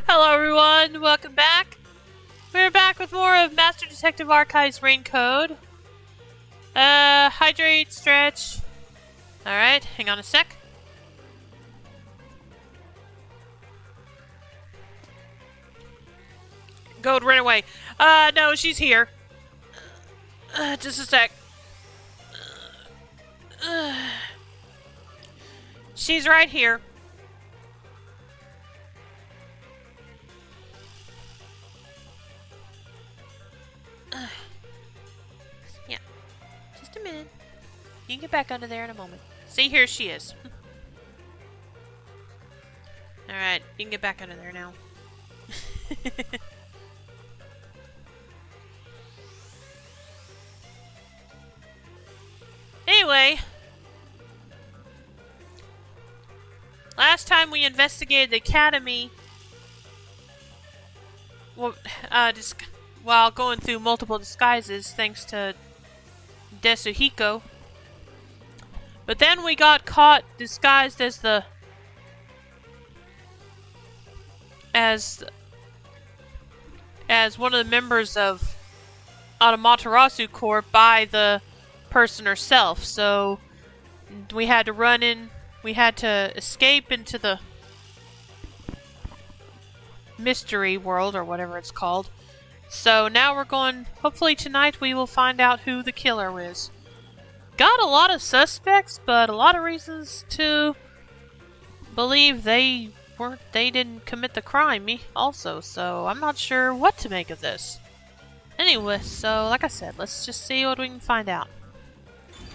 Hello everyone, welcome back. We're back with more of Master Detective Archives Rain Code. Hydrate, stretch. Alright, hang on a sec. Gold, run away. No, she's here. Just a sec. She's right here. Yeah, just a minute. You can get back under there in a moment. See, here she is. Alright, you can get back under there now. Anyway, last time we investigated the academy, while going through multiple disguises thanks to Desuhiko. But then we got caught disguised as one of the members of Amaterasu Corps by the person herself. So we had to escape into the mystery world, or whatever it's called. So now we're going, hopefully tonight we will find out who the killer is. Got a lot of suspects, but a lot of reasons to believe they didn't commit the crime also, so I'm not sure what to make of this. Anyway, so like I said, let's just see what we can find out.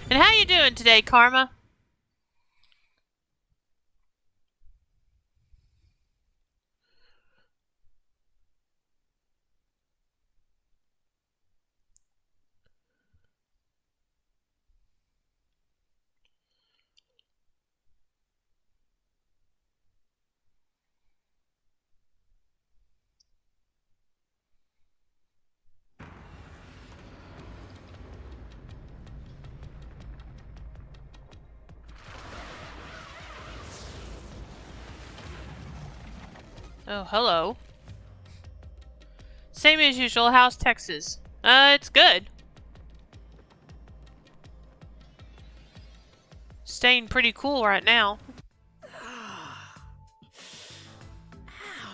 And how you doing today, Karma? Oh, hello. Same as usual, how's Texas? It's good. Staying pretty cool right now.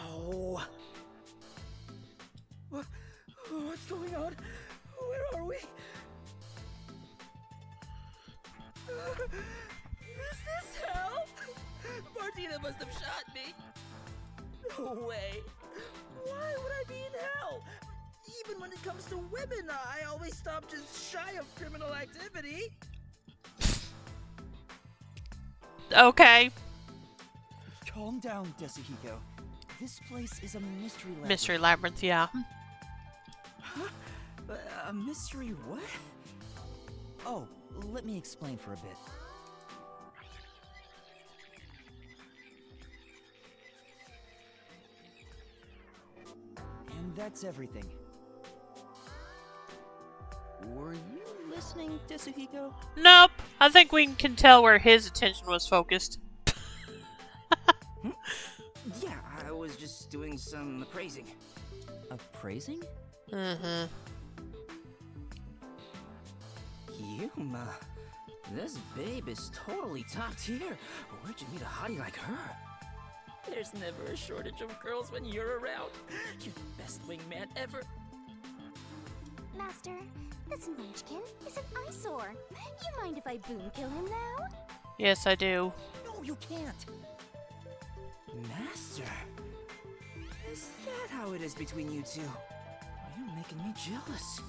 Ow! What's going on? Where are we? Is this hell? Martina must have shot me. No way. Why would I be in hell? Even when it comes to women, I always stop just shy of criminal activity. Okay. Calm down, Desuhiko. This place is a mystery labyrinth. Mystery labyrinth, yeah. Huh? A mystery what? Oh, let me explain for a bit. And that's everything. Were you listening, Desuhiko? Nope. I think we can tell where his attention was focused. Yeah, I was just doing some appraising. Appraising? Mm-hmm. Yuma, this babe is totally top tier. Where'd you meet a hottie like her? There's never a shortage of girls when you're around. You're the best wingman ever. Master, this munchkin is an eyesore. You mind if I boom kill him now? Yes, I do. No, you can't. Master, is that how it is between you two? Are you making me jealous?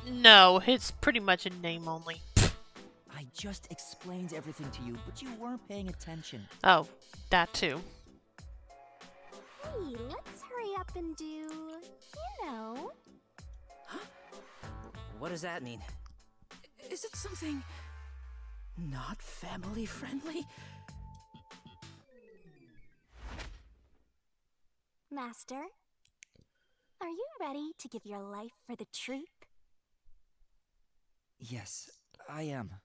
No, it's pretty much a name only. I just explained everything to you, but you weren't paying attention. Oh, that too. Hey, let's hurry up and do, you know. Huh? What does that mean? Is it something not family friendly? Master, are you ready to give your life for the truth? Yes, I am.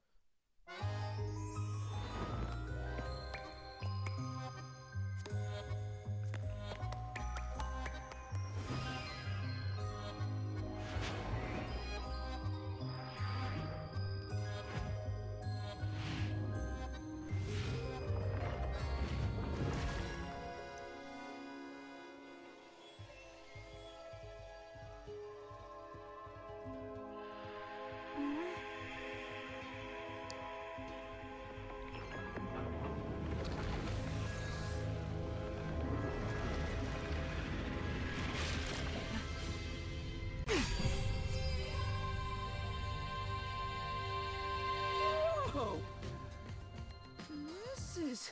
is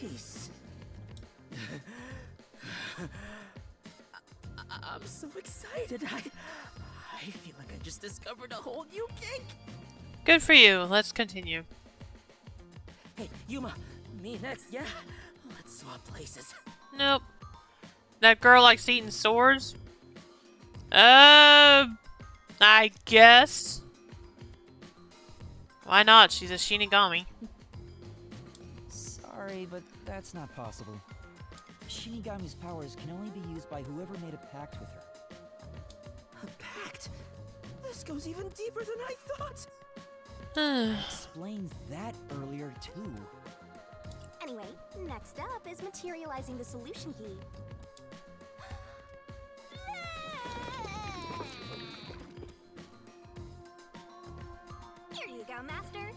nice. I'm so excited. I feel like I just discovered a whole new kink. Good for you. Let's continue. Hey, Yuma, me next, yeah? Let's swap places. Nope. That girl likes eating swords? I guess. Why not? She's a Shinigami. Sorry, but that's not possible. Shinigami's powers can only be used by whoever made a pact with her. A pact? This goes even deeper than I thought. Explains that earlier, too. Anyway, next up is materializing the solution key. Here you go, Master.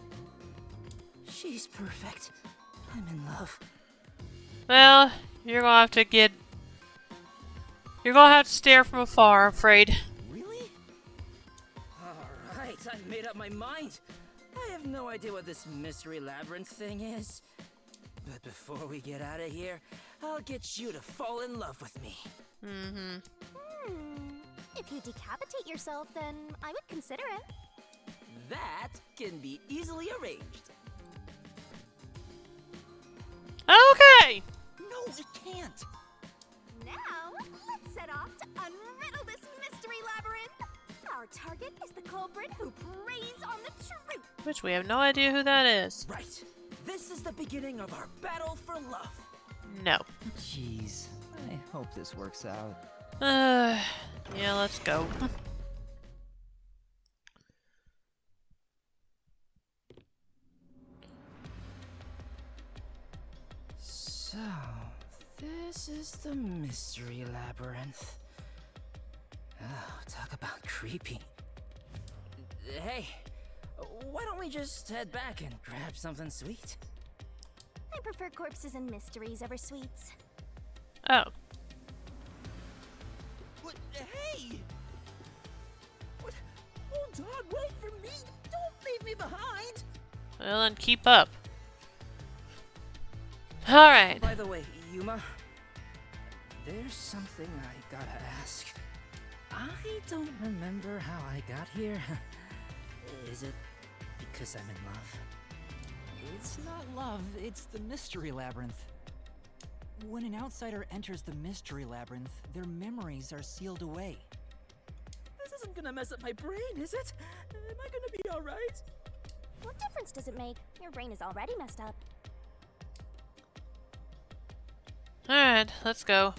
She's perfect. I'm in love. Well, you're gonna have to get... You're gonna have to stare from afar, I'm afraid. Really? Alright, I've made up my mind. I have no idea what this mystery labyrinth thing is. But before we get out of here, I'll get you to fall in love with me. If you decapitate yourself, then I would consider it. That can be easily arranged. Okay! No, it can't! Now, let's set off to unriddle this mystery labyrinth. Our target is the culprit who preys on the truth. Which we have no idea who that is. Right. This is the beginning of our battle for love. No. Jeez, I hope this works out. Yeah, let's go. So, this is the mystery labyrinth. Oh, talk about creepy. Hey, why don't we just head back and grab something sweet? I prefer corpses and mysteries over sweets. Oh. What? Hey! What? Hold on, wait for me! Don't leave me behind! Well, then keep up. Alright. By the way, Yuma, there's something I gotta ask. I don't remember how I got here. Is it because I'm in love? It's not love, it's the Mystery Labyrinth. When an outsider enters the Mystery Labyrinth, their memories are sealed away. This isn't gonna mess up my brain, is it? Am I gonna be alright? What difference does it make? Your brain is already messed up. Alright, let's go.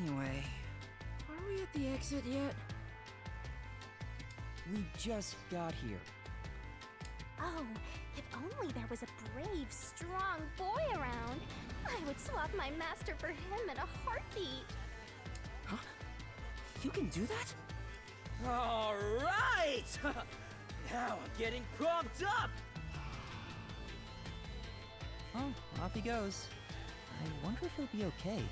Anyway, are we at the exit yet? We just got here. Oh, if only there was a brave, strong boy around. I would swap my master for him in a heartbeat. Huh? You can do that? Alright! Now I'm getting pumped up! Oh, off he goes. I wonder if he'll be okay.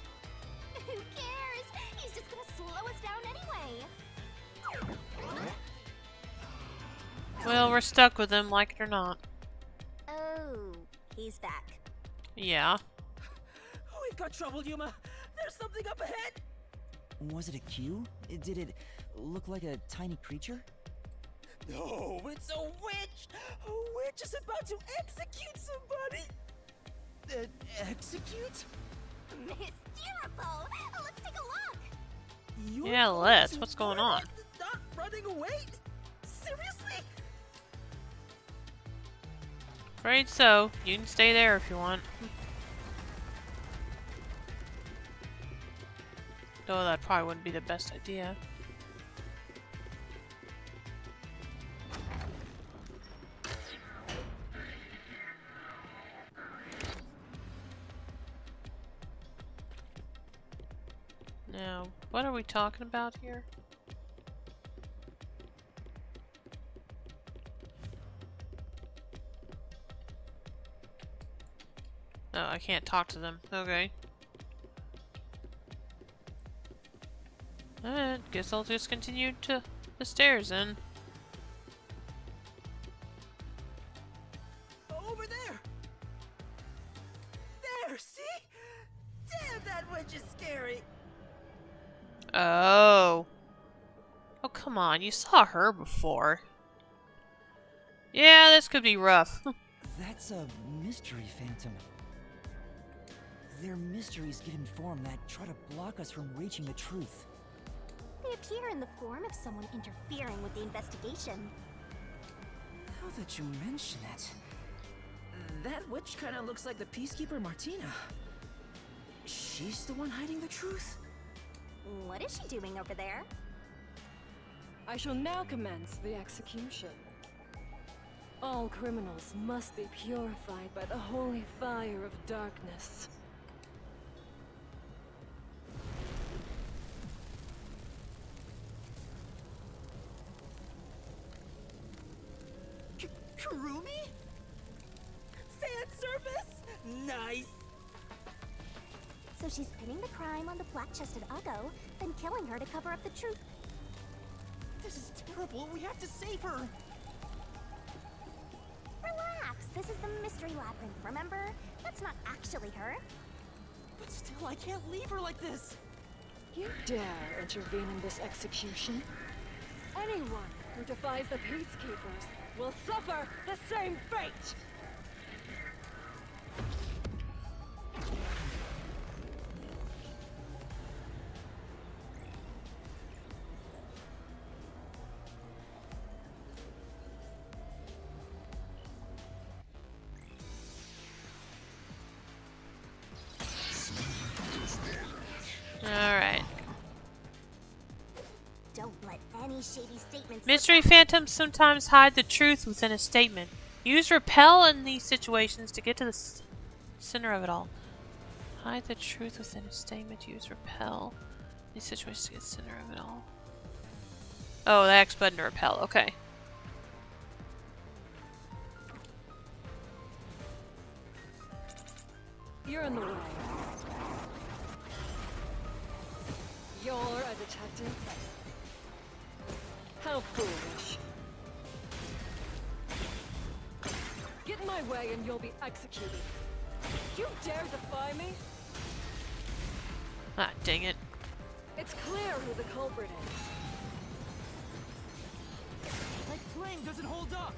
Who cares? He's just gonna slow us down anyway. Well, we're stuck with him, like it or not. Oh, he's back. Yeah. We've got trouble, Yuma! There's something up ahead! Was it a cue? Did it look like a tiny creature? No, it's a witch! A witch is about to execute somebody! Execute? Mysteriful! Let's take a look! You're Yeah, going let's. to What's going run on? and Not running away? Seriously? Afraid so. You can stay there if you want. Though that probably wouldn't be the best idea. Now, what are we talking about here? Oh, I can't talk to them. Okay. Alright, guess I'll just continue to the stairs then. Over there! There, see? Damn, that witch is scary! Oh. Oh, come on. You saw her before. Yeah, this could be rough. That's a mystery phantom. They're mysteries given form that try to block us from reaching the truth. They appear in the form of someone interfering with the investigation. Now that you mention it, that witch kind of looks like the Peacekeeper Martina. She's the one hiding the truth? What is she doing over there? I shall now commence the execution. All criminals must be purified by the holy fire of darkness. Kurumi? Fan service? Nice! So she's pinning the crime on the black-chested Uggo, then killing her to cover up the truth. This is terrible. We have to save her. Relax, this is the Mystery Labyrinth, remember? That's not actually her. But still, I can't leave her like this. You dare intervene in this execution? Anyone who defies the Peacekeepers will suffer the same fate! Alright. Don't let any shady statements. Mystery phantoms sometimes hide the truth within a statement. Use repel in these situations to get to the center of it all. Hide the truth within a statement. Use repel in these situations to get to the center of it all. Oh, the X button to repel. Okay. You're in the way. You're a detective? How foolish. Get in my way and you'll be executed. You dare defy me? Ah, dang it. It's clear who the culprit is. My claim doesn't hold up.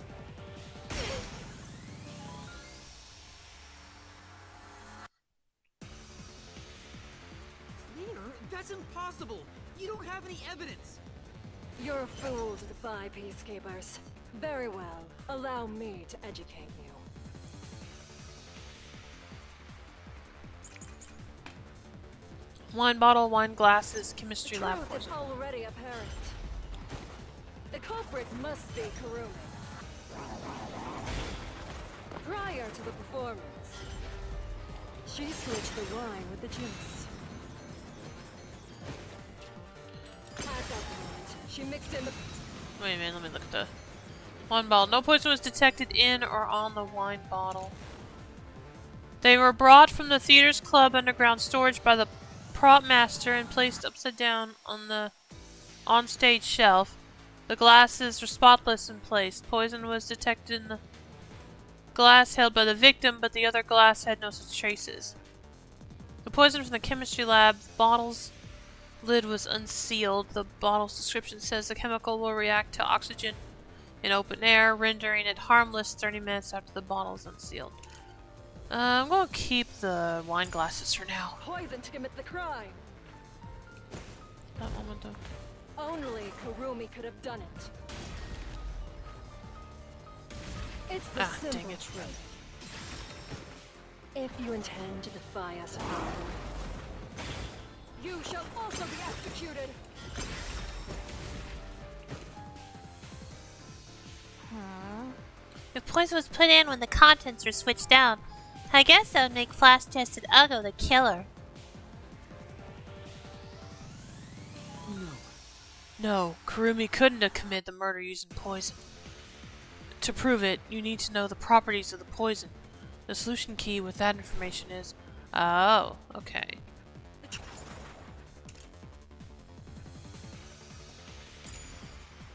Leader, that's impossible. You don't have any evidence. You're a fool to defy Peacekeepers. Very well. Allow me to educate you. Wine bottle, wine glasses, chemistry The lab truth is poison. already apparent. The culprit must be Kurumi. Prior to the performance, she switched the wine with the juice. At that moment, she mixed in the... Wait a minute, let me look at the wine bottle. No poison was detected in or on the wine bottle. They were brought from the theater's club underground storage by the prop master and placed upside down on the onstage shelf. The glasses were spotless in place. Poison was detected in the glass held by the victim, but the other glass had no such traces. The poison from the chemistry lab, the bottle's lid was unsealed. The bottle's description says the chemical will react to oxygen in open air, rendering it harmless 30 minutes after the bottle is unsealed. I'm going to keep the wine glasses for now. poison to commit the crime. That moment though. Only Kurumi could have done it. It's the Ah, simple dang it. truth. If you intend to defy us further, you shall also be executed. If poison was put in when the contents were switched down, I guess that would make flash-tested Uggo the killer. No, Kurumi couldn't have committed the murder using poison. To prove it, you need to know the properties of the poison. The solution key with that information is... Oh, okay.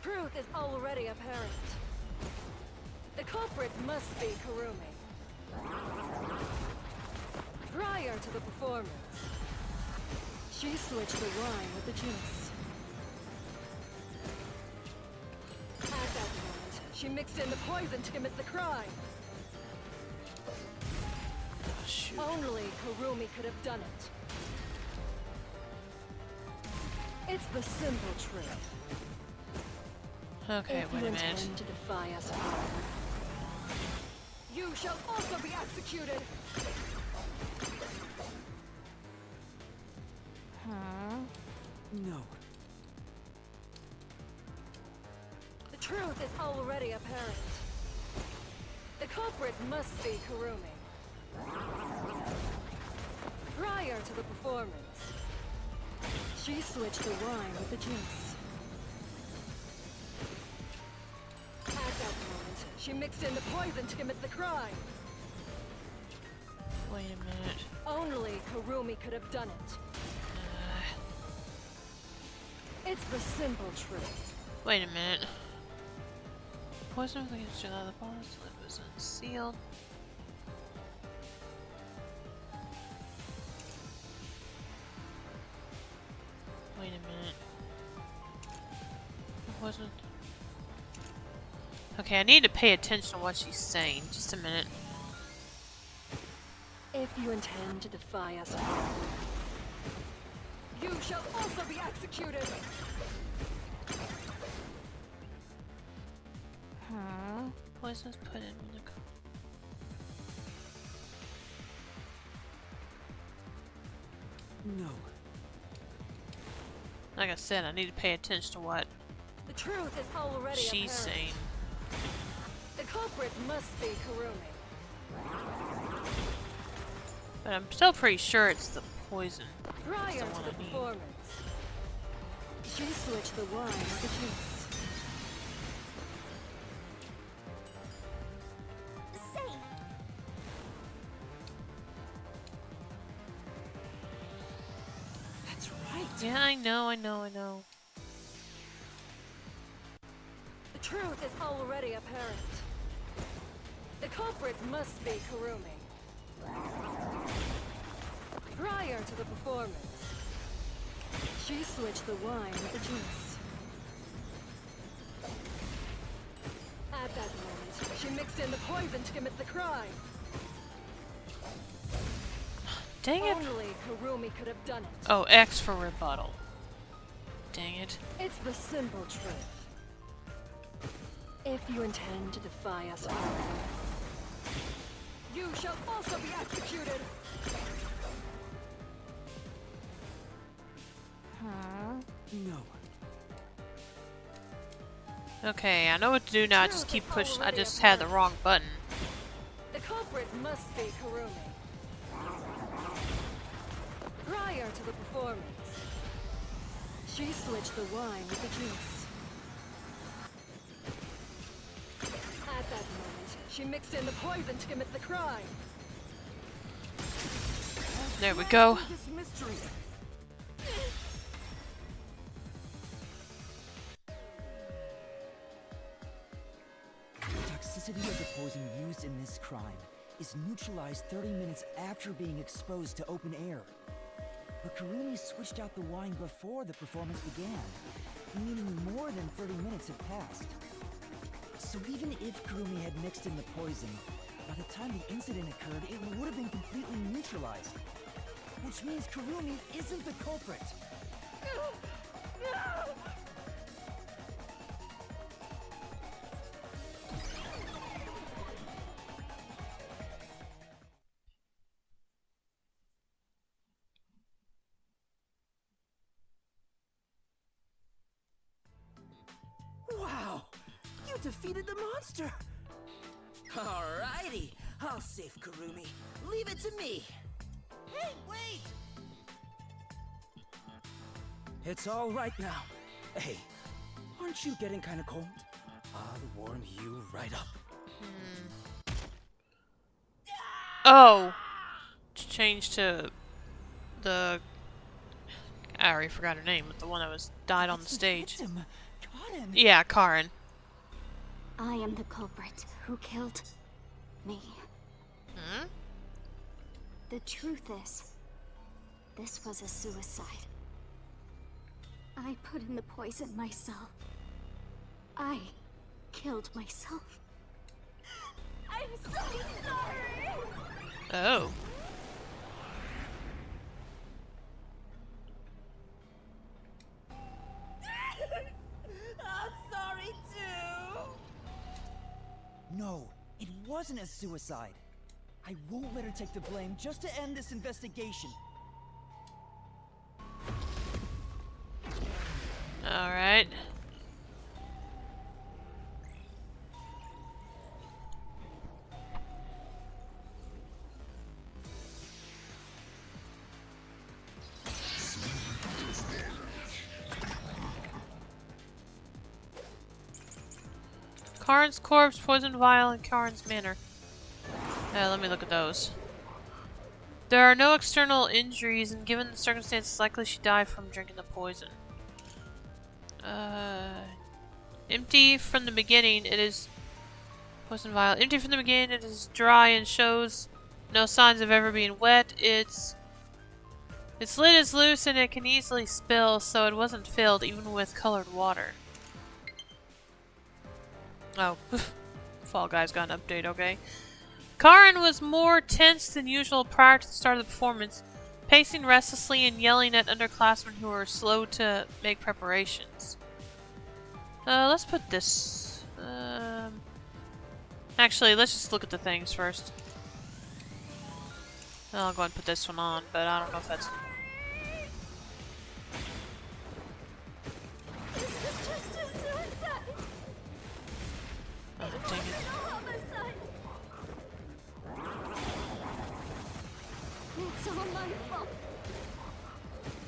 Truth is already apparent. The culprit must be Kurumi. Prior to the performance, she switched the wine with the juice. At that moment, she mixed in the poison to commit the crime. Shoot. Only Kurumi could have done it. It's the simple truth. Okay, If wait you a minute. intend to defy us further, you shall also be executed. No. The truth is already apparent. The culprit must be Kurumi. Prior to the performance, she switched the wine with the juice. At that moment, she mixed in the poison to commit the crime. Wait a minute. Only Kurumi could have done it. It's the simple truth. Wait a minute. Poison was against the other bottles. It was unsealed. Wait a minute. It wasn't. Okay, I need to pay attention to what she's saying. Just a minute. If you intend to defy us further, you shall also be executed. Poison's put in the. No. Like I said, I need to pay attention to what The truth is already she's apparent. saying. The culprit must be Kurumi. But I'm still pretty sure it's the poison. Prior the to one the I need. performance, she switched the wine with the juice. Say, That's right. Yeah, I know. The truth is already apparent. The culprit must be Kurumi. Prior to the performance, she switched the wine with the juice. At that moment, she mixed in the poison to commit the crime. Dang it. Only Kurumi could have done it. Oh, X for rebuttal. Dang it. It's the simple truth. If you intend to defy us further, you shall also be executed. No. Okay, I know what to do now. I just keep pushing. I just had the wrong button. The culprit must be Kurumi. Prior to the performance, she switched the wine with the juice. At that moment, she mixed in the poison to commit the crime. There we go. This mystery. The toxicity of the poison used in this crime is neutralized 30 minutes after being exposed to open air. But Kurumi switched out the wine before the performance began, meaning more than 30 minutes had passed. So even if Kurumi had mixed in the poison, by the time the incident occurred, it would have been completely neutralized. Which means Kurumi isn't the culprit. Wow! You defeated the monster! Alrighty, I'll save Kurumi. Leave it to me. Hey, wait! It's all right now. Hey, aren't you getting kind of cold? I'll warm you right up. Oh! Change to the... I already forgot her name, but the one that was died on the stage. Victim. Karen. Yeah, Karen. I am the culprit who killed me. Hmm? The truth is, this was a suicide. I put in the poison myself. I killed myself. I'm so sorry! Oh. I'm sorry too. No, it wasn't a suicide. I won't let her take the blame just to end this investigation. Alright. Karin's corpse, poison vial, and Karin's manor. Let me look at those. There are no external injuries, and given the circumstances, likely she died from drinking the poison. Empty from the beginning, it is... Poison vial. Empty from the beginning, it is dry and shows no signs of ever being wet. Its lid is loose and it can easily spill, so it wasn't filled even with colored water. Oh, Fall Guys got an update, okay. Karin was more tense than usual prior to the start of the performance, pacing restlessly and yelling at underclassmen who were slow to make preparations. Let's put this... Actually, let's just look at the things first. I'll go ahead and put this one on, but I don't know if that's... This was just a suicide! Oh, dang it. A homicide! It's all my fault.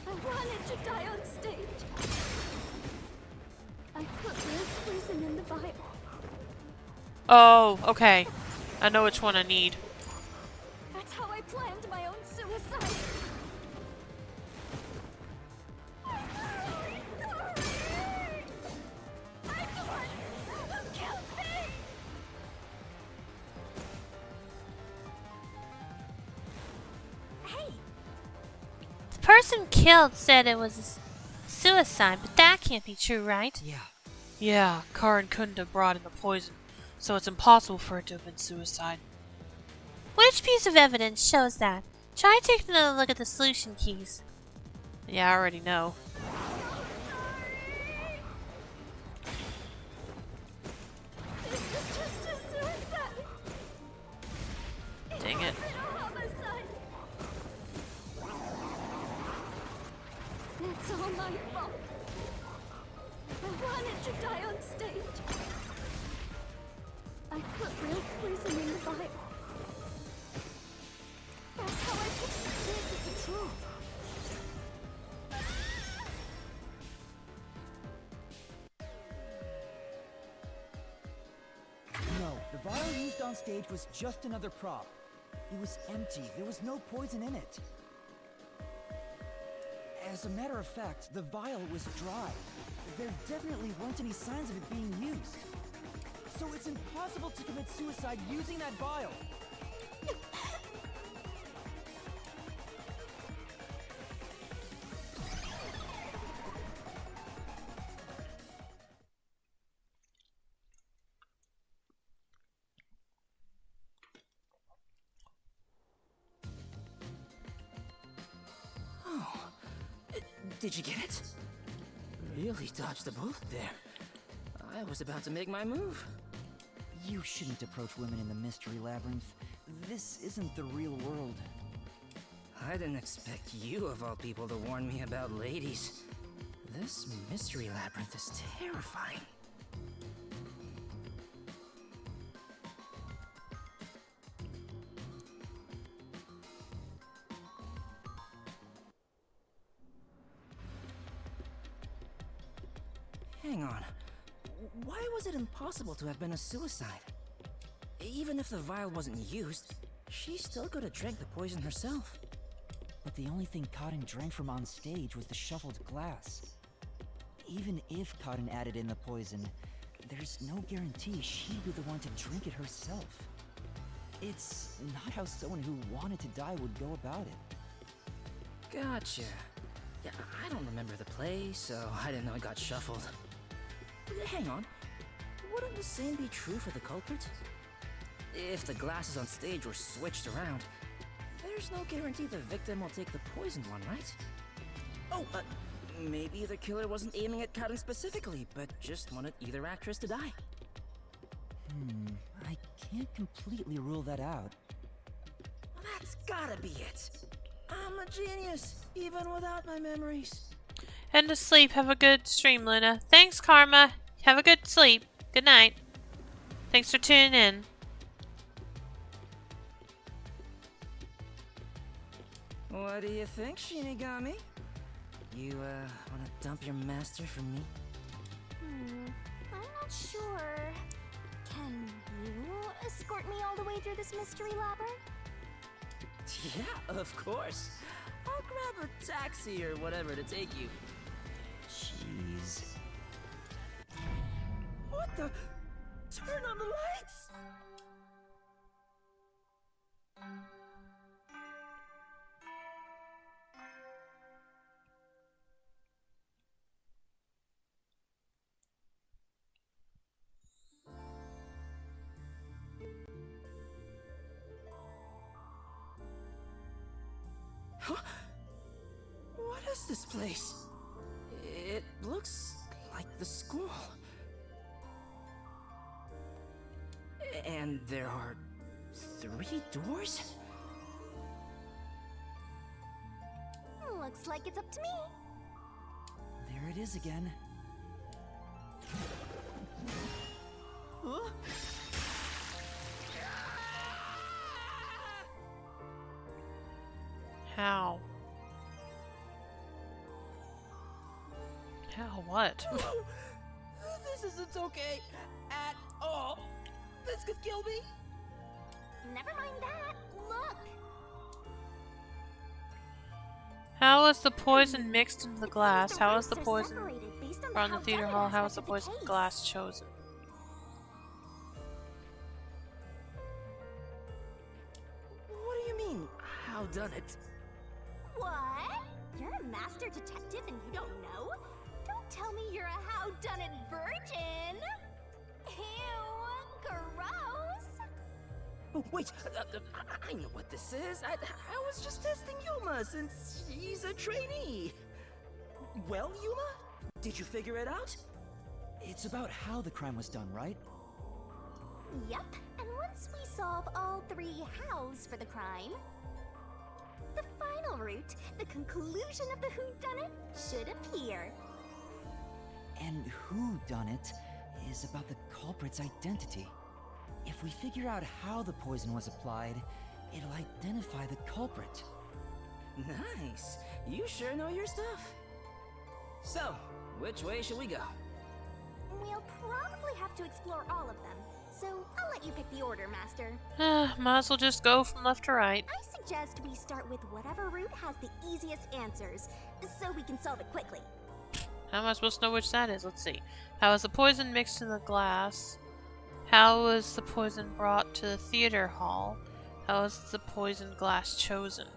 I wanted to die on stage. I put real poison in the vial. Oh, okay. I know which one I need. That's how I planned my own suicide. I'm sorry. I'm the one who killed me. Hey, The person killed said it was a suicide, but that can't be true, right? Yeah. Yeah, Karin couldn't have brought in the poison, so it's impossible for it to have been suicide. Which piece of evidence shows that? Try taking another look at the solution keys. Yeah, I already know. this was just a suicide. Dang it. Wasn't a homicide. It's all my fault. I wanted to die on stage. I put real poison in the vial. That's how I put this is the truth. No, the vial used on stage was just another prop. It was empty. There was no poison in it. As a matter of fact, the vial was dry. There definitely weren't any signs of it being used. So it's impossible to commit suicide using that vial. Did you get it? Really dodged the bullet there. I was about to make my move. You shouldn't approach women in the Mystery Labyrinth. This isn't the real world. I didn't expect you, of all people, to warn me about ladies. This Mystery Labyrinth is terrifying. Hang on. Why was it impossible to have been a suicide? Even if the vial wasn't used, she still could have drank the poison herself. But the only thing Cotton drank from on stage was the shuffled glass. Even if Cotton added in the poison, there's no guarantee she'd be the one to drink it herself. It's not how someone who wanted to die would go about it. Gotcha. Yeah, I don't remember the play, so I didn't know it got shuffled. Hang on. Wouldn't the same be true for the culprit? If the glasses on stage were switched around, there's no guarantee the victim will take the poisoned one, right? Oh, maybe the killer wasn't aiming at Cotton specifically, but just wanted either actress to die. I can't completely rule that out. That's gotta be it. I'm a genius, even without my memories. And to sleep. Have a good stream, Luna. Thanks, Karma. Have a good sleep. Good night. Thanks for tuning in. What do you think, Shinigami? You, wanna dump your master for me? I'm not sure. Can you escort me all the way through this mystery labyrinth? Yeah, of course. I'll grab a taxi or whatever to take you. Jeez. What the? Turn on the lights! Huh? What is this place? It looks like the school. And there are 3 doors? Looks like it's up to me. There it is again. Huh? How? How what? This isn't okay at all. This could kill me. Never mind that. Look. How was the poison mixed into the glass? Seems How was roots the are poison separated based on brought in how the theater done it hall? How was aspect the of the poison case. glass chosen? What do you mean, how done it? What? You're a master detective and you don't know? Don't tell me you're a how-done-it virgin! Ew, gross! Oh, wait, I know what this is. I was just testing Yuma since she's a trainee. Well, Yuma, did you figure it out? It's about how the crime was done, right? Yep, and once we solve all 3 hows for the crime, the final route, the conclusion of the whodunit, should appear. And who done it is about the culprit's identity. If we figure out how the poison was applied, it'll identify the culprit. Nice. You sure know your stuff. So, which way should we go? We'll probably have to explore all of them, so I'll let you pick the order, Master. Might as well just go from left to right. I suggest we start with whatever route has the easiest answers, so we can solve it quickly. How am I supposed to know which that is? Let's see. How was the poison mixed in the glass? How was the poison brought to the theater hall? How was the poison glass chosen?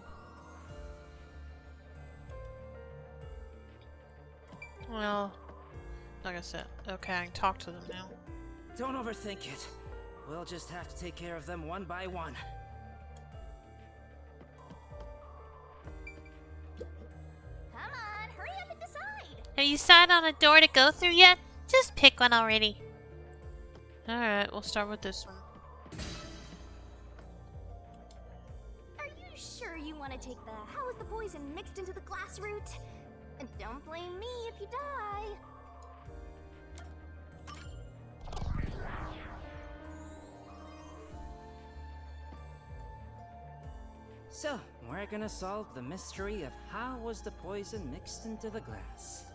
Well, like I said, okay, I can talk to them now. Don't overthink it. We'll just have to take care of them one by one. Come on, hurry up and decide! Have you decided on a door to go through yet? Just pick one already. Alright, we'll start with this one. Are you sure you want to take the how is the poison mixed into the glass route? And don't blame me if you die. So, we're gonna solve the mystery of how was the poison mixed into the glass.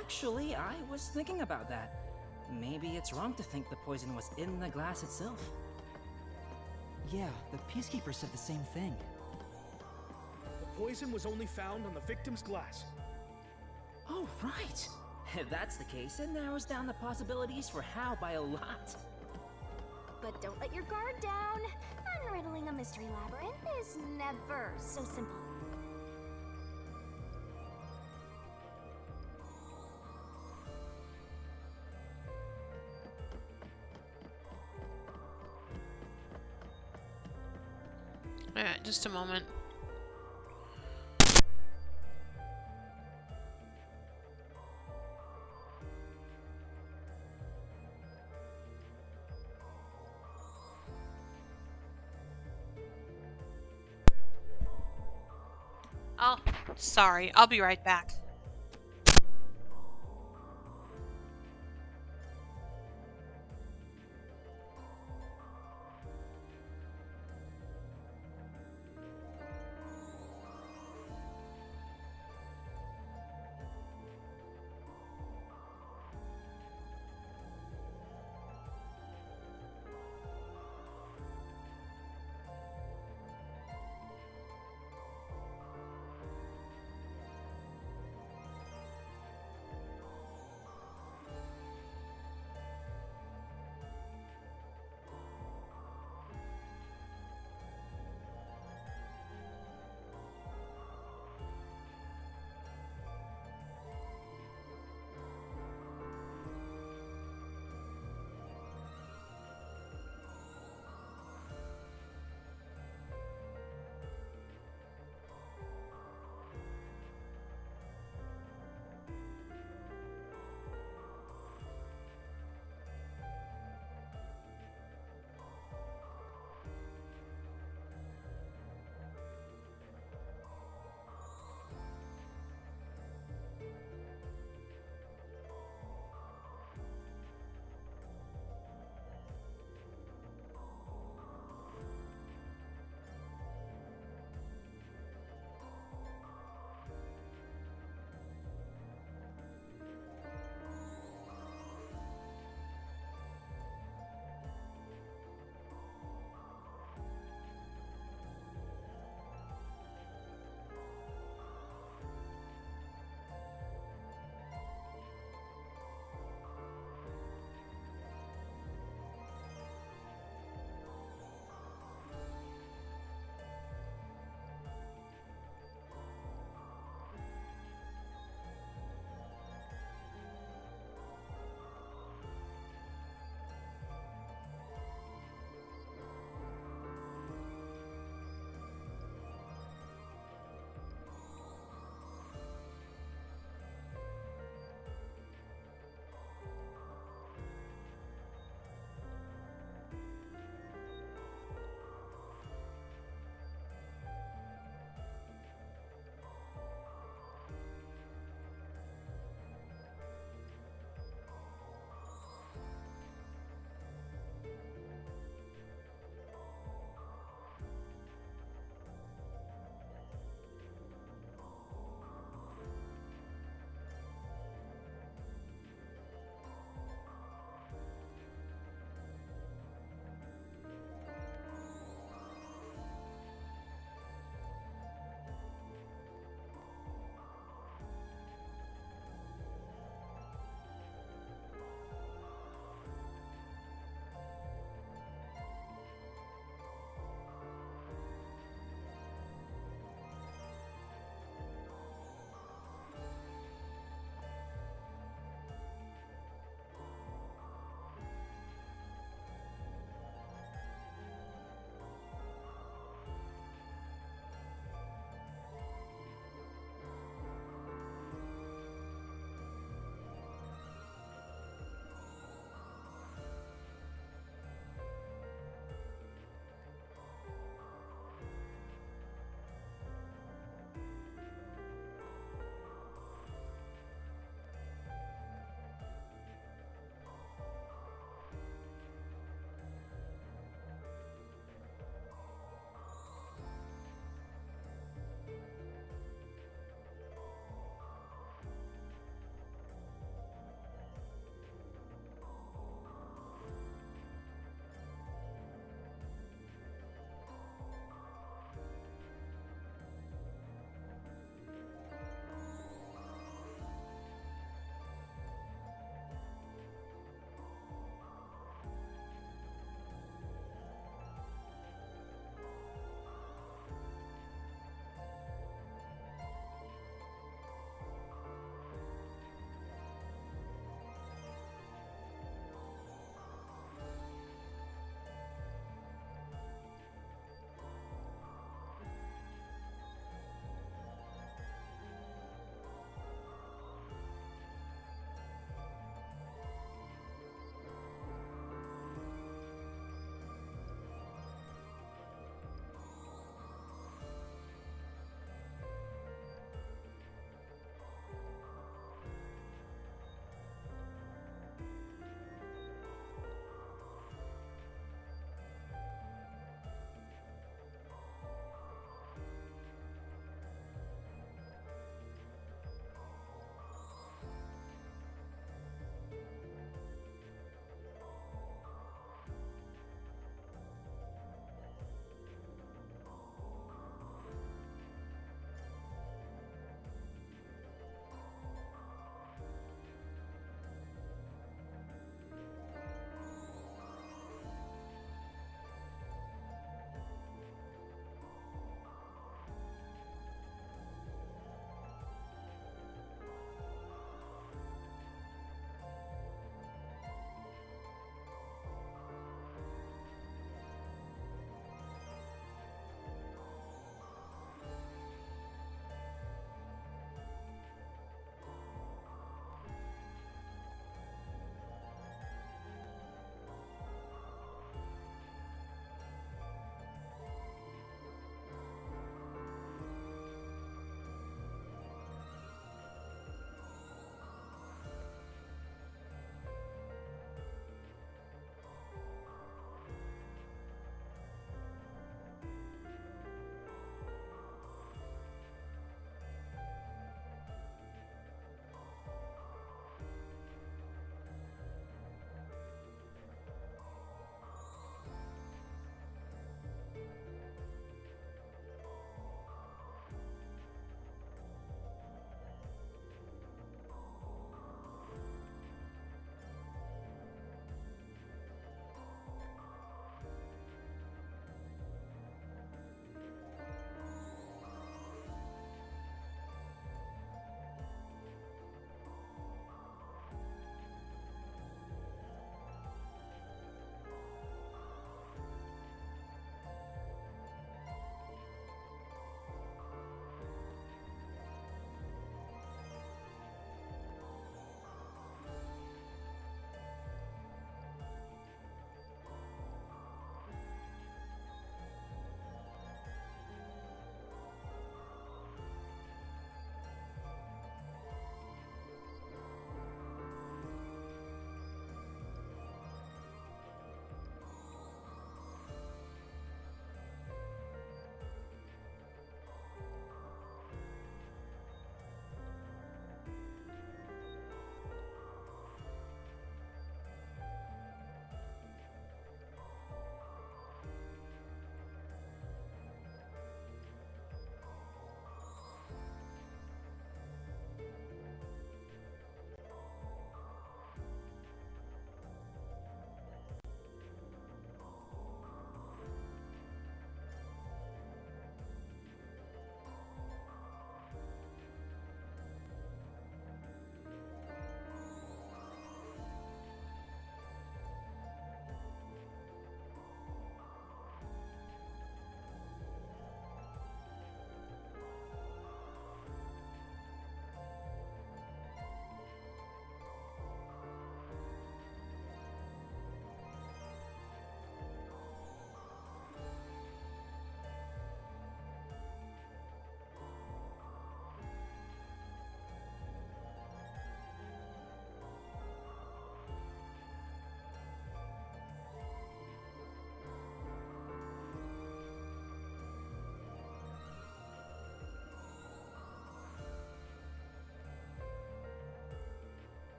Actually, I was thinking about that. Maybe it's wrong to think the poison was in the glass itself. Yeah, the Peacekeeper said the same thing. The poison was only found on the victim's glass. Oh, right. If that's the case, it narrows down the possibilities for Hal by a lot. But don't let your guard down. Unriddling a mystery labyrinth is never so simple. Alright, just a moment. Oh, sorry. I'll be right back.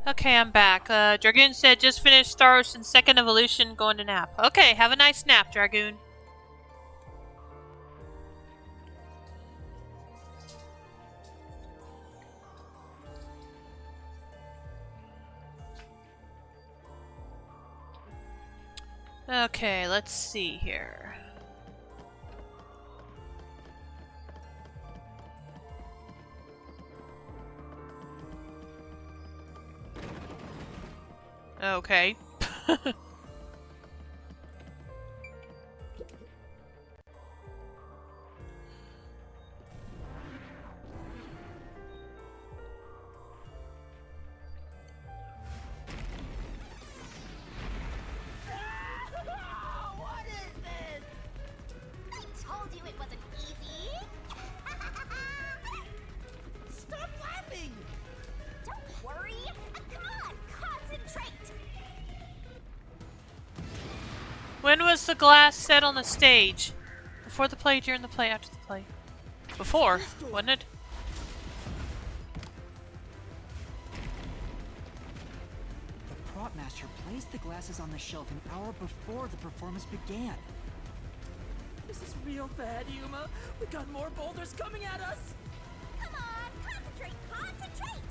Okay, I'm back. Dragoon said just finished Star Ocean's second evolution, going to nap. Okay, have a nice nap, Dragoon. Okay, let's see here. Okay. What is this? I told you it wasn't easy. Stop laughing! Don't worry. Come on, concentrate. When was the glass set on the stage? Before the play, during the play, after the play? Before, wasn't it? The prop master placed the glasses on the shelf an hour before the performance began. This is real bad, Yuma. We got more boulders coming at us. Come on, concentrate, concentrate.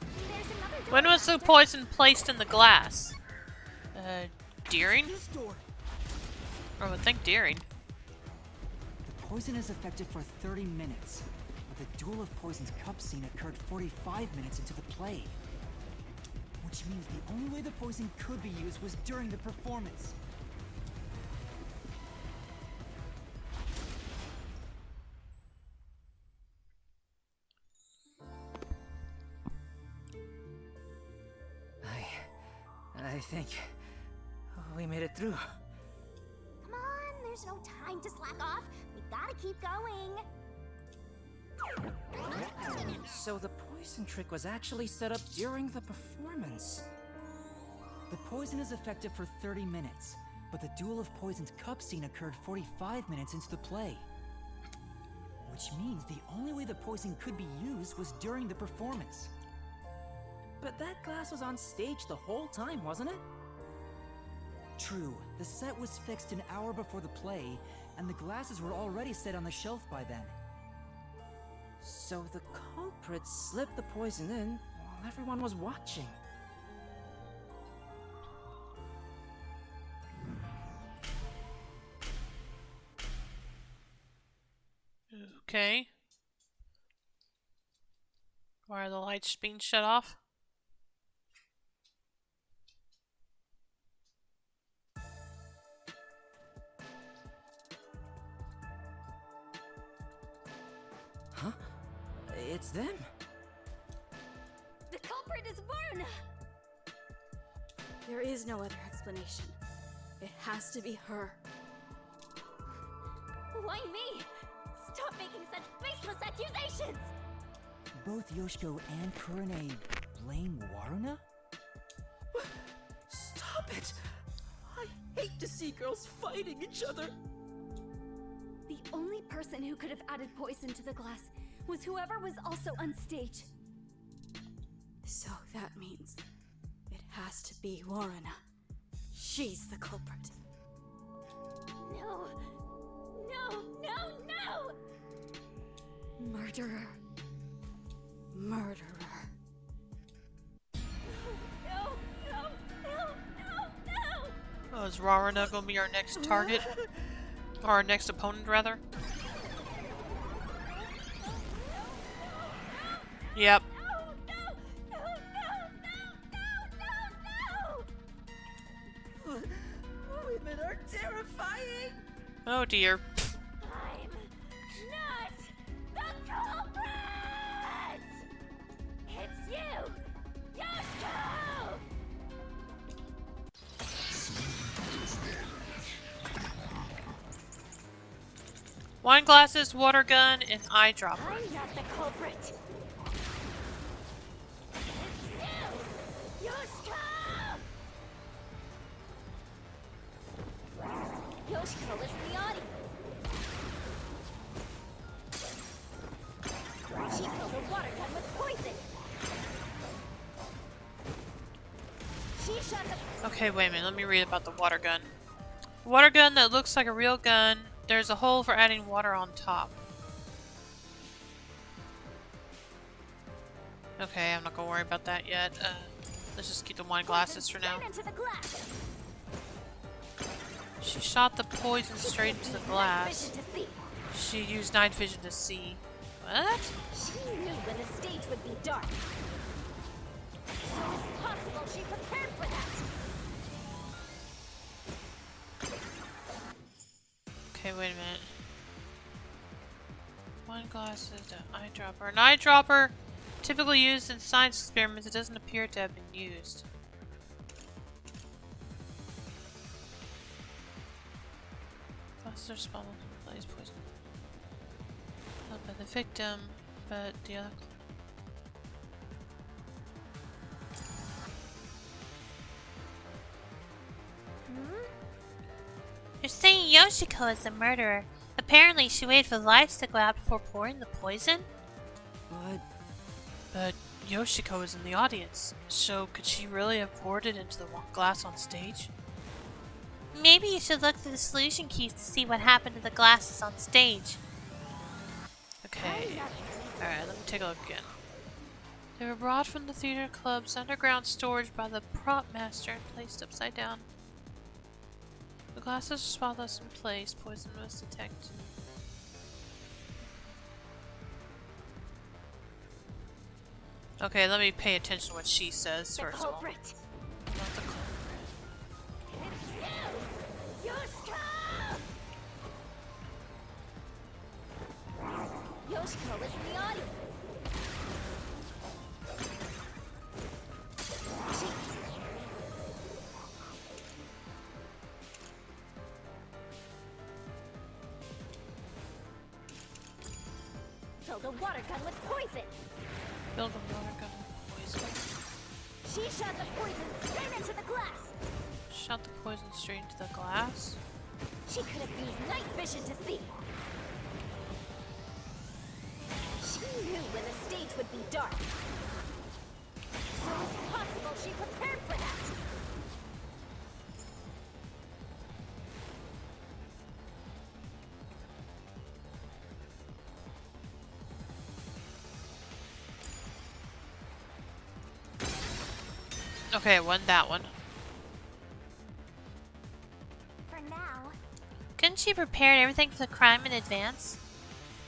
There's another door, When was the Master. poison placed in the glass? During? This door. I would think during. The poison is effective for 30 minutes, but the Duel of Poisons cup scene occurred 45 minutes into the play. Which means the only way the poison could be used was during the performance. I think we made it through. Come on, there's no time to slack off. We gotta keep going. So the poison trick was actually set up during the performance. The poison is effective for 30 minutes, but the Duel of Poisons cup scene occurred 45 minutes into the play. Which means the only way the poison could be used was during the performance. But that glass was on stage the whole time, wasn't it? True, the set was fixed an hour before the play, and the glasses were already set on the shelf by then. So the culprit slipped the poison in while everyone was watching. Okay. Why are the lights being shut off? Huh? It's them. The culprit is Varna! There is no other explanation. It has to be her. Why me? Stop making such baseless accusations! Both Yoshiko and Kurane blame Waruna? Stop it! I hate to see girls fighting each other. The only person who could have added poison to the glass was whoever was also on stage. So that means it has to be Waruna. She's the culprit. No! No! No! No! Murderer. Murderer. No! No! No! No! No! Oh, is Rarana gonna be our next target? Or our next opponent, rather? Yep. Women are terrifying. Oh dear. I'm not the culprit! It's you! Yoshiko! Wine glasses, water gun, and eyedropper. I'm not the culprit! It's you! Yoshiko! Yoshiko is the audience! She killed a water gun with poison! Okay, wait a minute. Let me read about the water gun. Water gun that looks like a real gun. There's a hole for adding water on top. Okay, I'm not gonna worry about that yet. Let's just keep the wine glasses for now. She shot the poison straight into the glass. She used night vision to see. What? She knew when the stage would be dark. So it's possible she prepared for that. Okay, wait a minute. Wine glasses, an eyedropper. An eyedropper typically used in science experiments. It doesn't appear to have been used. Glasses are spawned with blaze poison. Not by the victim, but the other. You're saying Yoshiko is the murderer. Apparently, she waited for the lights to go out before pouring the poison? But Yoshiko is in the audience, so could she really have poured it into the glass on stage? Maybe you should look through the solution keys to see what happened to the glasses on stage. Okay. Alright, let me take a look again. They were brought from the theater club's underground storage by the prop master and placed upside down. The glasses are spotless in place. Poison was detected. Okay, let me pay attention to what she says first of all. Not the culprit. Yoshiko is in the audience. Filled a water gun with poison. Filled a water gun with poison. She shot the poison straight into the glass. Shot the poison straight into the glass? She could have used night vision to see. She knew when the stage would be dark. So it's possible she prepared for that. Okay, I won that one. For now. Couldn't she prepare everything for the crime in advance?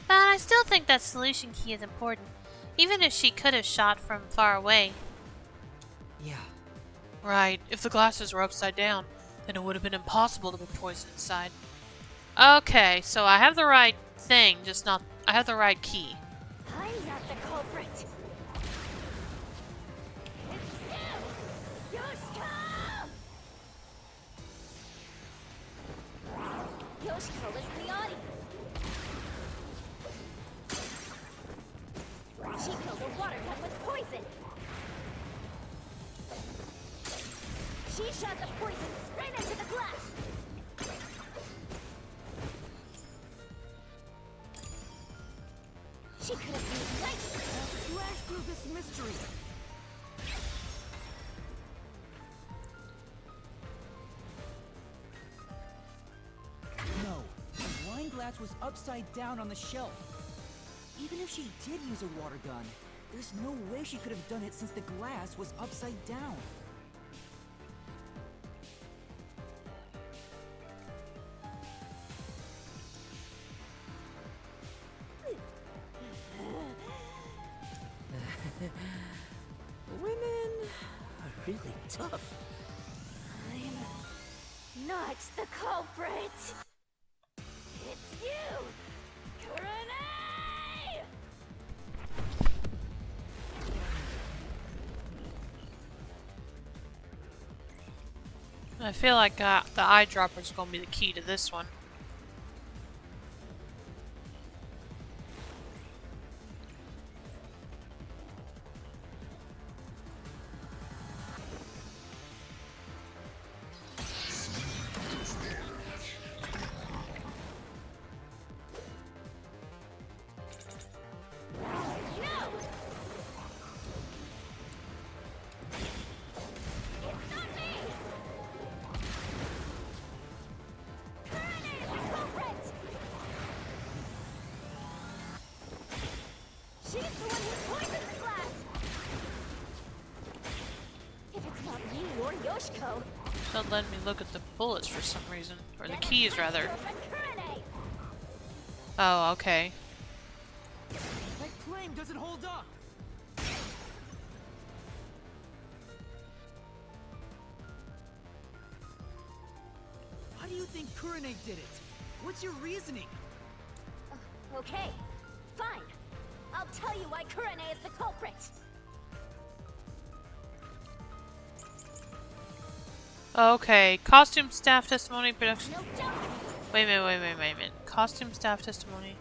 But I still think that solution key is important, even if she could have shot from far away. Yeah. Right, if the glasses were upside down, then it would have been impossible to put poison inside. Okay, so I have the right thing, just not... I have the right key. I'm not the culprit. It's you! Yoshiko! Yoshiko is in the audience. She killed a water gun with poison. She shot the poison straight into the glass. She could have used light. Slash through this mystery. No, the wine glass was upside down on the shelf. Even if she did use a water gun, there's no way she could have done it since the glass was upside down. Women are really tough. I'm not the culprit. It's you, Kurune! I feel like the eyedropper is going to be the key to this one. It's not me or Yoshiko. It's not letting me look at the bullets for some reason. Or the keys, rather. Girlfriend Kurane. Oh, okay. That claim doesn't hold up! How do you think Kurane did it? What's your reasoning? Okay, fine. I'll tell you why Kurane is the culprit. Okay, costume staff testimony production. No joke. Wait a minute. Costume staff testimony.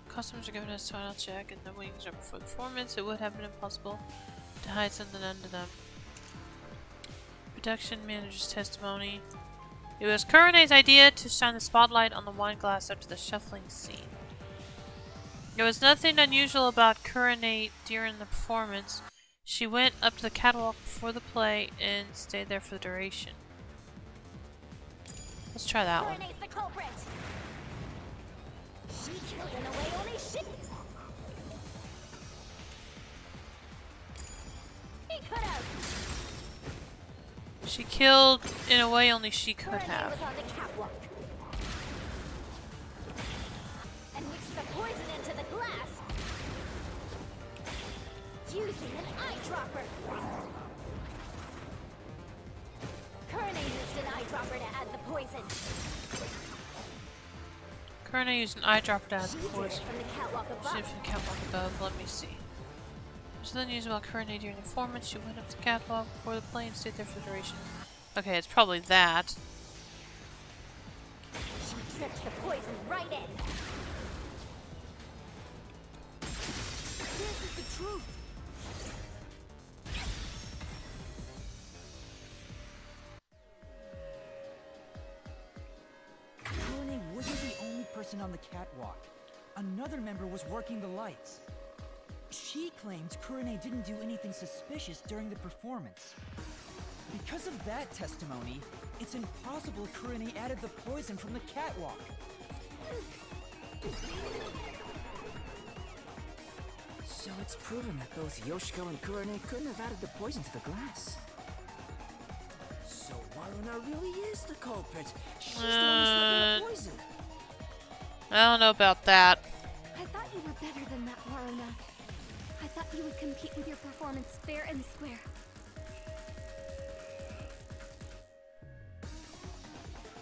Costumes are given us final check, and the wings are before the performance. It would have been impossible to hide something under them. Production manager's testimony. It was Kurane's idea to shine the spotlight on the wine glass after the shuffling scene. There was nothing unusual about Kurane during the performance. She went up to the catwalk before the play and stayed there for the duration. Let's try that one. Kurane's the culprit. She killed in a way only she. He could have. She killed in a way only she could Kurane have. was on the catwalk and mixed the poison into the glass using an eyedropper. Kurane used an eyedropper to add the poison. Kurane used an eyedropper to add She the did it poison. from the catwalk She above. did from the catwalk above. Let me see. She then used while Kurane during the performance. She went up the catwalk before the play and stayed there for the duration. Okay, it's probably that. She dripped the poison right in. This is the truth! Kurane wasn't the only person on the catwalk. Another member was working the lights. She claims Kurane didn't do anything suspicious during the performance. Because of that testimony, it's impossible Kurane added the poison from the catwalk. So it's proven that both Yoshiko and Kurane couldn't have added the poison to the glass. So Waruna really is the culprit. She's the one who's slipping the poison. I don't know about that. I thought you were better than that, Waruna. I thought you would compete with your performance fair and square.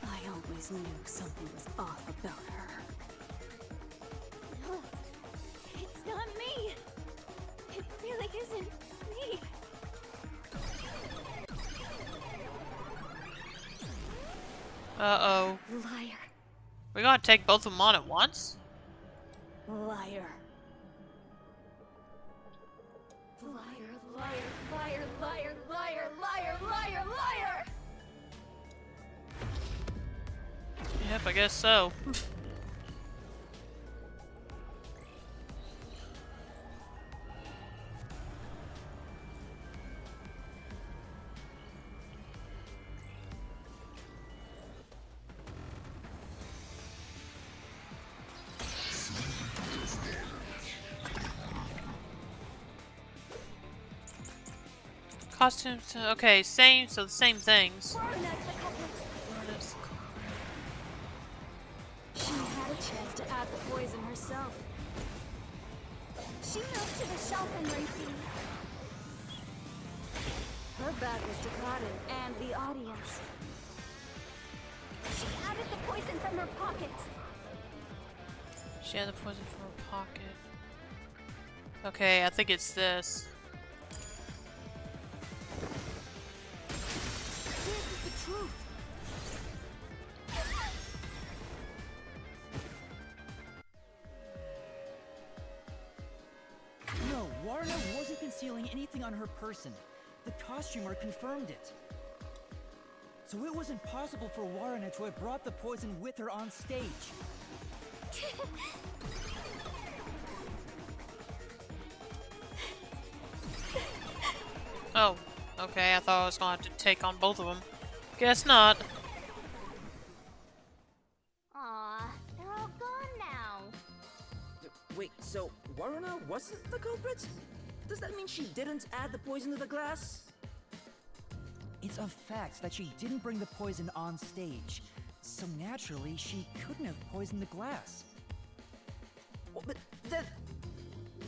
I always knew something was off about her. No, it's not me. It really isn't me. Uh-oh. Liar. We gotta take both of them on at once? Liar. Liar, liar, liar, liar, liar, liar, liar, liar! Yep, I guess so. Costumes, okay, same, so the same things. Waruna's the culprit. She had a chance to add the poison herself. She moved to the shelf and Racy. Her back was to Karin and the audience. She added the poison from her pocket. She had the poison from her pocket. Okay, I think it's this. This is the truth! No, Waruna wasn't concealing anything on her person. The costumer confirmed it. So it was impossible for Waruna to have brought the poison with her on stage. Oh, okay, I thought I was gonna have to take on both of them. Guess not. Aw, they're all gone now. Wait, so Waruna wasn't the culprit? Does that mean she didn't add the poison to the glass? It's a fact that she didn't bring the poison on stage, so naturally she couldn't have poisoned the glass. Well, but then,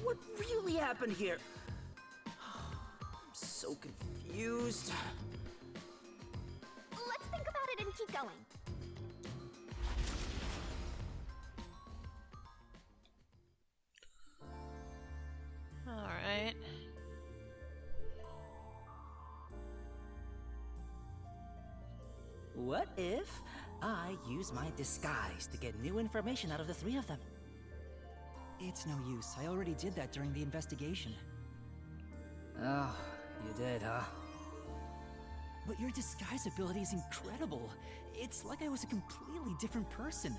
what really happened here? I'm so confused. Let's think about it and keep going. Alright. What if I use my disguise to get new information out of the three of them? It's no use. I already did that during the investigation. Oh, you did, huh? But your disguise ability is incredible. It's like I was a completely different person.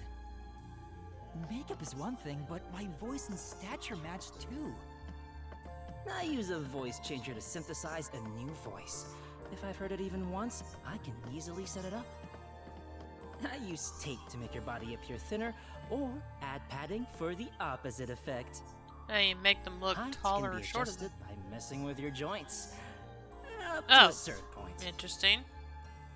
Makeup is one thing, but my voice and stature match too. I use a voice changer to synthesize a new voice. If I've heard it even once, I can easily set it up. I use tape to make your body appear thinner, or add padding for the opposite effect. Now you make them look Height taller can or be shorter. adjusted by messing with your joints. Up Oh. to a certain point. Interesting.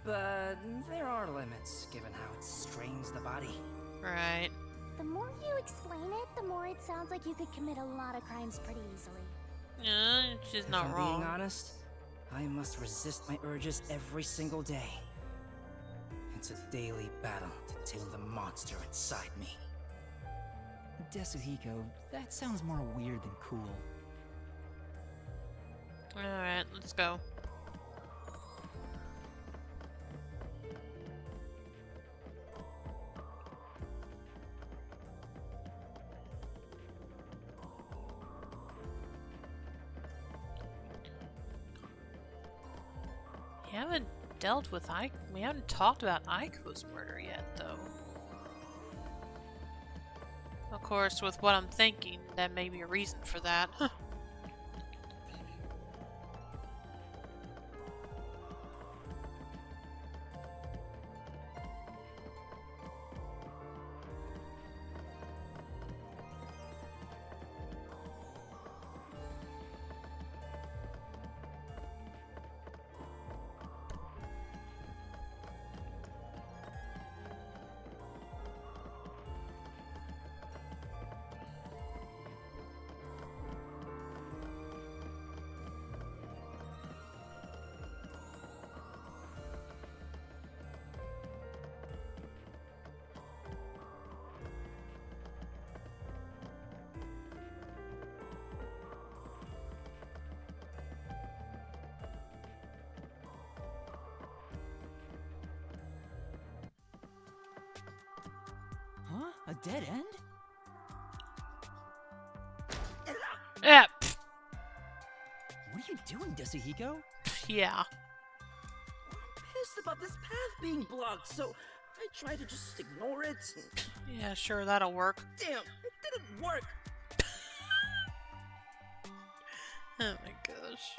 But there are limits, given how it strains the body. Right. The more you explain it, the more it sounds like you could commit a lot of crimes pretty easily. Yeah, she's If not I'm wrong. being honest, I must resist my urges every single day. It's a daily battle to tame the monster inside me. Desuhiko, that sounds more weird than cool. Alright, let's go. We haven't dealt with we haven't talked about Aiko's murder yet, though. Of course, with what I'm thinking, that may be a reason for that. Huh? A dead end? Yeah, What are you doing, Desuhiko? yeah. Pissed about this path being blocked, so I try to just ignore it. Yeah, sure, that'll work. Damn, it didn't work. Oh my gosh.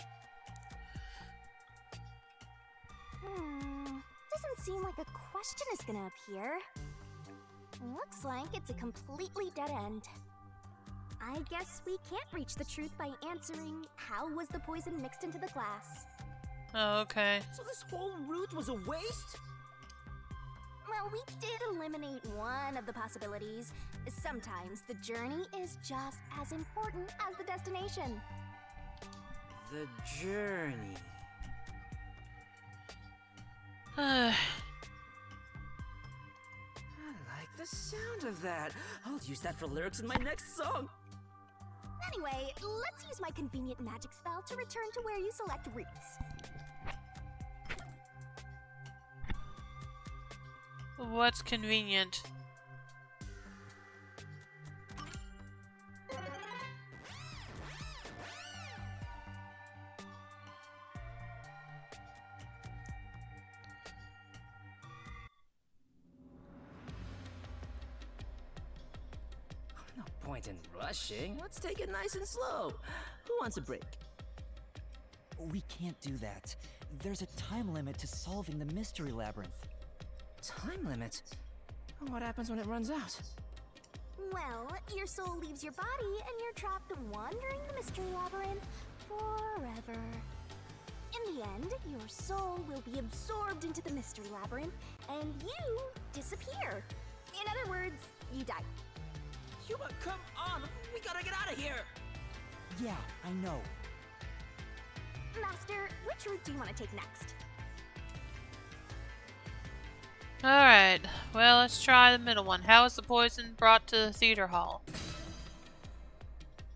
Doesn't seem like a question is gonna appear. Looks like it's a completely dead end. I guess we can't reach the truth by answering how was the poison mixed into the glass. Oh, okay. So this whole route was a waste? Well, we did eliminate one of the possibilities. Sometimes the journey is just as important as the destination. The journey. Uh, I like the sound of that. I'll use that for lyrics in my next song. Anyway, let's use my convenient magic spell to return to where you select routes. what's convenient? No point in rushing. Let's take it nice and slow. Who wants a break? We can't do that. There's a time limit to solving the mystery labyrinth. Time limit? What happens when it runs out? Well, your soul leaves your body and you're trapped wandering the mystery labyrinth forever. In the end, you'll Your soul will be absorbed into the mystery labyrinth, and you disappear. In other words, you die. Yuma, come on! We gotta get out of here! Yeah, I know. Master, which route do you want to take next? Alright, well, let's try the middle one. How is the poison brought to the theater hall?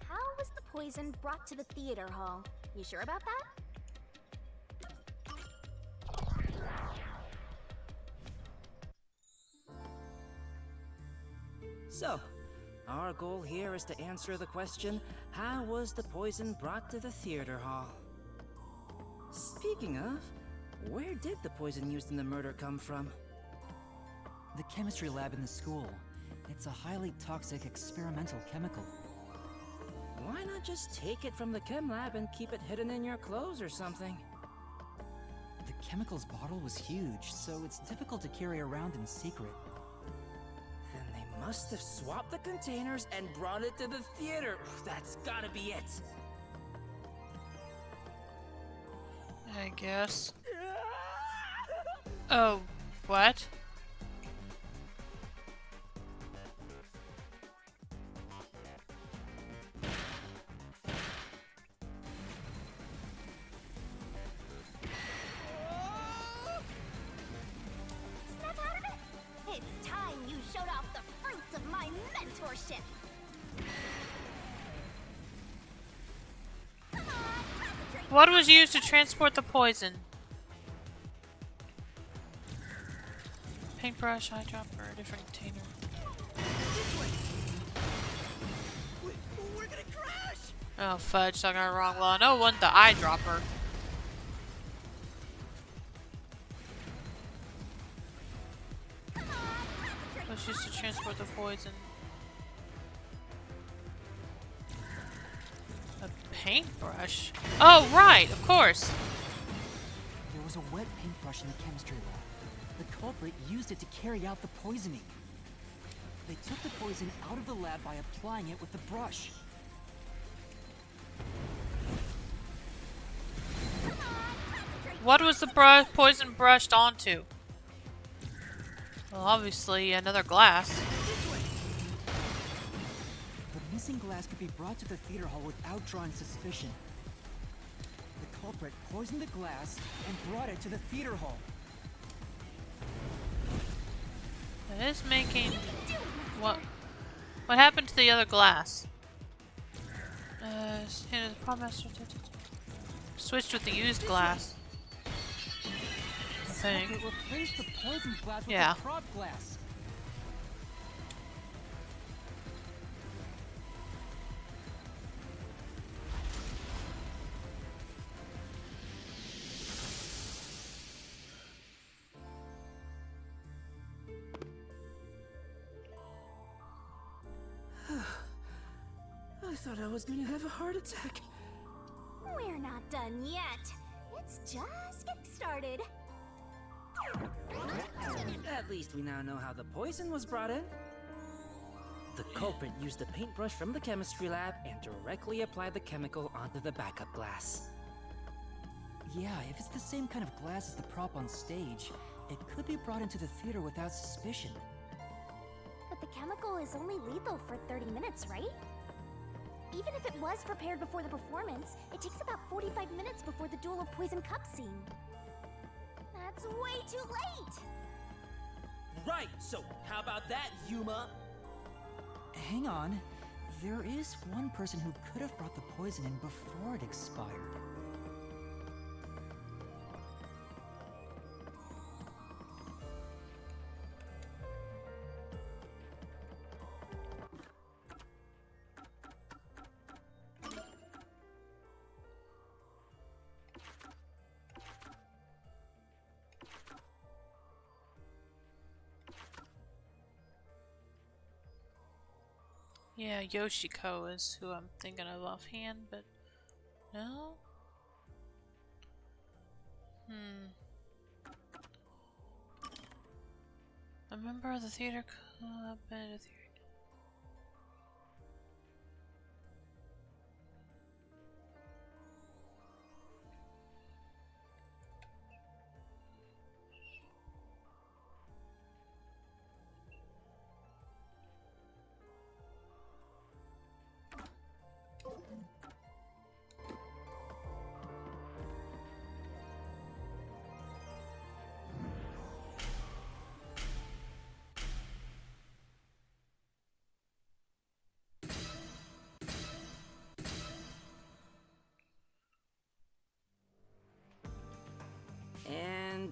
How was the poison brought to the theater hall? You sure about that? So, our goal here is to answer the question, how was the poison brought to the theater hall? Speaking of, where did the poison used in the murder come from? The chemistry lab in the school. It's a highly toxic experimental chemical. Why not just take it from the chem lab and keep it hidden in your clothes or something? The chemicals bottle was huge, so it's difficult to carry around in secret. Then they must have swapped the containers and brought it to the theater. That's gotta be it. I guess. Oh, what? Snap out of it! It's time you showed off the fruits of my mentorship! Come on, concentrate! What was used to transport the poison? Paintbrush, eyedropper, different container. We're gonna crash! Oh fudge, I got it wrong. Well, I know it wasn't the eyedropper. It was used to transport the poison. A paintbrush? Oh right, of course. There was a wet paintbrush in the chemistry lab. The culprit used it to carry out the poisoning. They took the poison out of the lab by applying it with the brush. What was the poison brushed onto? Well, obviously another glass. The missing glass could be brought to the theater hall without drawing suspicion. The culprit poisoned the glass and brought it to the theater hall. That is making... What happened to the other glass? Switched with the used glass. I think. It replaced the poison glass with Yeah. the prop glass. I thought I was gonna have a heart attack. We're not done yet. It's just getting started. At least we now know how the poison was brought in. The culprit used a paintbrush from the chemistry lab and directly applied the chemical onto the backup glass. Yeah, if it's the same kind of glass as the prop on stage, it could be brought into the theater without suspicion. But the chemical is only lethal for 30 minutes, right? Even if it was prepared before the performance, it takes about 45 minutes before the Duel of Poison Cup scene. That's way too late! Right, so how about that, Yuma? Hang on. There is one person who could have brought the poison in before it expired. Yeah, Yoshiko is who I'm thinking of offhand, but no? A member of the theater club and a theater.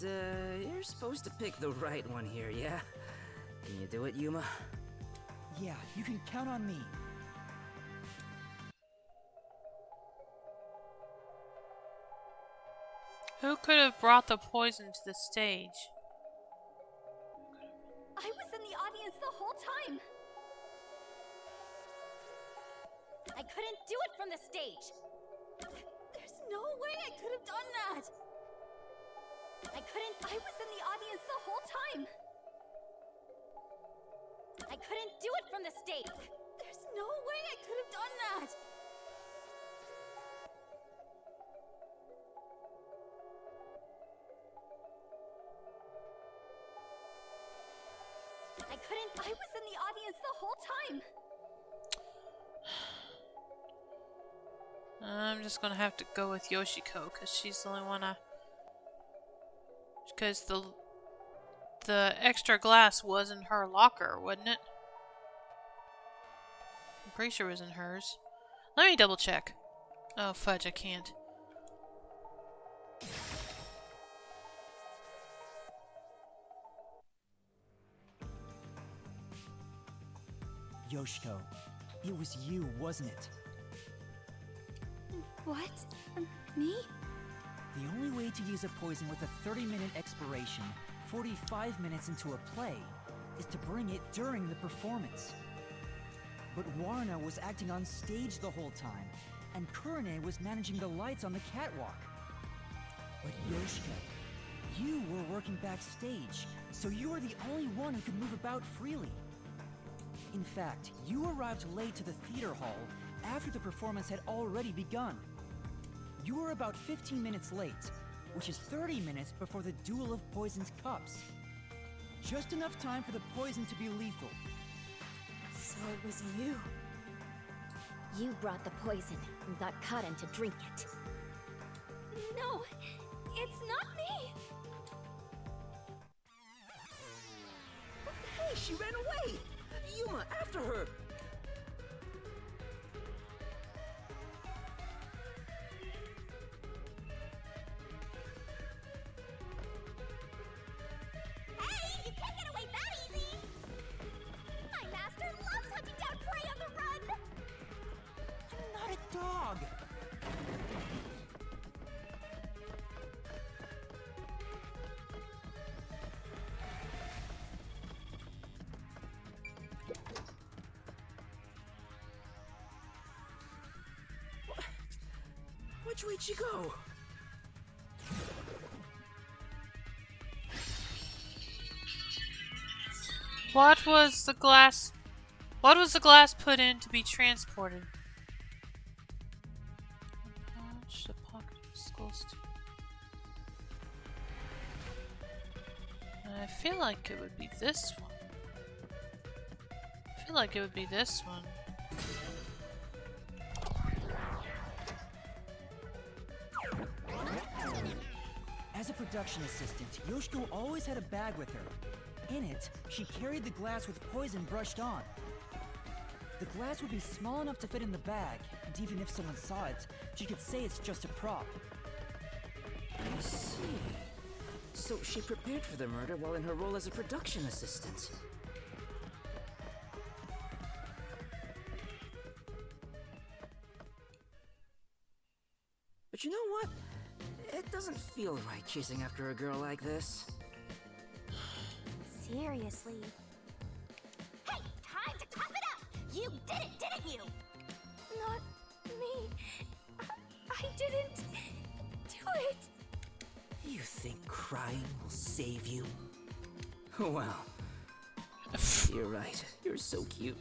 And, you're supposed to pick the right one here, yeah? Can you do it, Yuma? Yeah, you can count on me. Who could have brought the poison to the stage? I was in the audience the whole time. I couldn't do it from the stage. There's no way I could have done that. I was in the audience the whole time. I couldn't do it from the stage. There's no way I could have done that. I was in the audience the whole time. I'm just gonna have to go with Yoshiko because she's the only one because the extra glass was in her locker, wasn't it? I'm pretty sure it was in hers. Let me double check. Oh fudge, I can't. Yoshiko, it was you, wasn't it? What? Me? The only way to use a poison with a 30-minute expiration, 45 minutes into a play, is to bring it during the performance. But Warna was acting on stage the whole time, and Kurone was managing the lights on the catwalk. But Yoshiko, you were working backstage, so you were the only one who could move about freely. In fact, you arrived late to the theater hall after the performance had already begun. You were about 15 minutes late, which is 30 minutes before the Duel of Poisoned Cups. Just enough time for the poison to be lethal. So it was you. You brought the poison and got Kaden to drink it. No, it's not me. Hey, she ran away! Yuma, after her! Hey, you can't get away that easy! My master loves hunting down prey on the run! I'm not a dog! Which way'd she go? What was the glass put in to be transported? Pouch, the pocket of skulls. I feel like it would be this one. I feel like it would be this one. As a production assistant, Yoshiko always had a bag with her. In it, she carried the glass with poison brushed on. The glass would be small enough to fit in the bag, and even if someone saw it, she could say it's just a prop. I see. So she prepared for the murder while in her role as a production assistant. But you know what? It doesn't feel right chasing after a girl like this. Seriously. Hey, time to cough it up! You did it, didn't you? Not me. I didn't do it. You think crying will save you? Well, you're right. You're so cute.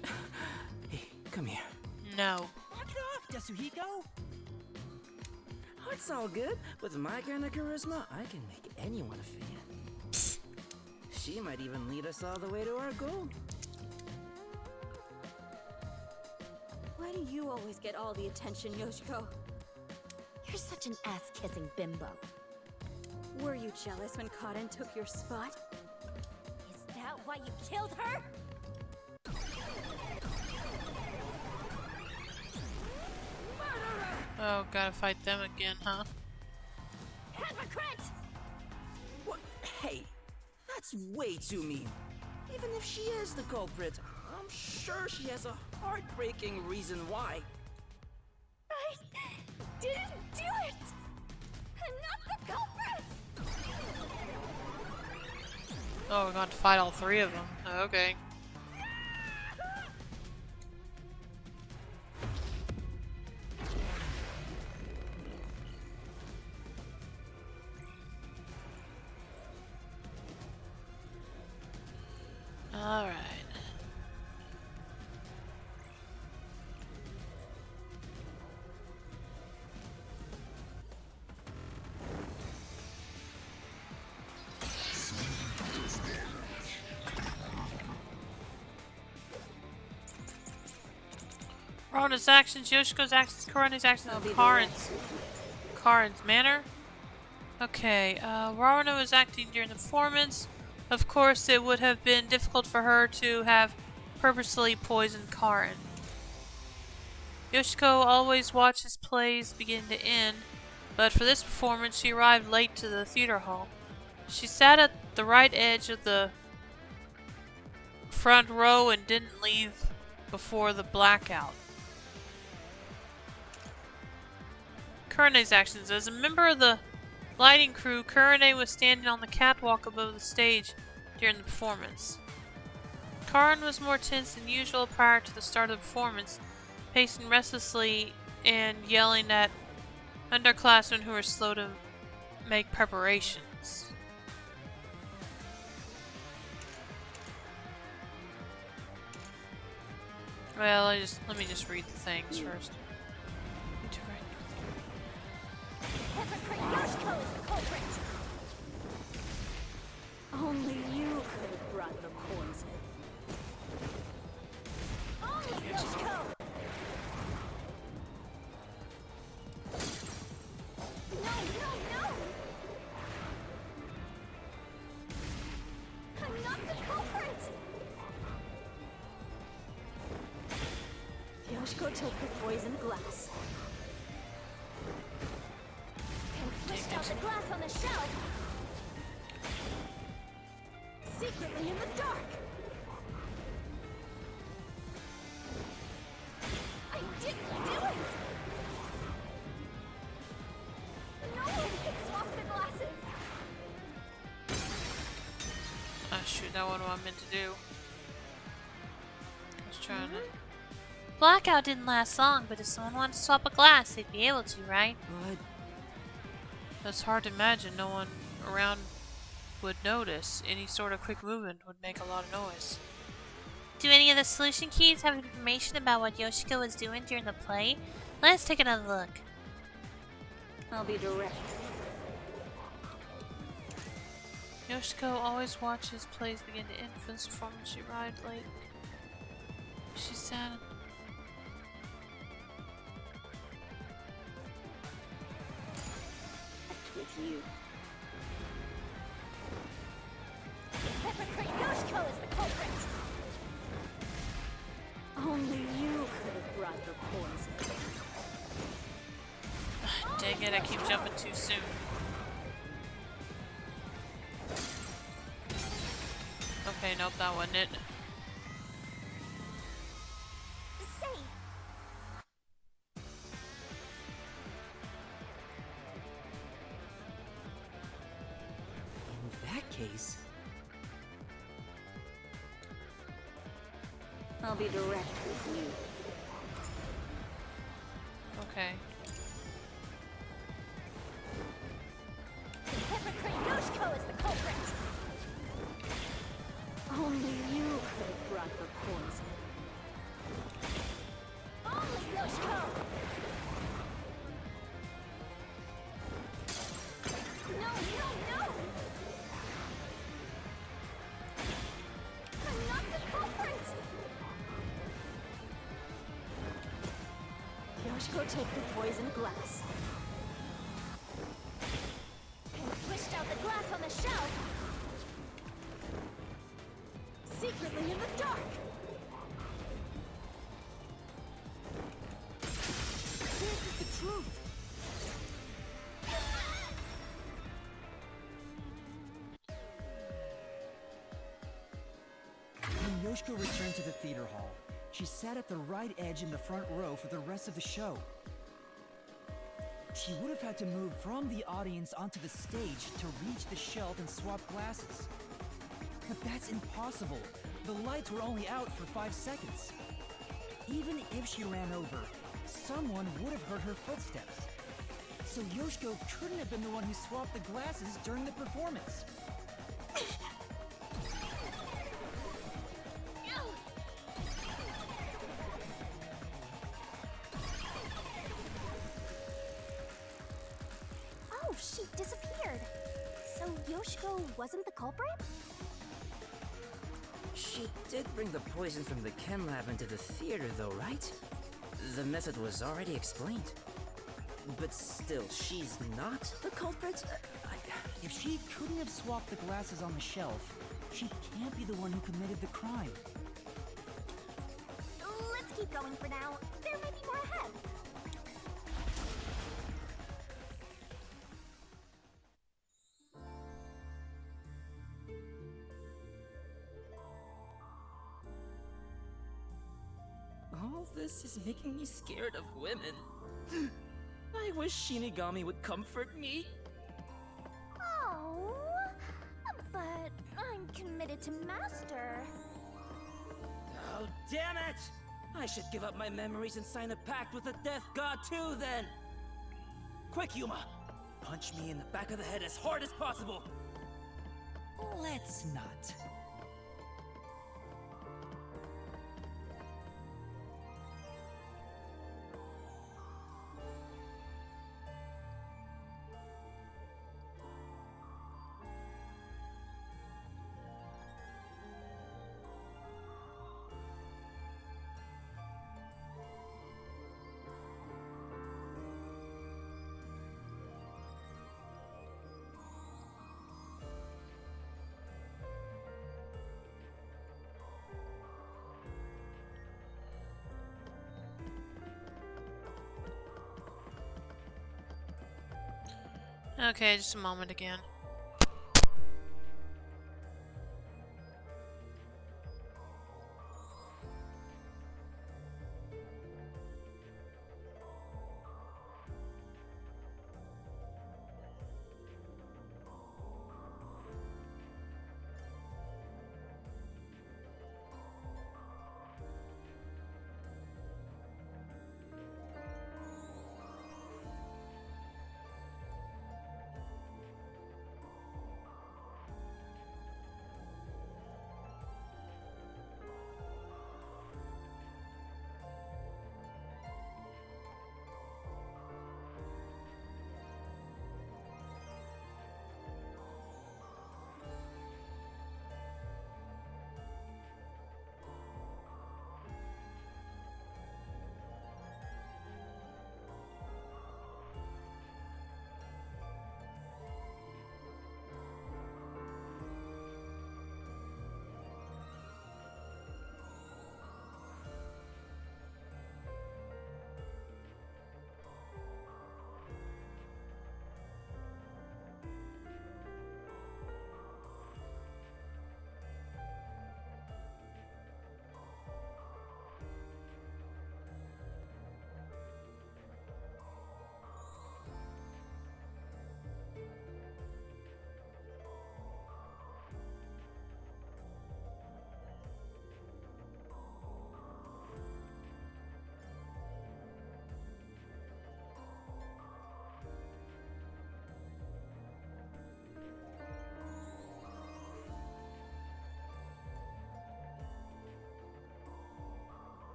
Hey, come here. No. Knock it off, Yasuhiko! Oh, it's all good. With my kind of charisma, I can make anyone a fan. She might even lead us all the way to our goal. Why do you always get all the attention, Yoshiko? You're such an ass-kissing bimbo. Were you jealous when Kaden took your spot? Is that why you killed her? Oh, gotta fight them again, huh? Hypocrite! What? That's way too mean. Even if she is the culprit, I'm sure she has a heartbreaking reason why. I didn't do it! I'm not the culprit! Oh, we're going to fight all three of them. Okay. All right. Rona's actions, Yoshiko's actions, Korone's actions, and Karin's manner. Okay, Rona was acting during the performance. Of course, it would have been difficult for her to have purposely poisoned Karin. Yoshiko always watches plays begin to end, but for this performance she arrived late to the theater hall. She sat at the right edge of the front row and didn't leave before the blackout. Korone's actions. As a member of the lighting crew, Kurone was standing on the catwalk above the stage during the performance. Karin was more tense than usual prior to the start of the performance, pacing restlessly and yelling at underclassmen who were slow to make preparations. Well, let me just read the things first. Hypocrite Yoshiko is the culprit! Only you could have brought the poison. Only Yoshiko! No! I'm not the culprit! Yoshiko took the poisoned glass. Pushed out the glass on the shelf! Secretly in the dark! I didn't do it! No one can swap the glasses! Ah, shoot, that wasn't what I meant to do. I was trying to... Blackout didn't last long, but if someone wanted to swap a glass, they'd be able to, right? But It's hard to imagine no one around would notice. Any sort of quick movement would make a lot of noise. Do any of the solution keys have information about what Yoshiko was doing during the play? Let's take another look. I'll be direct. Yoshiko always watches plays begin to end. For this performance, she arrived late. She sat... With you. Hypocrite Yoshiko is the culprit! Only you could have brought the poison. Dang it, I keep jumping too soon. Okay, nope, that wasn't it. Say, in that case, I'll be direct with you. Okay. Hypocrite Yoshiko is the culprit! Only you could have brought the poison. Only Yoshiko! No! I'm not the culprit! Yoshiko took the poisoned glass. And swished out the glass on the shelf! Secretly in the dark! This is the truth. Yoshiko returned to the theater hall, she sat at the right edge in the front row for the rest of the show. She would have had to move from the audience onto the stage to reach the shelf and swap glasses. But that's impossible. The lights were only out for 5 seconds. Even if she ran over, someone would have heard her footsteps. So Yoshiko couldn't have been the one who swapped the glasses during the performance. Oh, she disappeared. So Yoshiko wasn't the culprit? She did bring the poison from the chem lab into the theater, though, right? The method was already explained. But still, she's not the culprit? If she couldn't have swapped the glasses on the shelf, she can't be the one who committed the crime. Let's keep going for now. There may be more ahead. All this is making me scared of women. I wish Shinigami would comfort me. Oh, but I'm committed to Master. Oh, damn it! I should give up my memories and sign a pact with the Death God too, then! Quick, Yuma! Punch me in the back of the head as hard as possible! Let's not. Okay, just a moment again.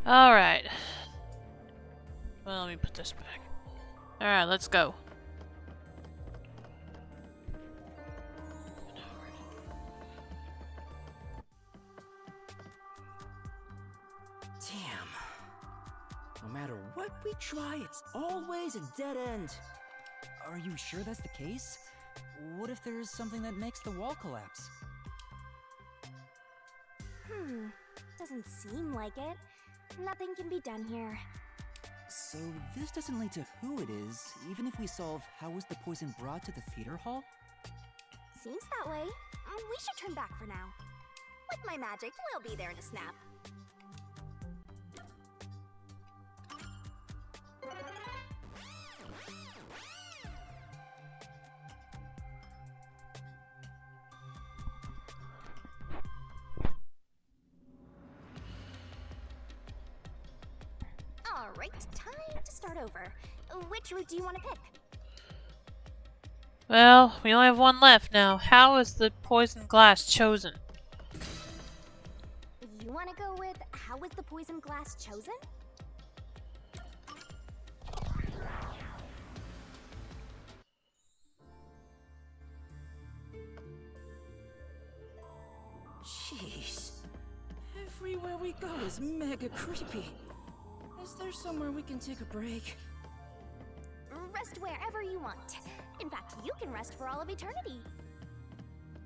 Alright. Well, let me put this back. Alright, let's go. Damn. No matter what we try, it's always a dead end. Are you sure that's the case? What if there's something that makes the wall collapse? Doesn't seem like it. Nothing can be done here. So this doesn't lead to who it is, even if we solve how was the poison brought to the theater hall? Seems that way. We should turn back for now. With my magic, we'll be there in a snap. Alright, time to start over. Which route do you want to pick? Well, we only have one left now. How is the poison glass chosen? You want to go with how was the poison glass chosen? Jeez. Everywhere we go is mega creepy. Is there somewhere we can take a break? Rest wherever you want. In fact, you can rest for all of eternity.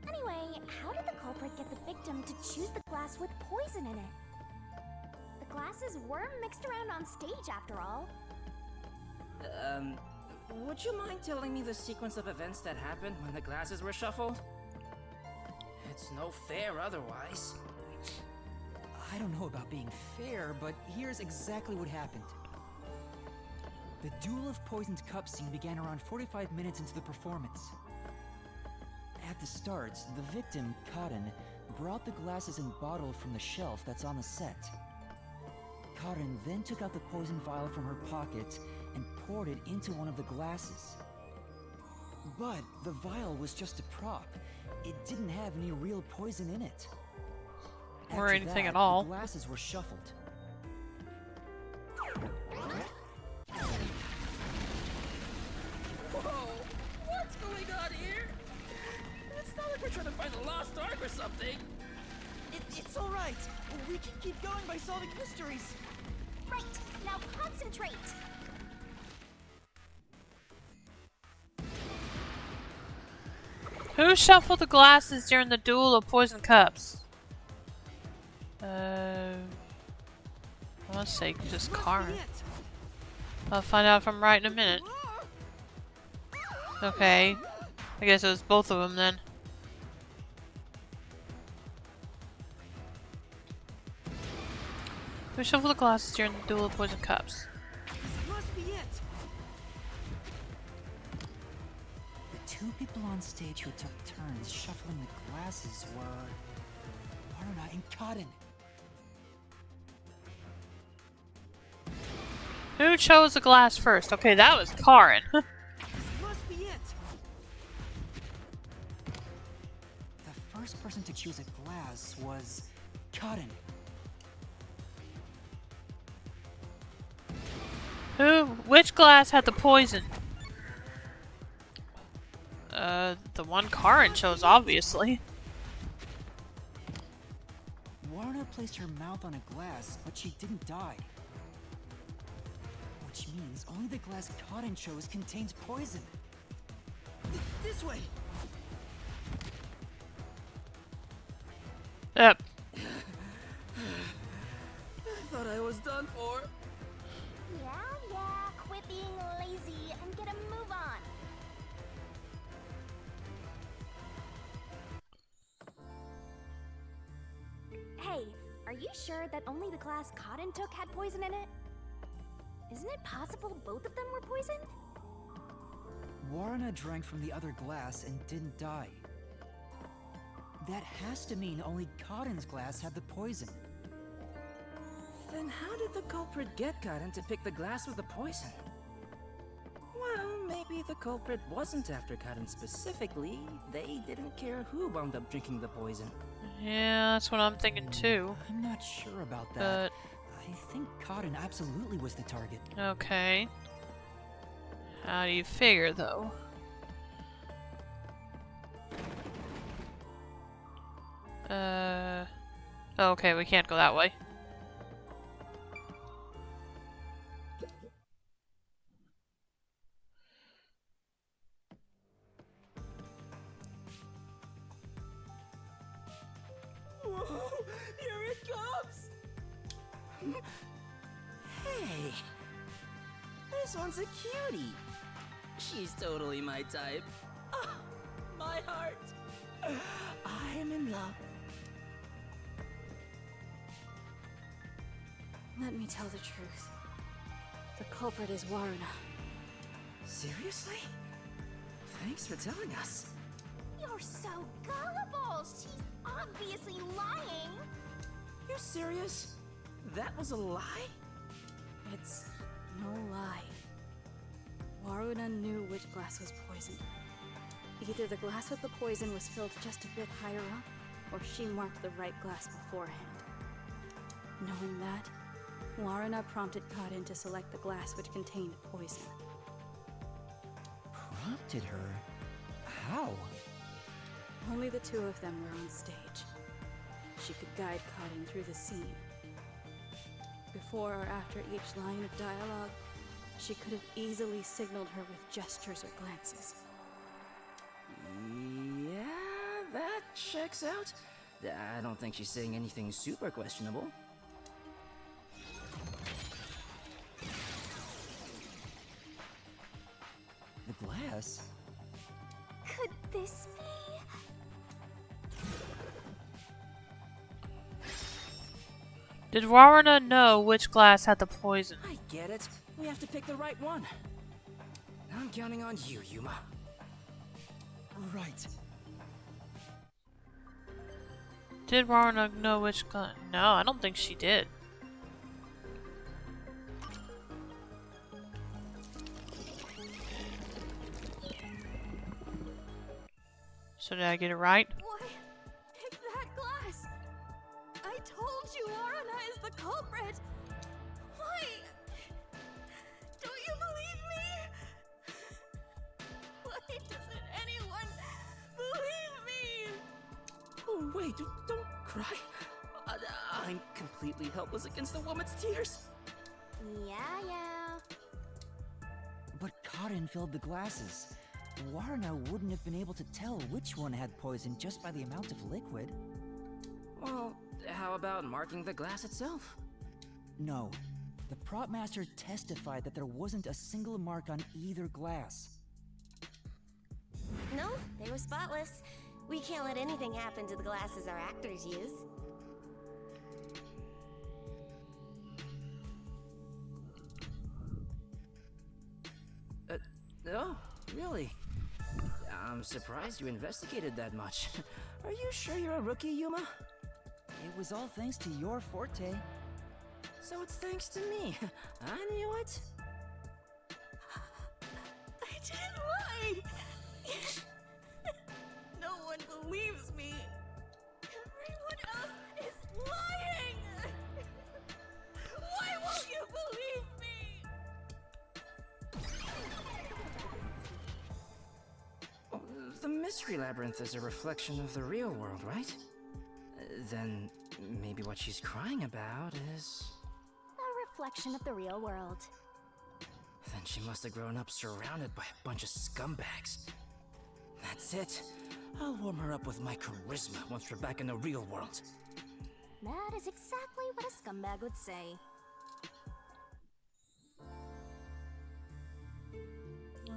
Anyway, how did the culprit get the victim to choose the glass with poison in it? The glasses were mixed around on stage, after all. Would you mind telling me the sequence of events that happened when the glasses were shuffled? It's no fair otherwise. I don't know about being fair, but here's exactly what happened. The Duel of Poisoned Cups scene began around 45 minutes into the performance. At the start, the victim, Cotton, brought the glasses and bottle from the shelf that's on the set. Cotton then took out the poison vial from her pocket and poured it into one of the glasses. But the vial was just a prop. It didn't have any real poison in it. Or After anything that, at all. The glasses were shuffled. Whoa! What's going on here? It's not like we're trying to find a lost ark or something. It's all right. We can keep going by solving mysteries. Right, now concentrate! Who shuffled the glasses during the Duel of Poison Cups? I want to say just Karin. I'll find out if I'm right in a minute. Okay. I guess it was both of them then. Who shuffled the glasses during the Duel of Poison Cups? This must be it. The two people on stage who took turns shuffling the glasses were Warna and Cotton. Who chose the glass first? Okay, that was Karin. This must be it. The first person to choose a glass was Cotton. Which glass had the poison? The one Karin chose, obviously. Warna placed her mouth on a glass, but she didn't die. Which means only the glass Cotton chose contains poison. This way! Yep. I thought I was done for. Yeah, quit being lazy and get a move on. Hey, are you sure that only the glass Cotton took had poison in it? Isn't it possible both of them were poisoned? Warna drank from the other glass and didn't die. That has to mean only Cotton's glass had the poison. Then how did the culprit get Cotton to pick the glass with the poison? Well, maybe the culprit wasn't after Cotton specifically. They didn't care who wound up drinking the poison. Yeah, that's what I'm thinking too. I'm not sure about that. But I I think Cotton absolutely was the target. Okay. How do you figure, though? Okay, we can't go that way. Whoa, here it comes! Hey, this one's a cutie. She's totally my type. Ah, my heart. I am in love. Let me tell the truth. The culprit is Waruna. Seriously? Thanks for telling us. You're so gullible! She's obviously lying! You serious? That was a lie? It's no lie. Waruna knew which glass was poisoned. Either the glass with the poison was filled just a bit higher up, or she marked the right glass beforehand. Knowing that, Waruna prompted Cotton to select the glass which contained poison. Prompted her? How? Only the two of them were on stage. She could guide Cotton through the scene. Before or after each line of dialogue, she could have easily signaled her with gestures or glances. Yeah, that checks out. I don't think she's saying anything super questionable. The glass? Could this be? Did Waruna know which glass had the poison? I get it. We have to pick the right one. I'm counting on you, Yuma. Right. Did Waruna know which glass? No, I don't think she did. So did I get it right? Why? It's that glass! I told you Waruna is the culprit! Why? Don't you believe me? Why doesn't anyone believe me? Oh, wait, don't cry. I'm completely helpless against the woman's tears. Yeah. But Cotton filled the glasses. Waruna wouldn't have been able to tell which one had poison just by the amount of liquid. Well, how about marking the glass itself? No. The prop master testified that there wasn't a single mark on either glass. No, they were spotless. We can't let anything happen to the glasses our actors use. Oh, really? I'm surprised you investigated that much. Are you sure you're a rookie, Yuma? It was all thanks to your forte. So it's thanks to me. I knew it. I didn't lie! No one believes me! Everyone else is lying! Why won't you believe me? Oh, the Mystery Labyrinth is a reflection of the real world, right? Then maybe what she's crying about is... A reflection of the real world. Then she must have grown up surrounded by a bunch of scumbags. That's it. I'll warm her up with my charisma once we're back in the real world. That is exactly what a scumbag would say.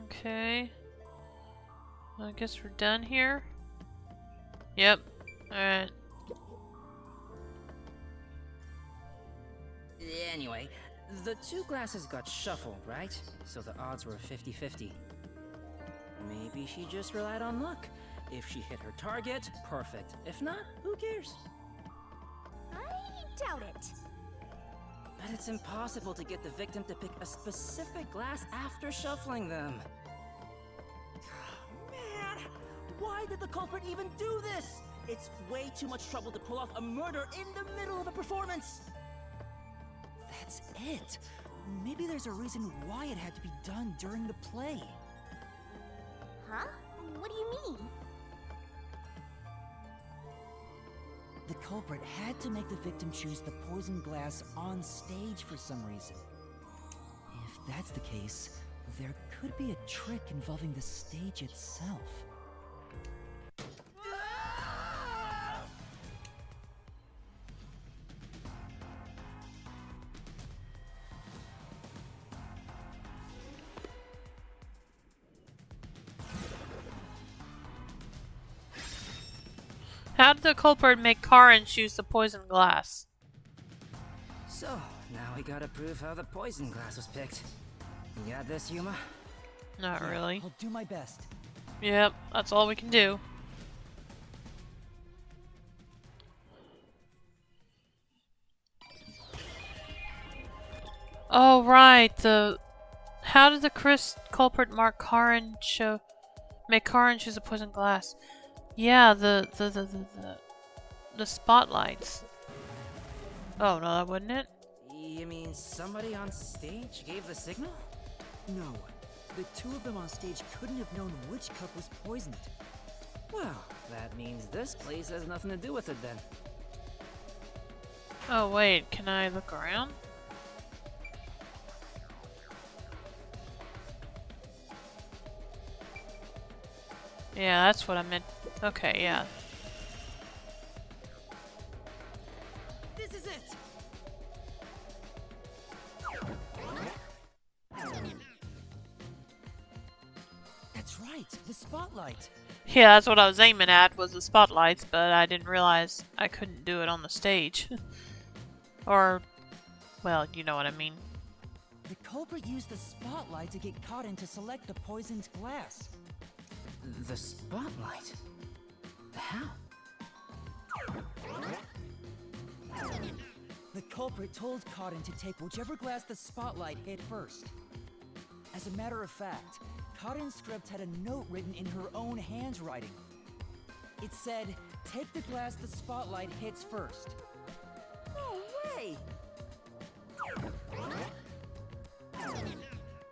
Okay. I guess we're done here. Yep. Alright. Anyway, the two glasses got shuffled, right? So the odds were 50-50. Maybe she just relied on luck. If she hit her target, perfect. If not, who cares? I doubt it. But it's impossible to get the victim to pick a specific glass after shuffling them. Man, why did the culprit even do this? It's way too much trouble to pull off a murder in the middle of a performance. That's it. Maybe there's a reason why it had to be done during the play. Huh? What do you mean? The culprit had to make the victim choose the poison glass on stage for some reason. If that's the case, there could be a trick involving the stage itself. How did the culprit make Karin choose the poison glass? So, now we gotta prove how the poison glass was picked. You got this, Yuma? Not really. I'll do my best. Yep, that's all we can do. Oh, right, how did the culprit make Karin choose a poison glass? Yeah, the spotlights. Oh, no, that wasn't it? You mean somebody on stage gave the signal? No, the two of them on stage couldn't have known which cup was poisoned. Well, that means this place has nothing to do with it then. Oh, wait, can I look around? Yeah, that's what I meant. Okay, yeah. This is it! That's right, the spotlight. Yeah, that's what I was aiming at, was the spotlights, but I didn't realize I couldn't do it on the stage. Or, well, you know what I mean. The culprit used the spotlight to get Karin to select the poisoned glass. The spotlight? How? The culprit told Karin to take whichever glass the spotlight hit first. As a matter of fact, Karin's script had a note written in her own handwriting. It said, "Take the glass the spotlight hits first." No way!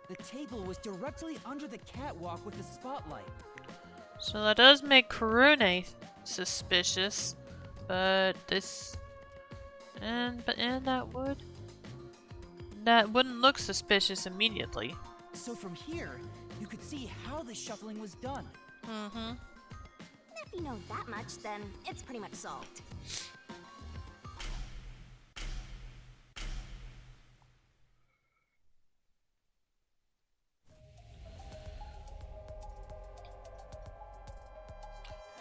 The table was directly under the catwalk with the spotlight. So that does make Kurune suspicious, but this... And that wouldn't look suspicious immediately. So from here, you could see how the shuffling was done. Mm-hmm. If you know that much, then it's pretty much solved.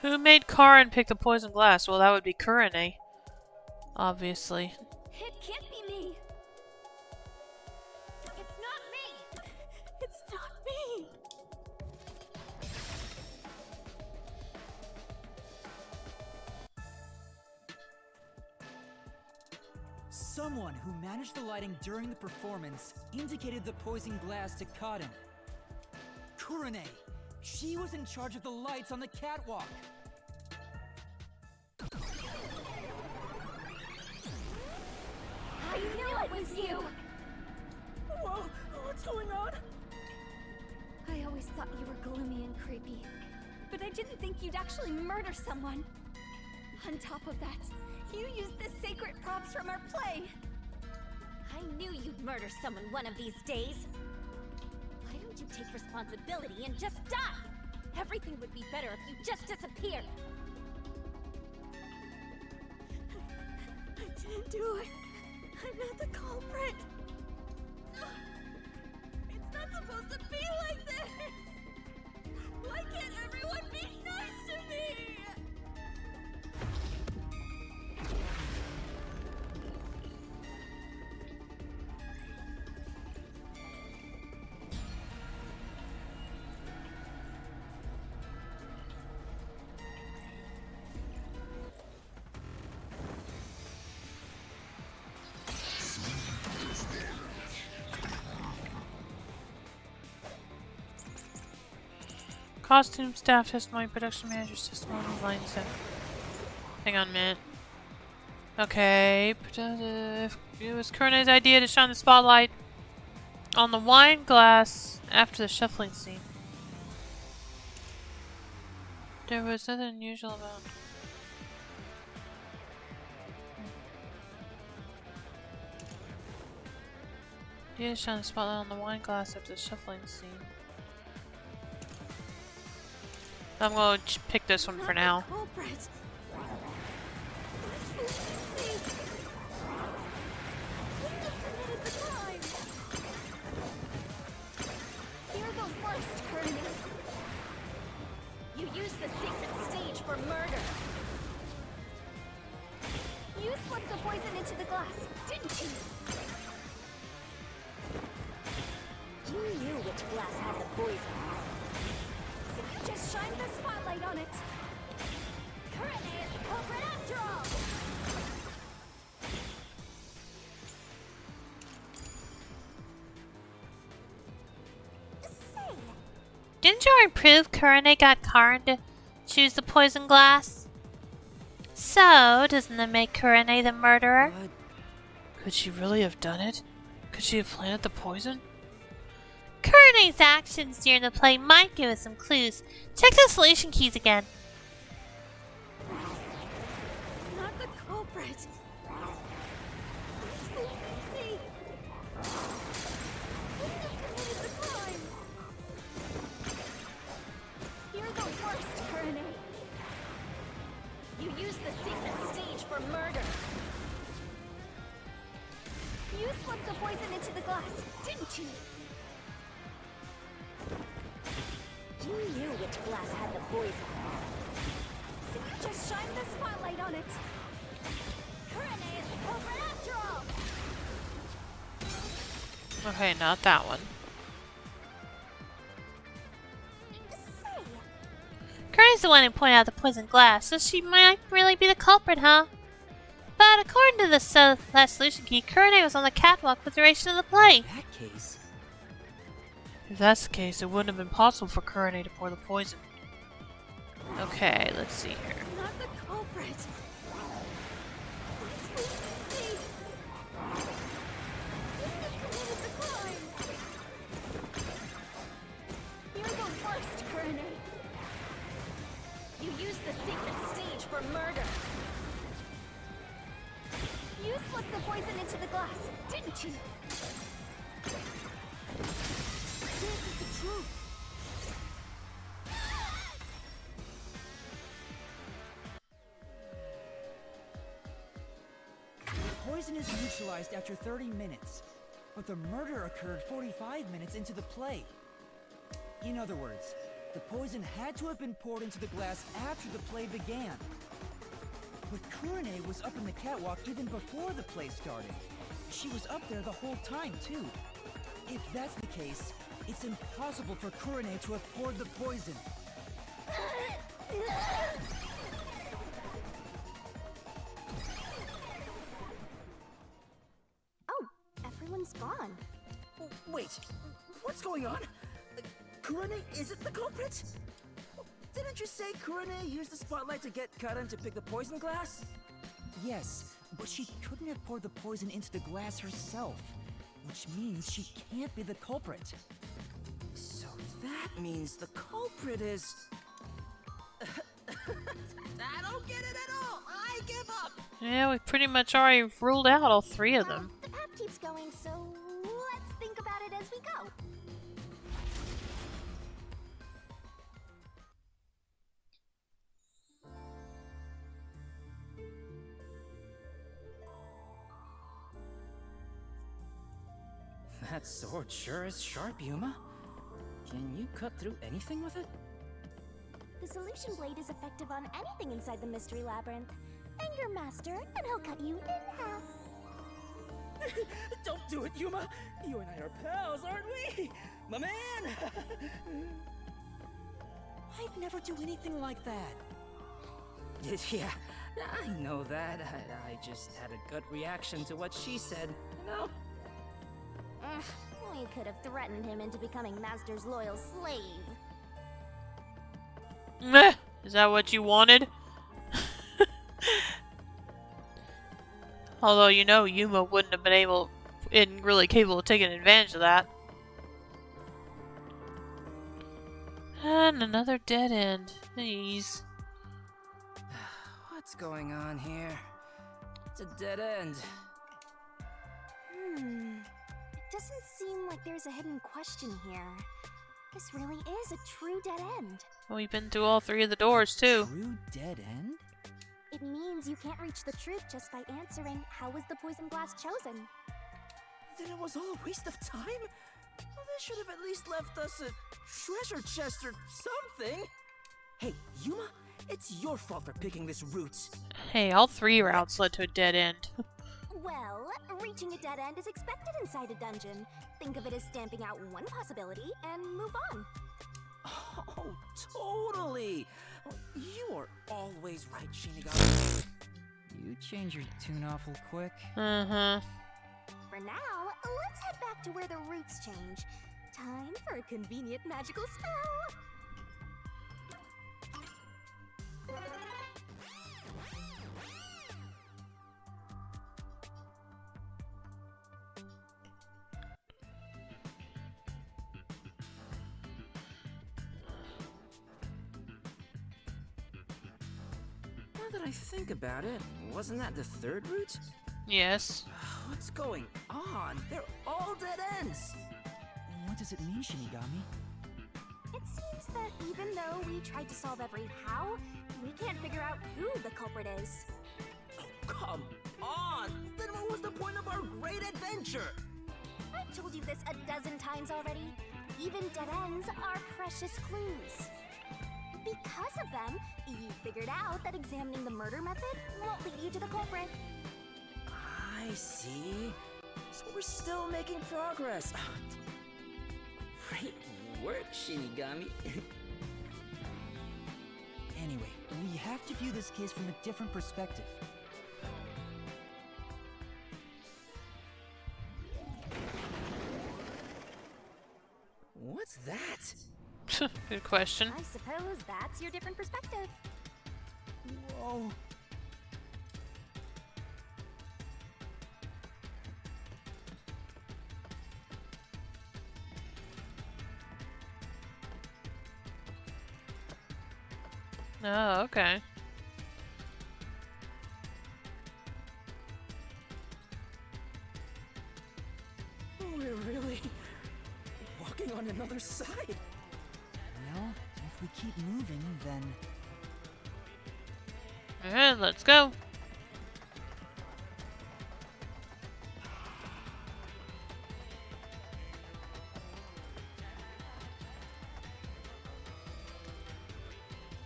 Who made Karin pick the poison glass? Well, that would be Kurune. Obviously. It can't be me. It's not me. It's not me. Someone who managed the lighting during the performance indicated the poison glass to Karin. Kurune! She was in charge of the lights on the catwalk! I knew it was you! Whoa, what's going on? I always thought you were gloomy and creepy, but I didn't think you'd actually murder someone. On top of that, you used the sacred props from our play. I knew you'd murder someone one of these days. Why don't you take responsibility and just die? Everything would be better if you just disappeared. I didn't do it. I'm not the culprit. It's not supposed to be like this. Why can't everyone be nice to me? Costume staff testimony, production manager testimony, line set. Hang on a minute. Okay, it was Kurene's idea to shine the spotlight on the wine glass after the shuffling scene. There was nothing unusual about. Idea to shine the spotlight on the wine glass after the shuffling scene. I'm going to pick this one for now. You used the secret stage for murder. You slipped the poison into the glass, didn't you? You knew which glass had the poison. So you just shined the spotlight on it. Kurene is the culprit after all! Didn't you already prove Kurene got Karin to choose the poison glass? So, doesn't that make Kurene the murderer? Could she really have done it? Could she have planted the poison? Kurene's actions during the play might give us some clues. Check the solution keys again. Not the culprit. You're the worst, Kurene. You used the secret stage for murder. You slipped the poison into the glass, didn't you? You knew which glass had the poison. So you just shined the spotlight on it. Kurene is the culprit after all! Okay, not that one. Kurene's the one who pointed out the poisoned glass, so she might really be the culprit, huh? But according to the last solution key, Kurene was on the catwalk for the duration of the play. In that case... If that's the case, it wouldn't have been possible for Kurene to pour the poison. Okay, let's see here. Not the culprit. You're the worst, Kurene. You used the secret stage for murder. You slipped the poison into the glass, didn't you? This is the truth. The poison is neutralized after 30 minutes, but the murder occurred 45 minutes into the play. In other words, the poison had to have been poured into the glass after the play began. But Kurene was up in the catwalk even before the play started. She was up there the whole time, too. If that's the case, it's impossible for Kurene to have poured the poison. Oh, everyone's gone. Wait, what's going on? Kurene isn't the culprit? Didn't you say Kurene used the spotlight to get Karin to pick the poison glass? Yes, but she couldn't have poured the poison into the glass herself, which means she can't be the culprit. So that means the culprit is... I don't get it at all! I give up! Yeah, we pretty much already ruled out all three of them. The map keeps going, so let's think about it as we go. That sword sure is sharp, Yuma. Can you cut through anything with it? The solution blade is effective on anything inside the mystery labyrinth. Anger Master, and he'll cut you in half. Don't do it, Yuma! You and I are pals, aren't we? My man! I'd never do anything like that. Yeah, I know that. I just had a gut reaction to what she said, you know? We could have threatened him into becoming Master's loyal slave. Meh. Is that what you wanted? Although, you know, Yuma wouldn't have been really capable of taking advantage of that. And another dead end. Jeez. What's going on here? It's a dead end. It doesn't seem like there's a hidden question here. This really is a true dead end. We've been through all 3 of the doors, too. True dead end? It means you can't reach the truth just by answering how was the poison glass chosen. Then it was all a waste of time? Well, they should have at least left us a treasure chest or something. Hey, Yuma, it's your fault for picking this route. Hey, all 3 routes led to a dead end. Well, reaching a dead end is expected inside a dungeon. Think of it as stamping out one possibility and move on. Oh, totally. You are always right, Shinigami. You change your tune awful quick. Uh-huh. For now, let's head back to where the roots change. Time for a convenient magical spell. Now that I think about it, wasn't that the 3rd route? Yes. What's going on? They're all dead ends. What does it mean, Shinigami? It seems that even though we tried to solve every how, we can't figure out who the culprit is. Oh, come on! Then what was the point of our great adventure? I've told you this a dozen times already. Even dead ends are precious clues. Because of them, you figured out that examining the murder method won't lead you to the culprit. I see. So we're still making progress. Great work, Shinigami. Anyway, we have to view this case from a different perspective. What's that? Good question. I suppose that's your different perspective. Whoa. Oh, okay. We're really walking on another side. Well, if we keep moving, then... Alright, let's go.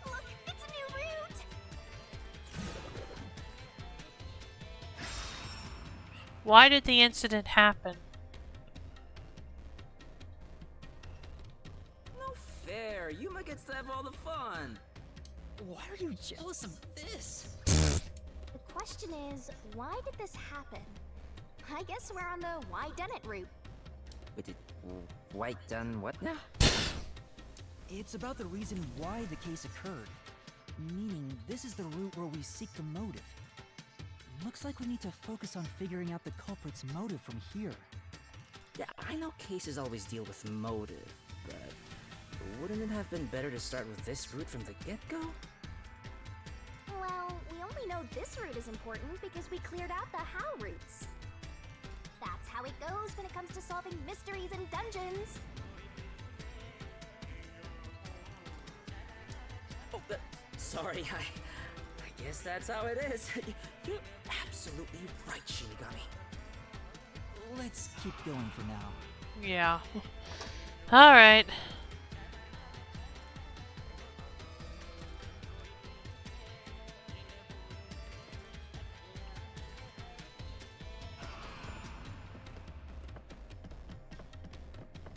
Look, it's a new route! Why did the incident happen? No fair. Yuma gets to have all the fun. Why are you jealous of this? The question is, why did this happen? I guess we're on the why done it route. Wait, did White done what now? It's about the reason why the case occurred. Meaning, this is the route where we seek the motive. Looks like we need to focus on figuring out the culprit's motive from here. Yeah, I know cases always deal with motive, but wouldn't it have been better to start with this route from the get-go? Well, we only know this route is important because we cleared out the how routes. That's how it goes when it comes to solving mysteries in dungeons. Oh, sorry, I guess that's how it is. You're absolutely right, Shinigami. Let's keep going for now. Yeah. Alright.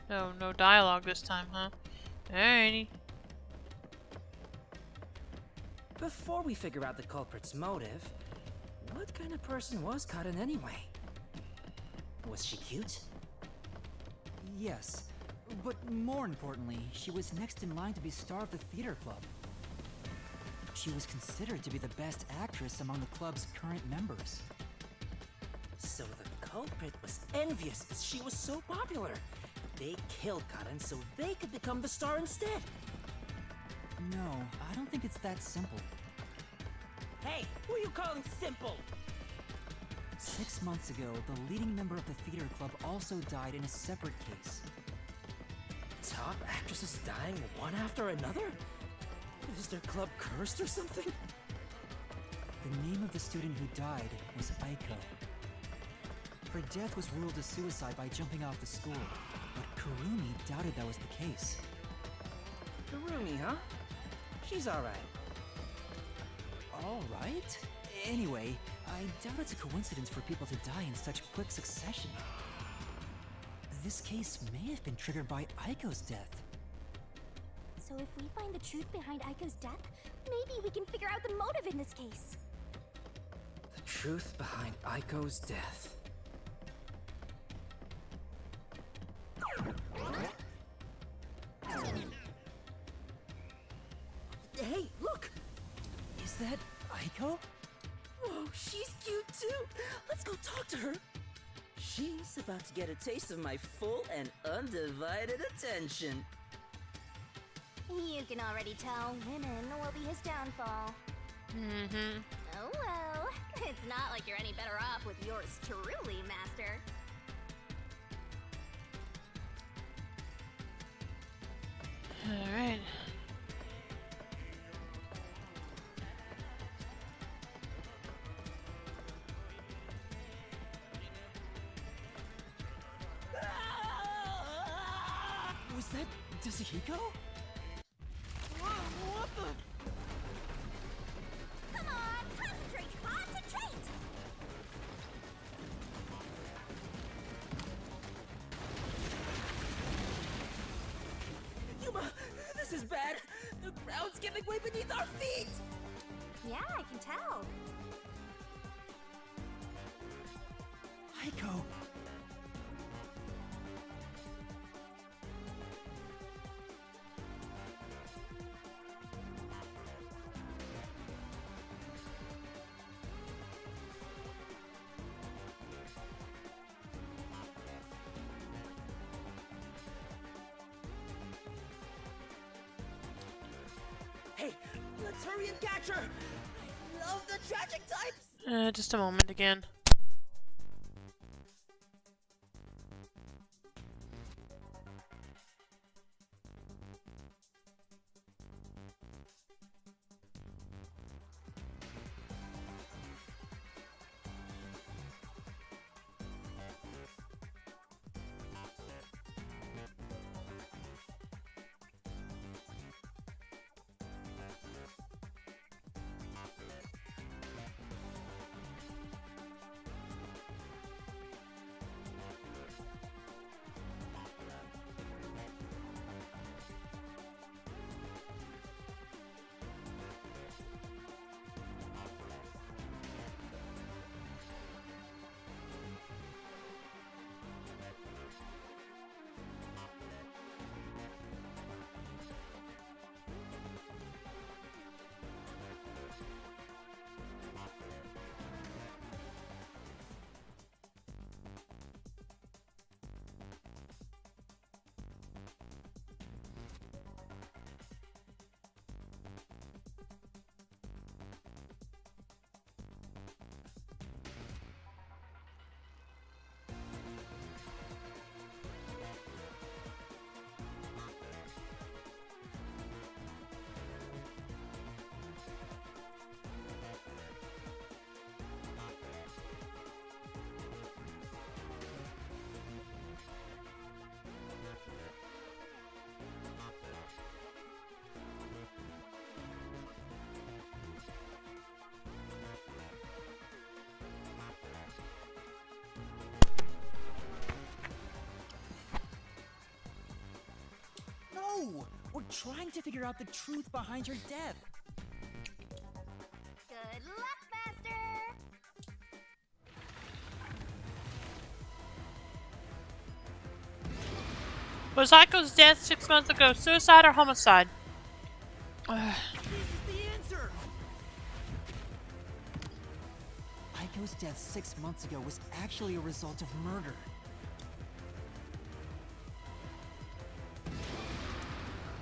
Oh, no dialogue this time, huh? Alrighty. Before we figure out the culprit's motive, what kind of person was Karin anyway? Was she cute? Yes, but more importantly, she was next in line to be star of the theater club. She was considered to be the best actress among the club's current members. culprit was envious because she was so popular. They killed Karen so they could become the star instead. No, I don't think it's that simple. Hey, who are you calling simple? 6 months ago, the leading member of the theater club also died in a separate case. Top actresses dying one after another? Is their club cursed or something? The name of the student who died was Aiko. Her death was ruled a suicide by jumping off the school, but Kurumi doubted that was the case. Kurumi, huh? She's alright. Alright? Anyway, I doubt it's a coincidence for people to die in such quick succession. This case may have been triggered by Aiko's death. So if we find the truth behind Aiko's death, maybe we can figure out the motive in this case. The truth behind Aiko's death. Hey, look! Is that Aiko? Whoa, she's cute too! Let's go talk to her! She's about to get a taste of my full and undivided attention. You can already tell women will be his downfall. Mm-hmm. Oh well, it's not like you're any better off with yours truly, Master. Alright. Was that Kazuhiko? What the? Come on, concentrate, concentrate! Yuma, this is bad! The ground's giving way beneath our feet! Yeah, I can tell. Aiko! Hey, let's hurry and catch her! I love the tragic types! Just a moment again. No! We're trying to figure out the truth behind her death. Good luck, Master! Was Aiko's death 6 months ago suicide or homicide? This is the answer! Aiko Aiko's death 6 months ago was actually a result of murder.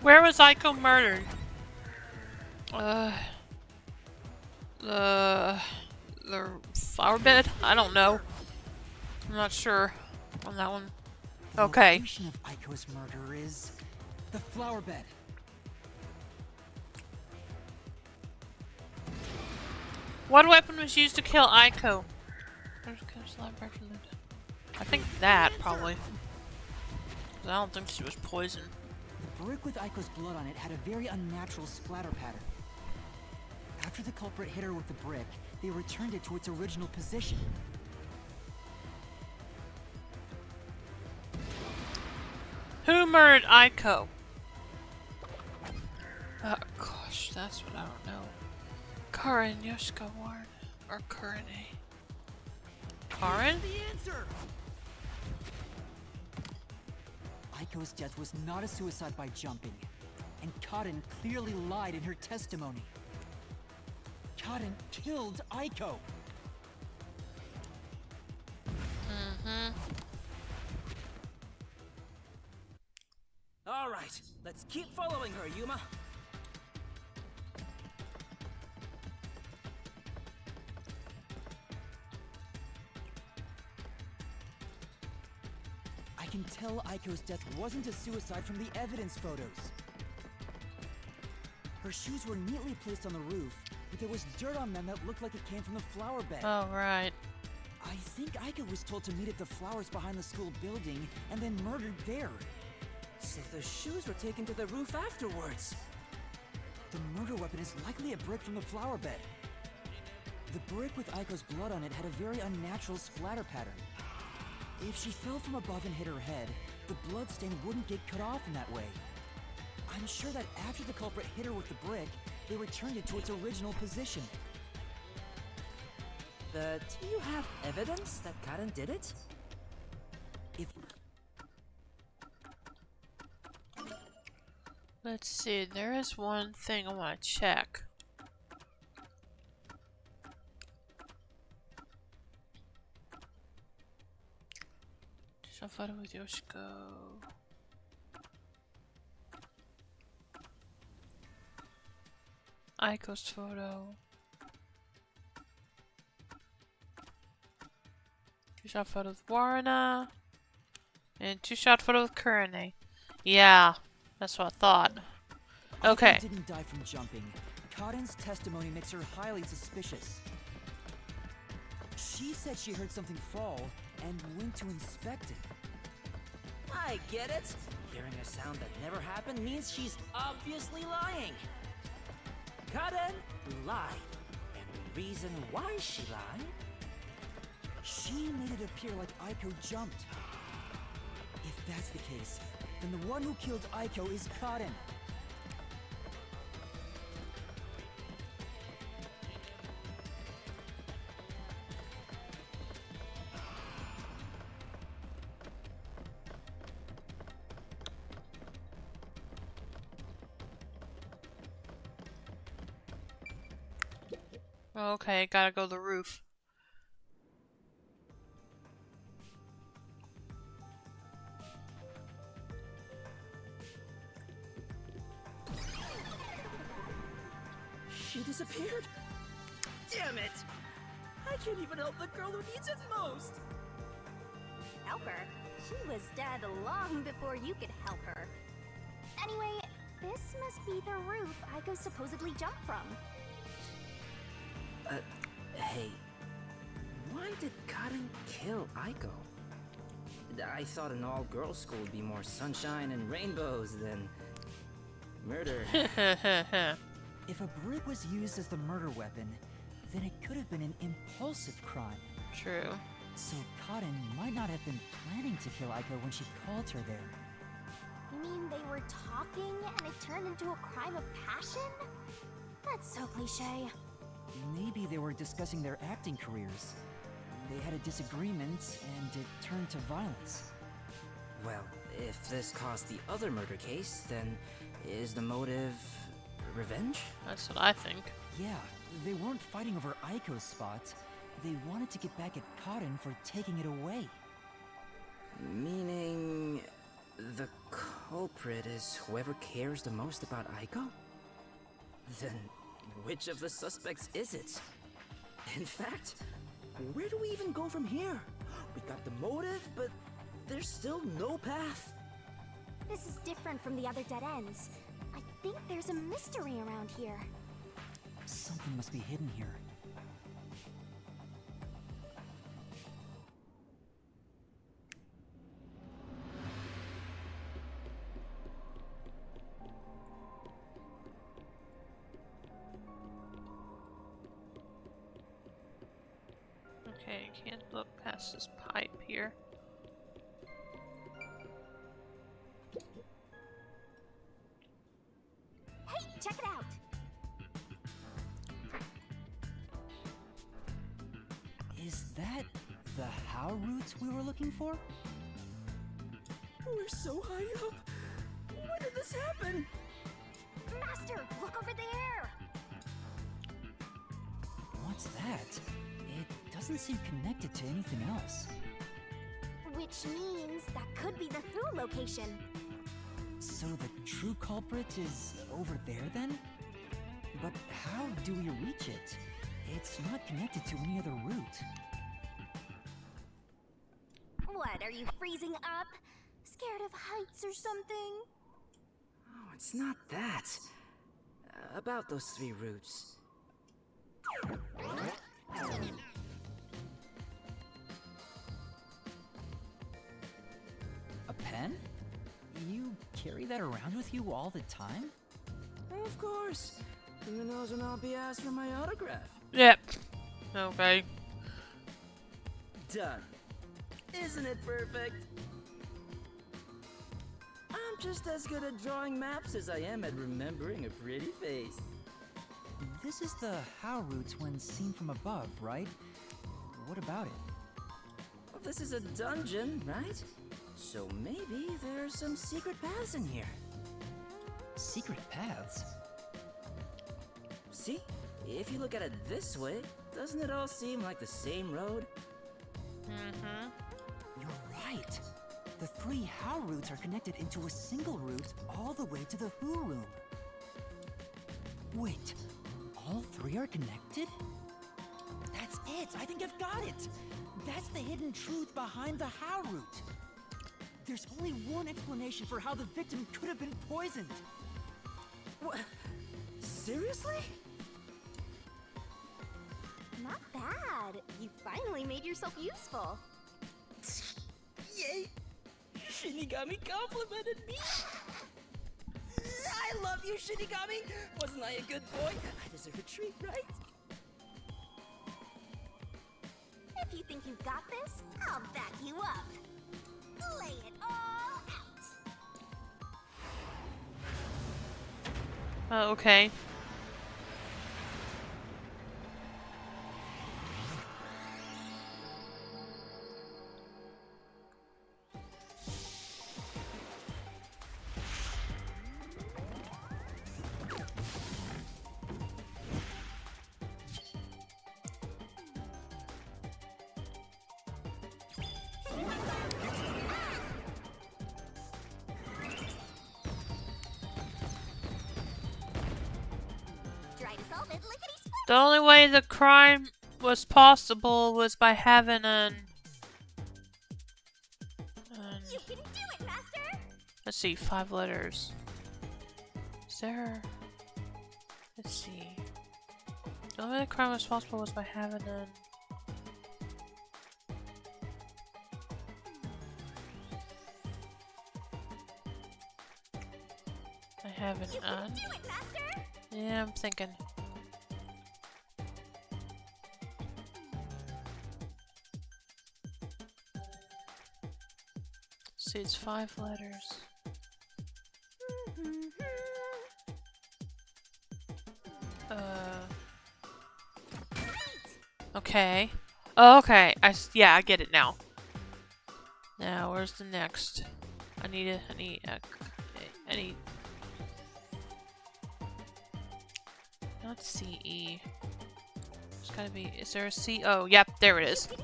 Where was Aiko murdered? The flower bed? I don't know. I'm not sure on that one. Okay. The location of Aiko's murder is the flower bed. What weapon was used to kill Aiko? I think that, probably. I don't think she was poisoned. The brick with Aiko's blood on it had a very unnatural splatter pattern. After the culprit hit her with the brick, they returned it to its original position. Who murdered Aiko? Gosh, that's what I don't know. Karin, Yoshika, Warren, or Kurane? Karin? The answer! Aiko's death was not a suicide by jumping, and Karin clearly lied in her testimony. Karin killed Aiko! Alright, let's keep following her, Yuma. I can tell Aiko's death wasn't a suicide from the evidence photos. Her shoes were neatly placed on the roof, but there was dirt on them that looked like it came from the flower bed. Oh, right. I think Aiko was told to meet at the flowers behind the school building and then murdered there. So the shoes were taken to the roof afterwards. The murder weapon is likely a brick from the flower bed. The brick with Aiko's blood on it had a very unnatural splatter pattern. If she fell from above and hit her head, the blood stain wouldn't get cut off in that way. I'm sure that after the culprit hit her with the brick, they returned it to its original position. But do you have evidence that Karin did it? If Let's see, there is one thing I want to check. Just a photo with Yoshiko. Aiko's photo. Two-shot photo with Warna. And two-shot photo with Kurane. Yeah. That's what I thought. Okay. Aiko didn't die from jumping. Karin's testimony makes her highly suspicious. She said she heard something fall and went to inspect it. I get it. Hearing a sound that never happened means she's obviously lying. Karin lied. And the reason why she lied? She made it appear like Aiko jumped. If that's the case, then the one who killed Aiko is Karin. Okay, gotta go to the roof. She disappeared? Damn it! I can't even help the girl who needs it most! Help her? She was dead long before you could help her. Anyway, this must be the roof Aiko supposedly jumped from. Hey, why did Karin kill Aiko? I thought an all-girls school would be more sunshine and rainbows than murder. If a brick was used as the murder weapon, then it could have been an impulsive crime. True. So Karin might not have been planning to kill Aiko when she called her there. You mean they were talking and it turned into a crime of passion? That's so cliche. Maybe they were discussing their acting careers. They had a disagreement, and it turned to violence. Well, if this caused the other murder case, then is the motive revenge? That's what I think. Yeah, they weren't fighting over Aiko's spot. they wanted to get back at Cotton for taking it away. Meaning... the culprit is whoever cares the most about Aiko? Then, which of the suspects is it? In fact, where do we even go from here? We got the motive, but there's still no path. This is different from the other dead ends. I think there's a mystery around here. Something must be hidden here. Okay, can't look past this pipe here. Hey, check it out! Is that the How roots we were looking for? We're so high up. When did this happen? Master, look over there! What's that? It doesn't seem connected to anything else. Which means that could be the Who location. So the true culprit is over there then? But how do we reach it? It's not connected to any other route. What, are you freezing up? Scared of heights or something? Oh, it's not that. About those 3 routes. A pen? You carry that around with you all the time? Of course. Who knows when I'll be asked for my autograph? Yep. Okay. Done. Isn't it perfect? I'm just as good at drawing maps as I am at remembering a pretty face. This is the How routes when seen from above, right? What about it? Well, this is a dungeon, right? So maybe there's some secret paths in here. Secret paths? See? If you look at it this way, doesn't it all seem like the same road? Mm-hmm. You're right. The 3 How routes are connected into a single route all the way to the Who room. Wait, all 3 are connected? That's it! I think I've got it! That's the hidden truth behind the How route. There's only one explanation for how the victim could have been poisoned. What? Seriously? Not bad. You finally made yourself useful. Yay! Shinigami complimented me! I love you, Shinigami! Wasn't I a good boy? I deserve a treat, right? If you think you've got this, I'll back you up. Lay it all out. Oh, okay. Try to solve it, lickety-split. The only way the crime was possible was by having You can do it, Master! let's see, 5 letters. Is there... Let's see. The only way the crime was possible was by having I have an You can do it, Master! Yeah, I'm thinking. See, it's 5 letters. Okay. Oh, okay. Yeah, I get it now. Now, where's the next? I need not CE. There's gotta be. Is there a C? Oh, yep, there it is. That's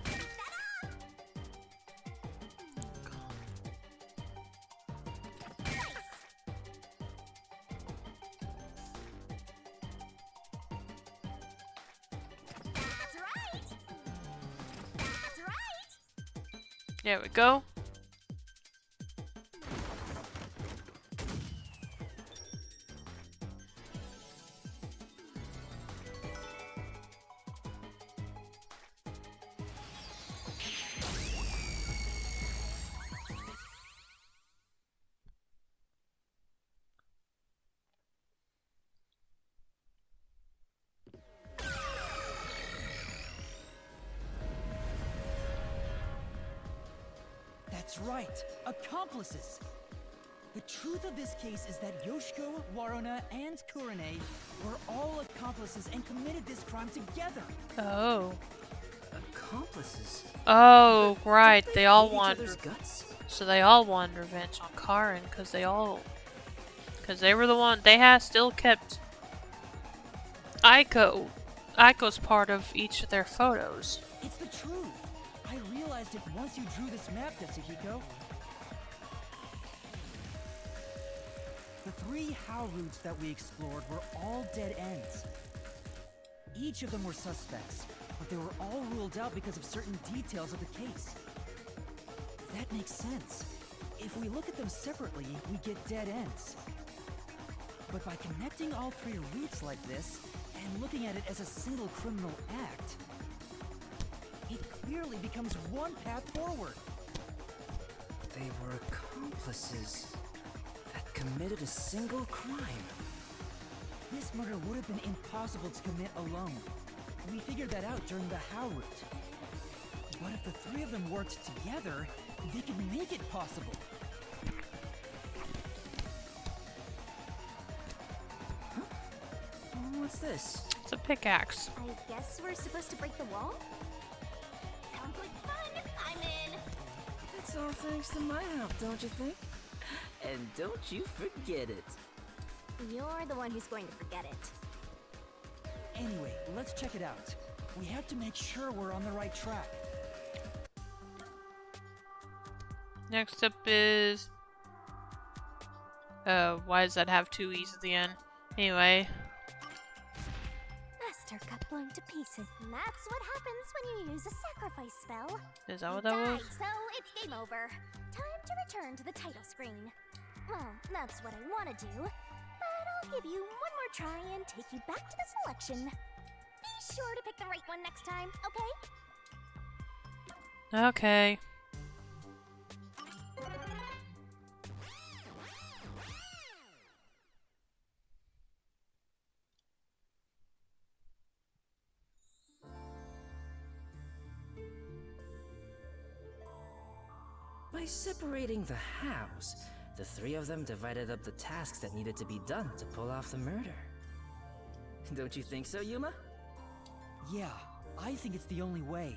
right! That's right! There we go. That's right, accomplices! The truth of this case is that Yoshiko, Waruna, and Kurane were all accomplices and committed this crime together! Oh. Accomplices? Oh, right. They all Eat each want. other's guts? So they all wanted revenge on Karin because they were the one. They had still kept Aiko's part of each of their photos. It's the truth! I realized it once you drew this map, Tetsuhiko. The 3 How routes that we explored were all dead ends. Each of them were suspects, but they were all ruled out because of certain details of the case. That makes sense. If we look at them separately, we get dead ends. But by connecting all 3 routes like this, and looking at it as a single criminal act, it clearly becomes one path forward. They were accomplices that committed a single crime. This murder would have been impossible to commit alone. We figured that out during the How route. But if the 3 of them worked together, they could make it possible. What's this? It's a pickaxe. I guess we're supposed to break the wall? Sounds like fun! I'm in! It's all thanks to my help, don't you think? And don't you forget it. You're the one who's going to forget it. Anyway, let's check it out. We have to make sure we're on the right track. Next up is... why does that have 2 E's at the end? Anyway. Master got blown to pieces. And that's what happens when you use a sacrifice spell. Is that what that was? So it's game over. Time to return to the title screen. Well, that's what I want to do. But I'll give you one more try and take you back to the selection. Be sure to pick the right one next time, okay? Okay. By separating the hows, the 3 of them divided up the tasks that needed to be done to pull off the murder. Don't you think so, Yuma? Yeah, I think it's the only way.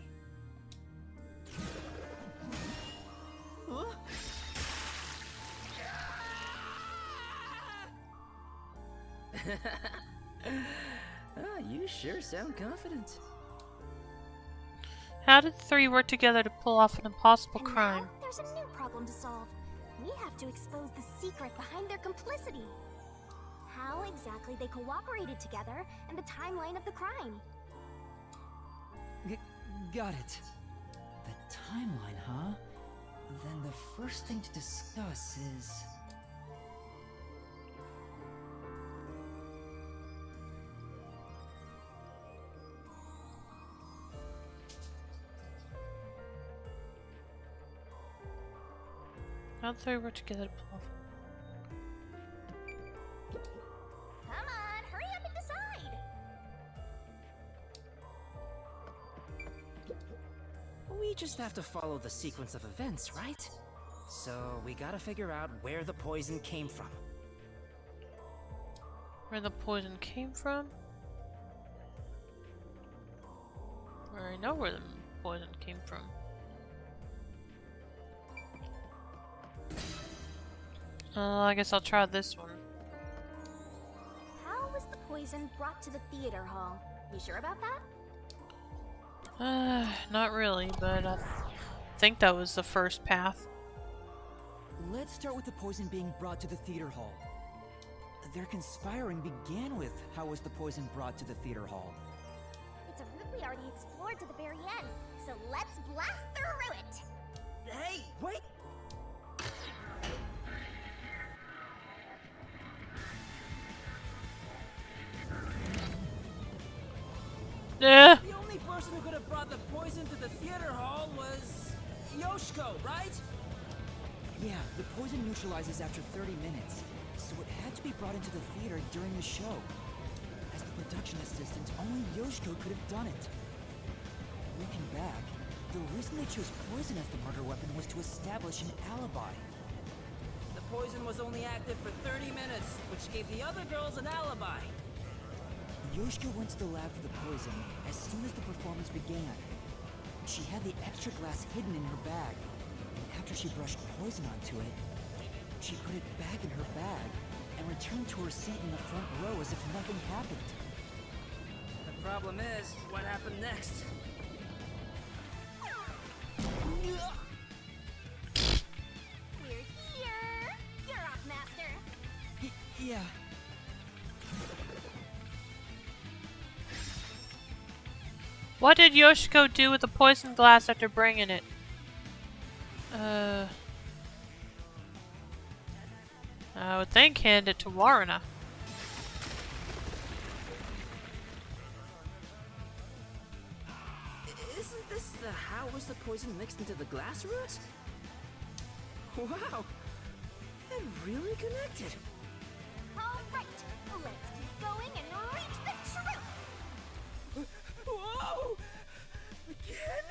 You sure sound confident. How did the 3 work together to pull off an impossible And crime? now there's a new problem to solve. We have to expose the secret behind their complicity. How exactly they cooperated together and the timeline of the crime. Got it. The timeline, huh? Then the first thing to discuss is... How the 3 work together to pull off. Come on, hurry up and decide! We just have to follow the sequence of events, right? So we gotta figure out where the poison came from. Where the poison came from? I already know where the poison came from. I guess I'll try this one. How was the poison brought to the theater hall? You sure about that? Not really, but I think that was the first path. Let's start with the poison being brought to the theater hall. Their conspiring began with how was the poison brought to the theater hall. It's a route we already explored to the very end, so let's blast through it! Hey, wait! Yeah. The only person who could have brought the poison to the theater hall was Yoshiko, right? Yeah, the poison neutralizes after 30 minutes, so it had to be brought into the theater during the show. As the production assistant, only Yoshiko could have done it. Looking back, the reason they chose poison as the murder weapon was to establish an alibi. The poison was only active for 30 minutes, which gave the other girls an alibi. Yoshiko went to the lab for the poison as soon as the performance began. She had the extra glass hidden in her bag, and after she brushed poison onto it, she put it back in her bag and returned to her seat in the front row as if nothing happened. The problem is, what happened next? We're here! You're off, Master! Yeah. What did Yoshiko do with the poison glass after bringing it? I would think hand it to Waruna. Isn't this the how was the poison mixed into the glass route? Wow! It really connected! Alright, let's keep going and reach the truth! Whoa! Again?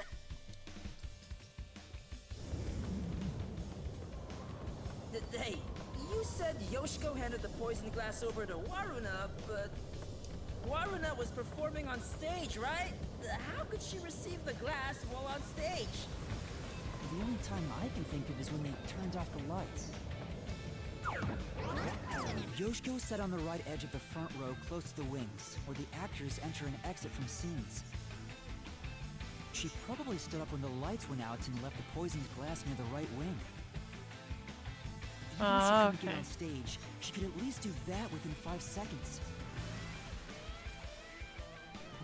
Hey, you said Yoshiko handed the poison glass over to Waruna, but Waruna was performing on stage, right? How could she receive the glass while on stage? The only time I can think of is when they turned off the lights. Yoshiko sat on the right edge of the front row close to the wings, where the actors enter and exit from scenes. She probably stood up when the lights went out and left the poisoned glass near the right wing. Even if she couldn't get on stage, she could at least do that within 5 seconds.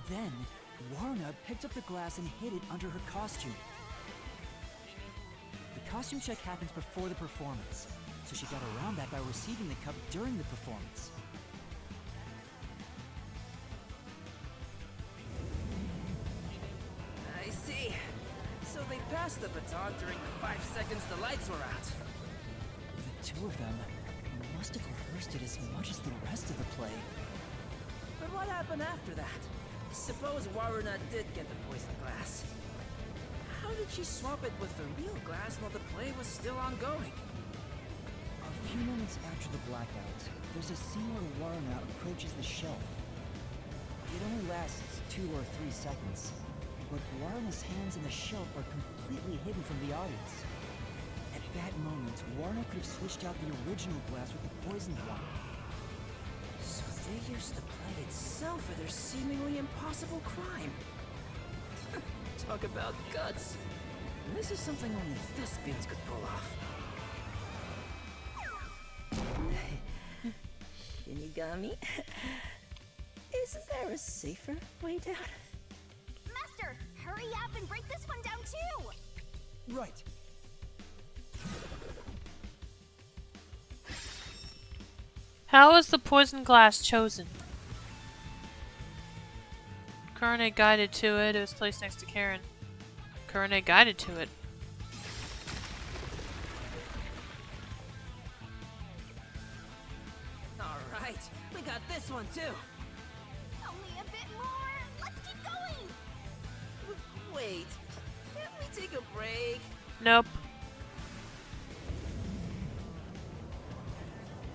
Then, Waruna picked up the glass and hid it under her costume. The costume check happens before the performance, so she got around that by receiving the cup during the performance. I see. So they passed the baton during the 5 seconds the lights were out. The two of them must have rehearsed it as much as the rest of the play. But what happened after that? Suppose Waruna did get the poison glass. How did she swap it with the real glass while the play was still ongoing? A few moments after the blackout, there's a scene where Waruna approaches the shelf. It only lasts 2 or 3 seconds, but Waruna's hands and the shelf are completely hidden from the audience. At that moment, Waruna could have switched out the original glass with the poisoned one. So they used the play itself for their seemingly impossible crime. Talk about guts. This is something only thespians could pull off. Shinigami? Isn't there a safer way down? Master, hurry up and break this one down too! Right. How was the poison glass chosen? Kurone guided to it. It was placed next to Karen. Kurone guided to it. Alright, we got this one too. Only a bit more! Let's keep going! Wait, can't we take a break? Nope.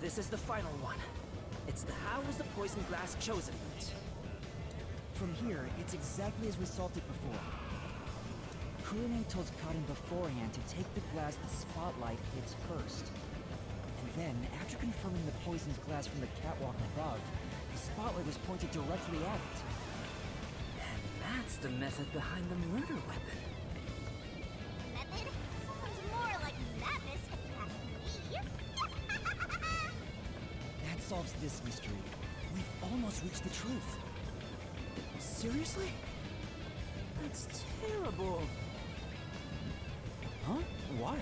This is the final one. It's the how was the poison glass chosen route. From here, it's exactly as we solved it before. Kurone told Karin beforehand to take the glass the spotlight hits first. And then, after confirming the poisoned glass from the catwalk above, the spotlight was pointed directly at it. And That's the method behind the murder weapon. Method? Sounds more like madness if you ask me. That solves this mystery. We've almost reached the truth. Seriously? That's terrible. Huh? Why?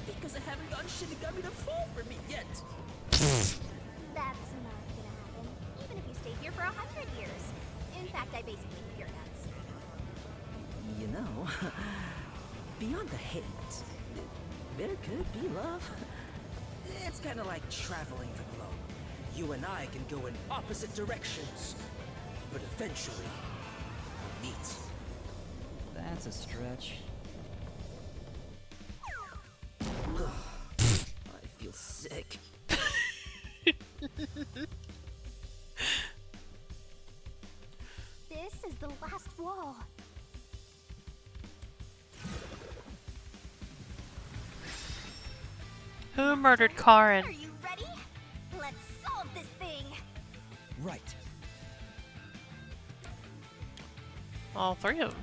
Because I haven't gotten Shinigami to fall for me yet. That's not gonna happen, even if you stay here for 100 years. In fact, I basically eat your nuts. You know, beyond the hate, there could be love. It's kind of like traveling the globe. You and I can go in opposite directions, but eventually, we'll meet. That's a stretch. I feel sick. This is the last wall. Who murdered Karen? Are you ready? Let's solve this thing. Right. All three of them.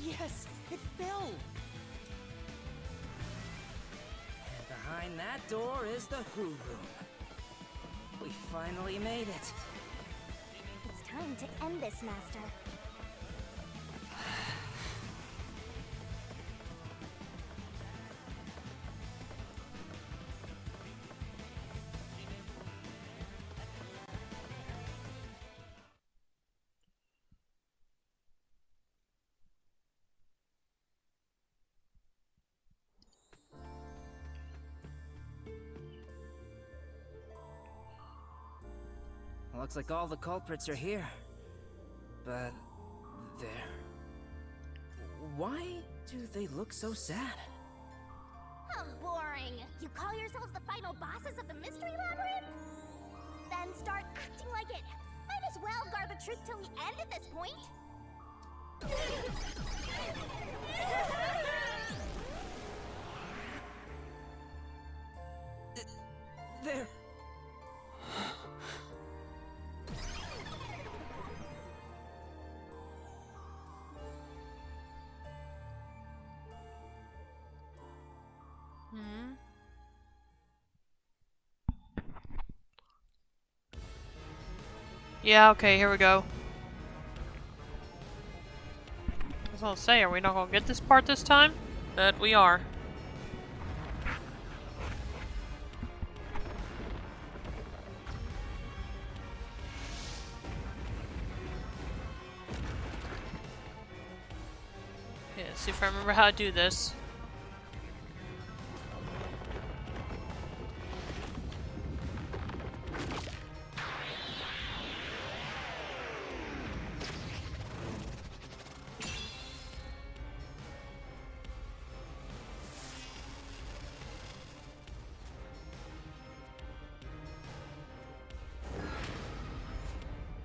Yes, it fell. Behind that door is the Who Room. We finally made it. It's time to end this, Master. Looks like all the culprits are here. But there. Why do they look so sad? How boring. You call yourselves the final bosses of the Mystery Labyrinth? Then start acting like it. Might as well guard the truth till the end at this point. There. Yeah, okay, here we go. I was gonna say, are we not gonna get this part this time? But we are. Okay, let's see if I remember how to do this.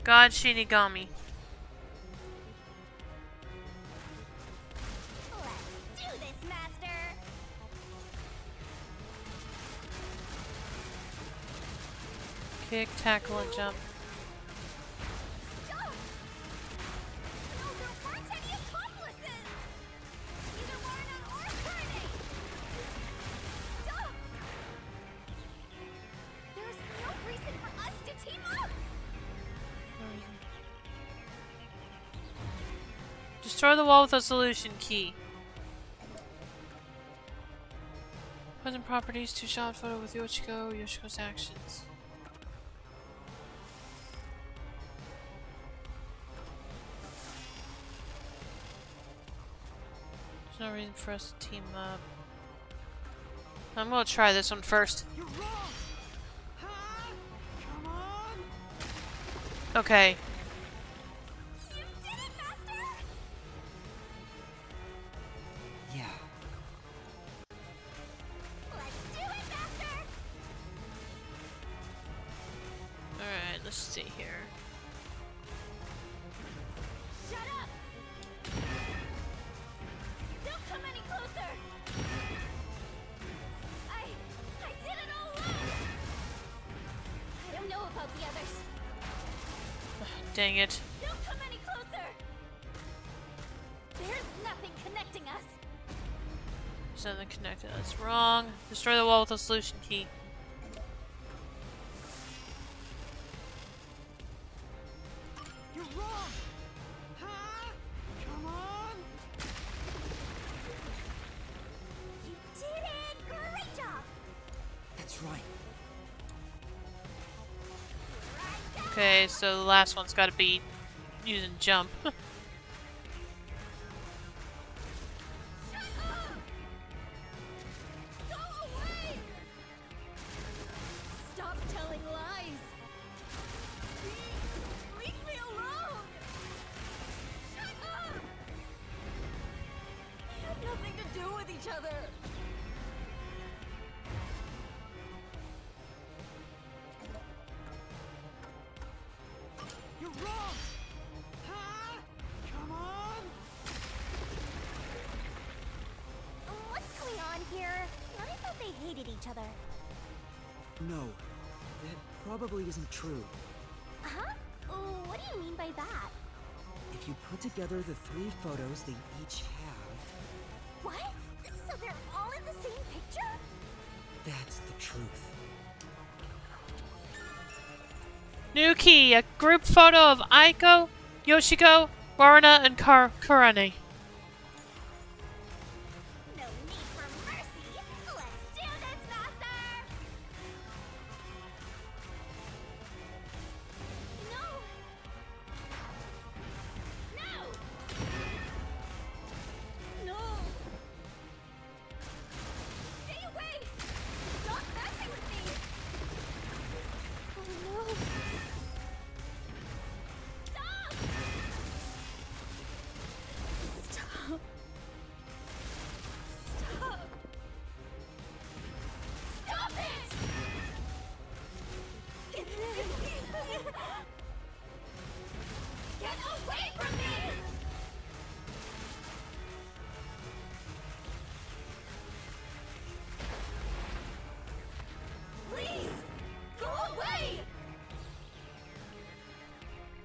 God Shinigami. Let's do this, Master. Kick, tackle, and jump. Stop! No, there weren't any accomplices! Neither Warren or Faraday! Stop! There's no reason for us to team up! Destroy the wall with a solution key. Present properties, two-shot photo with Yoshiko, Yoshiko's actions. There's no reason for us to team up. I'm gonna try this one first. You're wrong. Huh? Come on. Okay. You did it, Master! Yeah. Let's do it, Master! Alright, let's see here. Shut up! Don't come any closer! help out the others. Dang it. Don't come any closer! There's nothing connecting us. There's nothing connected. That's wrong. Destroy the wall with a solution key. You're wrong! Huh? Come on! You did it! Great job! That's right. Okay, so the last one's gotta be using jump. Stop telling lies! Please, leave me alone! Shut up! We had nothing to do with each other! You're wrong! Huh? Come on! What's going on here? I thought they hated each other. No, that probably isn't true. Huh? What do you mean by that? If you put together the 3 photos they each have, What? So they're all in the same picture? that's the truth. New key, a group photo of Aiko, Yoshiko, Warna, and Kurane. No need for mercy. Let's do this, Master! No! No! No! Stay away! Stop messing with me! Oh no! Stop! Stop! Stop! Stop it! Get away from me! Please! Go away!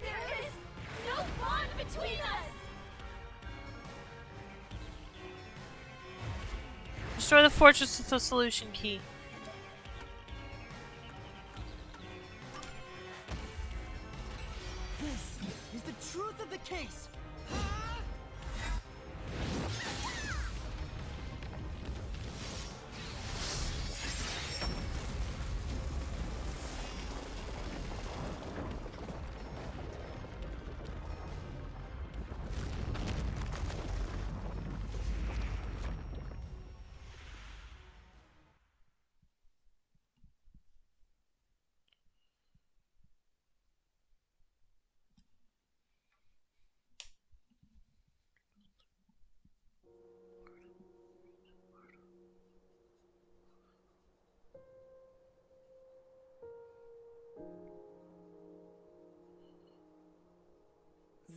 There is no bond between us! Destroy the fortress with the solution key. This is the truth of the case!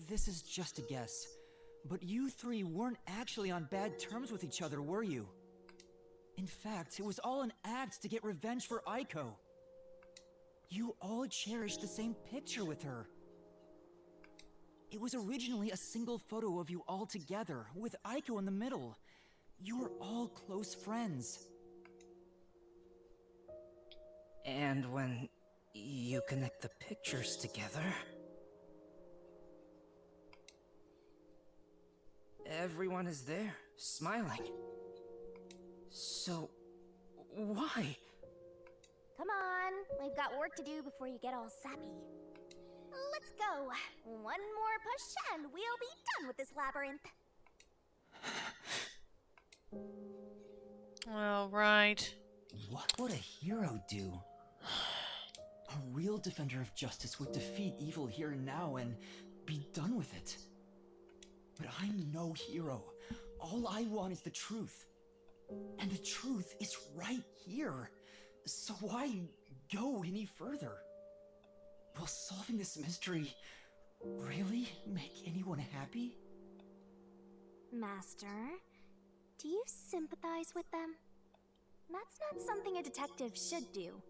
This is just a guess, but you 3 weren't actually on bad terms with each other, were you? In fact, it was all an act to get revenge for Aiko. You all cherished the same picture with her. It was originally a single photo of you all together, with Aiko in the middle. You were all close friends. And when you connect the pictures together, everyone is there, smiling. So, why? Come on, we've got work to do before you get all sappy. Let's go. One more push and we'll be done with this labyrinth. All right. What would a hero do? A real defender of justice would defeat evil here and now and be done with it. But I'm no hero. All I want is the truth. And the truth is right here. So why go any further? Will solving this mystery really make anyone happy? Master, do you sympathize with them? That's not something a detective should do.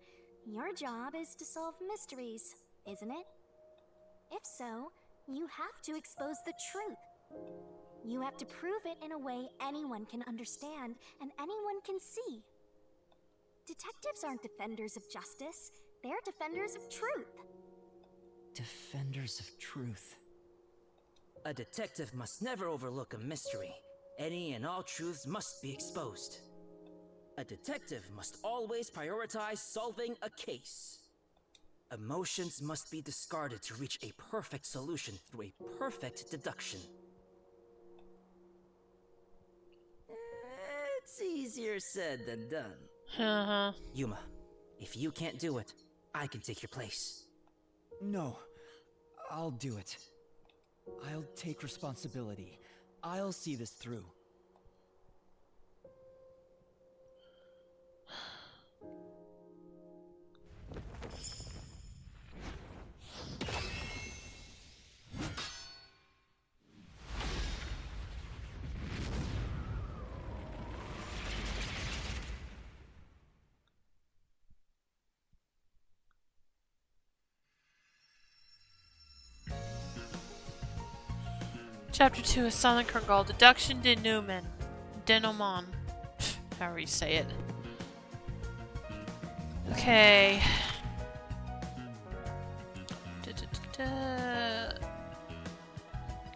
Your job is to solve mysteries, isn't it? If so, you have to expose the truth. You have to prove it in a way anyone can understand and anyone can see. Detectives aren't defenders of justice, they're defenders of truth. Defenders of truth. A detective must never overlook a mystery. Any and all truths must be exposed. A detective must always prioritize solving a case. Emotions must be discarded to reach a perfect solution through a perfect deduction. It's easier said than done. Yuma, if you can't do it, I can take your place. No, I'll do it. I'll take responsibility. I'll see this through. Chapter 2 is Silent Kerngal, Deduction Denouement. However you say it. Okay.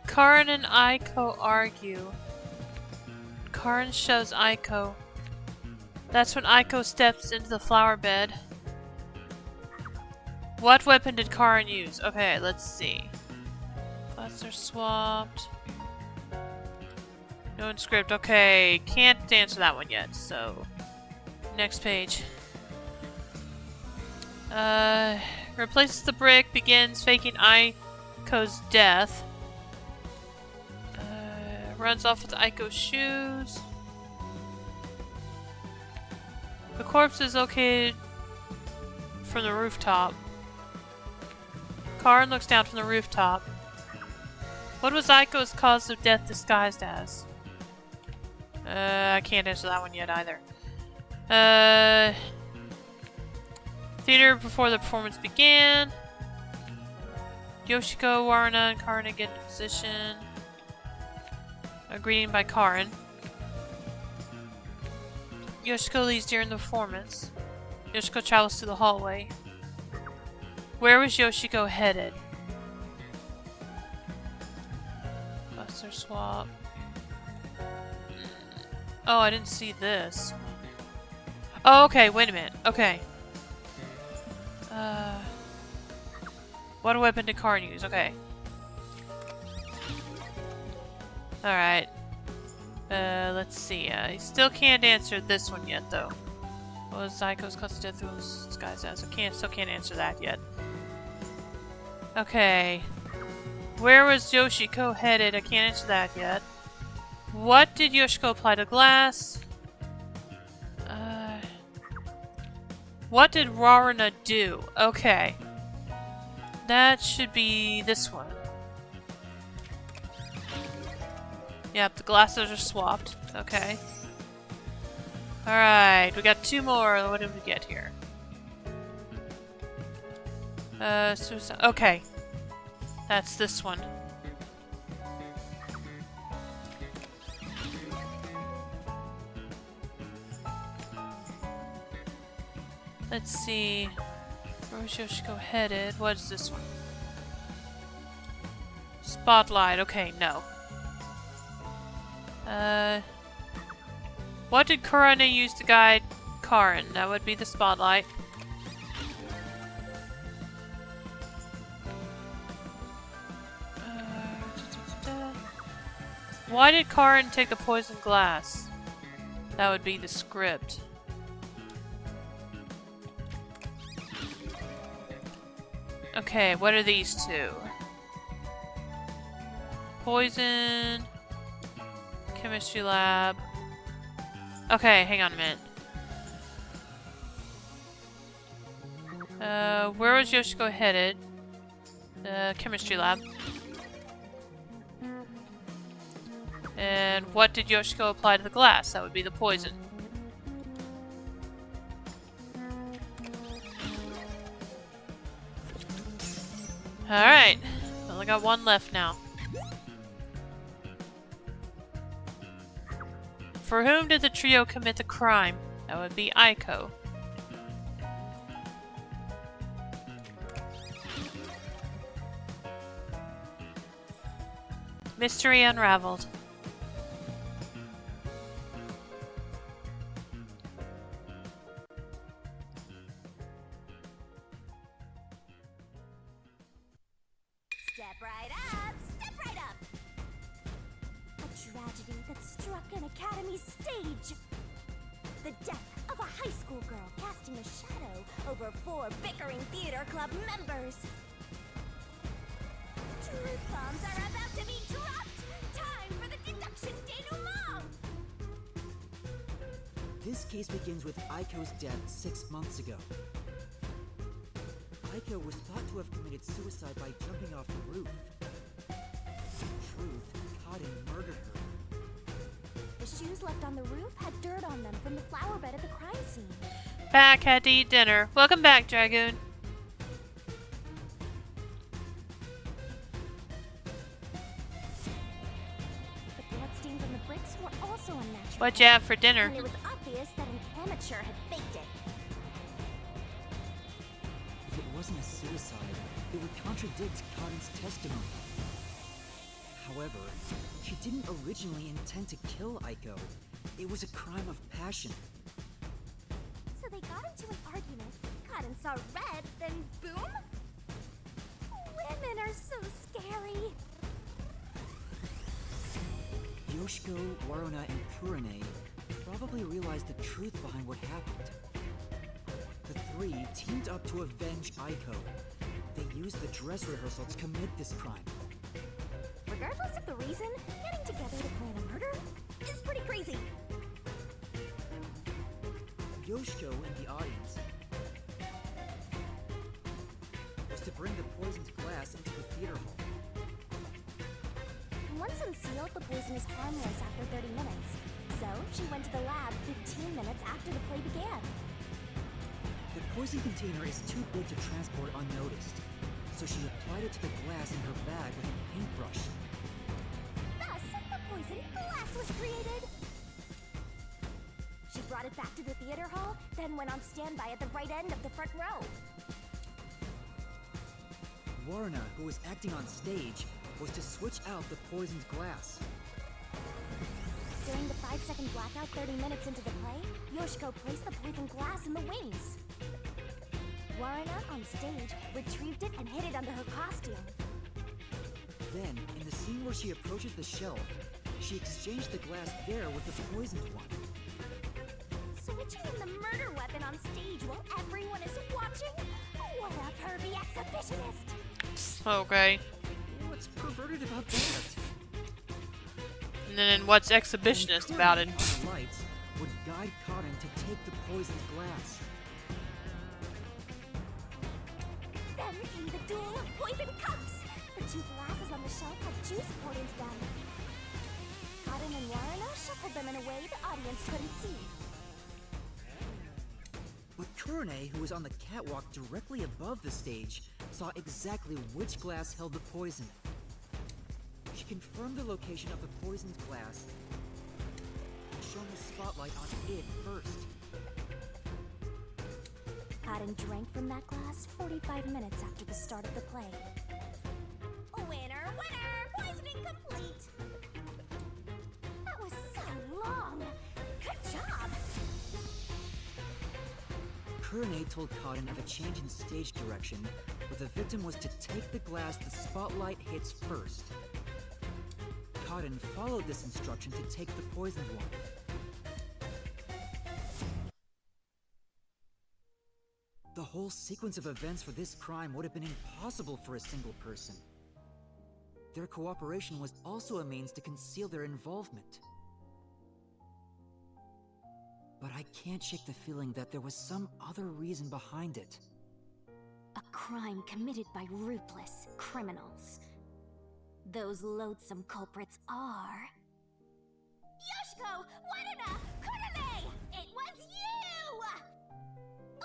Karin and Aiko argue. Karin shoves Aiko. That's when Aiko steps into the flower bed. What weapon did Karin use? Okay, let's see. Classes are swapped. No in script. Okay, can't answer that one yet, so next page. Replaces the brick, begins faking Aiko's death. Runs off with Aiko's shoes. The corpse is located from the rooftop. Karin looks down from the rooftop. What was Aiko's cause of death disguised as? I can't answer that one yet either. Theater before the performance began. Yoshiko, Waruna, and Karin get into position. A greeting by Karin. Yoshiko leaves during the performance. Yoshiko travels through the hallway. Where was Yoshiko headed? Buster swap. Oh, I didn't see this. Oh, okay, wait a minute. Okay. What weapon did Karin use? Okay. Alright. Let's see. I still can't answer this one yet, though. What was Aiko's cause of death was disguised as? Still can't answer that yet. Okay. Where was Yoshiko headed? I can't answer that yet. What did Yoshiko apply to glass? What did Waruna do? Okay. That should be this one. Yep, the glasses are swapped. Okay. Alright, we got two more. What did we get here? Suicide. Okay. That's this one. Let's see. Where was Yoshiko headed? What is this one? Spotlight. Okay, no. What did Kurane use to guide Karin? That would be the spotlight. Why did Karin take the poison glass? That would be the script. Okay, what are these two? Poison. Chemistry lab. Okay, hang on a minute. Where was Yoshiko headed? Chemistry lab. And what did Yoshiko apply to the glass? That would be the poison. Alright. Only got one left now. For whom did the trio commit the crime? That would be Aiko. Mystery unraveled. Step right up! Step right up! A tragedy that struck an academy stage! The death of a high school girl casting a shadow over 4 bickering theater club members! Truth bombs are about to be dropped! Time for the deduction denouement! This case begins with Aiko's death 6 months ago. Aiko was thought to have committed suicide by jumping off the roof. In truth, Cotton murdered her. The shoes left on the roof had dirt on them from the flower bed at the crime scene. Back, had to eat dinner. Welcome back, Dragoon. The bloodstains on the bricks were also unnatural. What'd you have for dinner? And it was obvious that an amateur had faked it. If it wasn't a suicide, it would contradict Cotton's testimony. However, she didn't originally intend to kill Aiko. It was a crime of passion. So they got into an argument. Cotton saw red, then boom? Women are so scary. Yoshiko, Waruna, and Kurane probably realized the truth behind what happened. The 3 teamed up to avenge Aiko. They used the dress rehearsal to commit this crime. Regardless of the reason, getting together to plan a murder is pretty crazy. Yoshiko in the audience was to bring the poisoned glass into the theater hall. Once unsealed, the poison is harmless after 30 minutes. So, she went to the lab 15 minutes after the play began. The poison container is too big to transport unnoticed, so she applied it to the glass in her bag with a paintbrush. Thus, the poisoned glass was created. She brought it back to the theater hall, then went on standby at the right end of the front row. Waruna, who was acting on stage, was to switch out the poisoned glass. During the 5-second blackout 30 minutes into the play, Yoshiko placed the poisoned glass in the wings. Waruna, on stage, retrieved it and hid it under her costume. Then, in the scene where she approaches the shelf, she exchanged the glass there with the poisoned one. Switching in the murder weapon on stage while everyone is watching? What a pervy exhibitionist! Okay. What's perverted about that? And then what's exhibitionist about it? The lights would guide Cotton to take the poisoned glass. Then came the duel of poison cups! The 2 glasses on the shelf had juice poured into them. Cotton and Waruna shuffled them in a way the audience couldn't see. But Kurane, who was on the catwalk directly above the stage, saw exactly which glass held the poison. She confirmed the location of the poisoned glass and shone the spotlight on it first. Cotton drank from that glass 45 minutes after the start of the play. Winner, winner! Poisoning complete! That was so long! Good job! Kurane told Cotton of a change in stage direction, where the victim was to take the glass the spotlight hits first. Cotton followed this instruction to take the poisoned one. The whole sequence of events for this crime would have been impossible for a single person. Their cooperation was also a means to conceal their involvement. But I can't shake the feeling that there was some other reason behind it. A crime committed by ruthless criminals. Those loathsome culprits are... Yoshiko! Waruna! Kurane! It was you!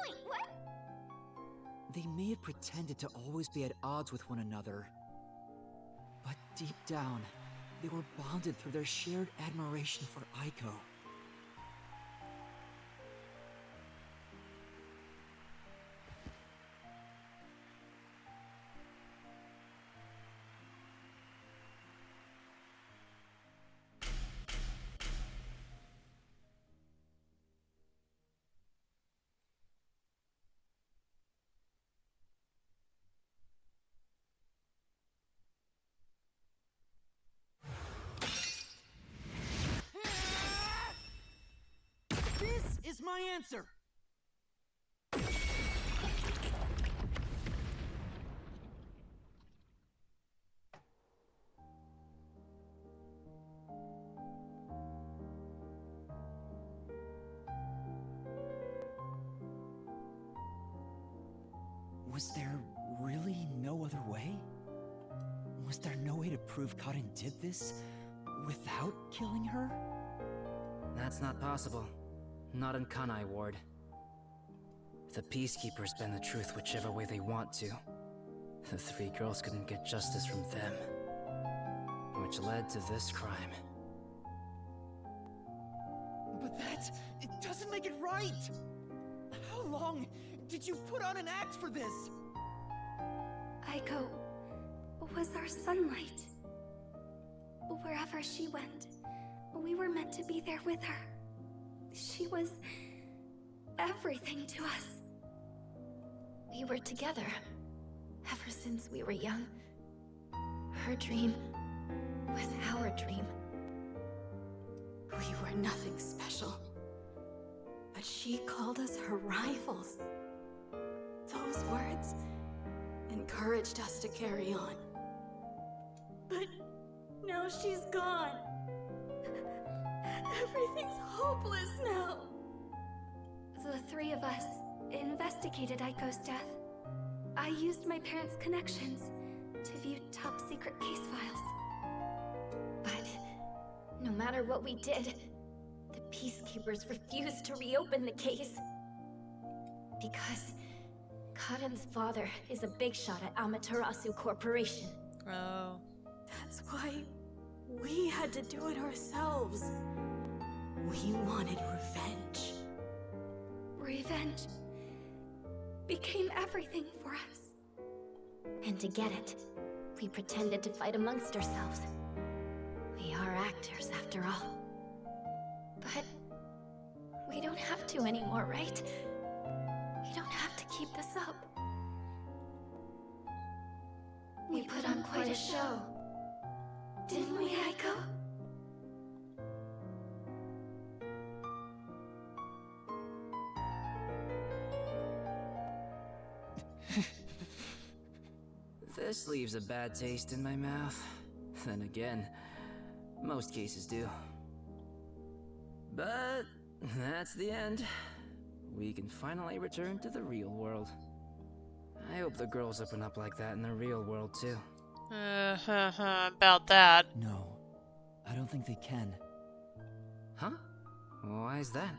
Wait, what? They may have pretended to always be at odds with one another, but deep down, they were bonded through their shared admiration for Aiko. This is my answer! Was there really no other way? Was there no way to prove Karin did this without killing her? That's not possible. Not in Kanai Ward. The Peacekeepers bend the truth whichever way they want to. The three girls couldn't get justice from them, which led to this crime. But it doesn't make it right! How long did you put on an act for this? Aiko was our sunlight. Wherever she went, we were meant to be there with her. She was everything to us. We were together ever since we were young. Her dream was our dream. We were nothing special, but she called us her rivals. Those words encouraged us to carry on. But now she's gone. Everything's hopeless now. The three of us investigated Aiko's death. I used my parents' connections to view top-secret case files. But no matter what we did, the Peacekeepers refused to reopen the case. Because Karin's father is a big shot at Amaterasu Corporation. Oh. That's why we had to do it ourselves. We wanted revenge. Revenge became everything for us. And to get it, we pretended to fight amongst ourselves. We are actors, after all. But we don't have to anymore, right? We don't have to keep this up. We put on quite a show. Didn't we, Aiko? This leaves a bad taste in my mouth. Then again, most cases do. But that's the end. We can finally return to the real world. I hope the girls open up like that in the real world too. About that. No, I don't think they can. Huh? Why is that?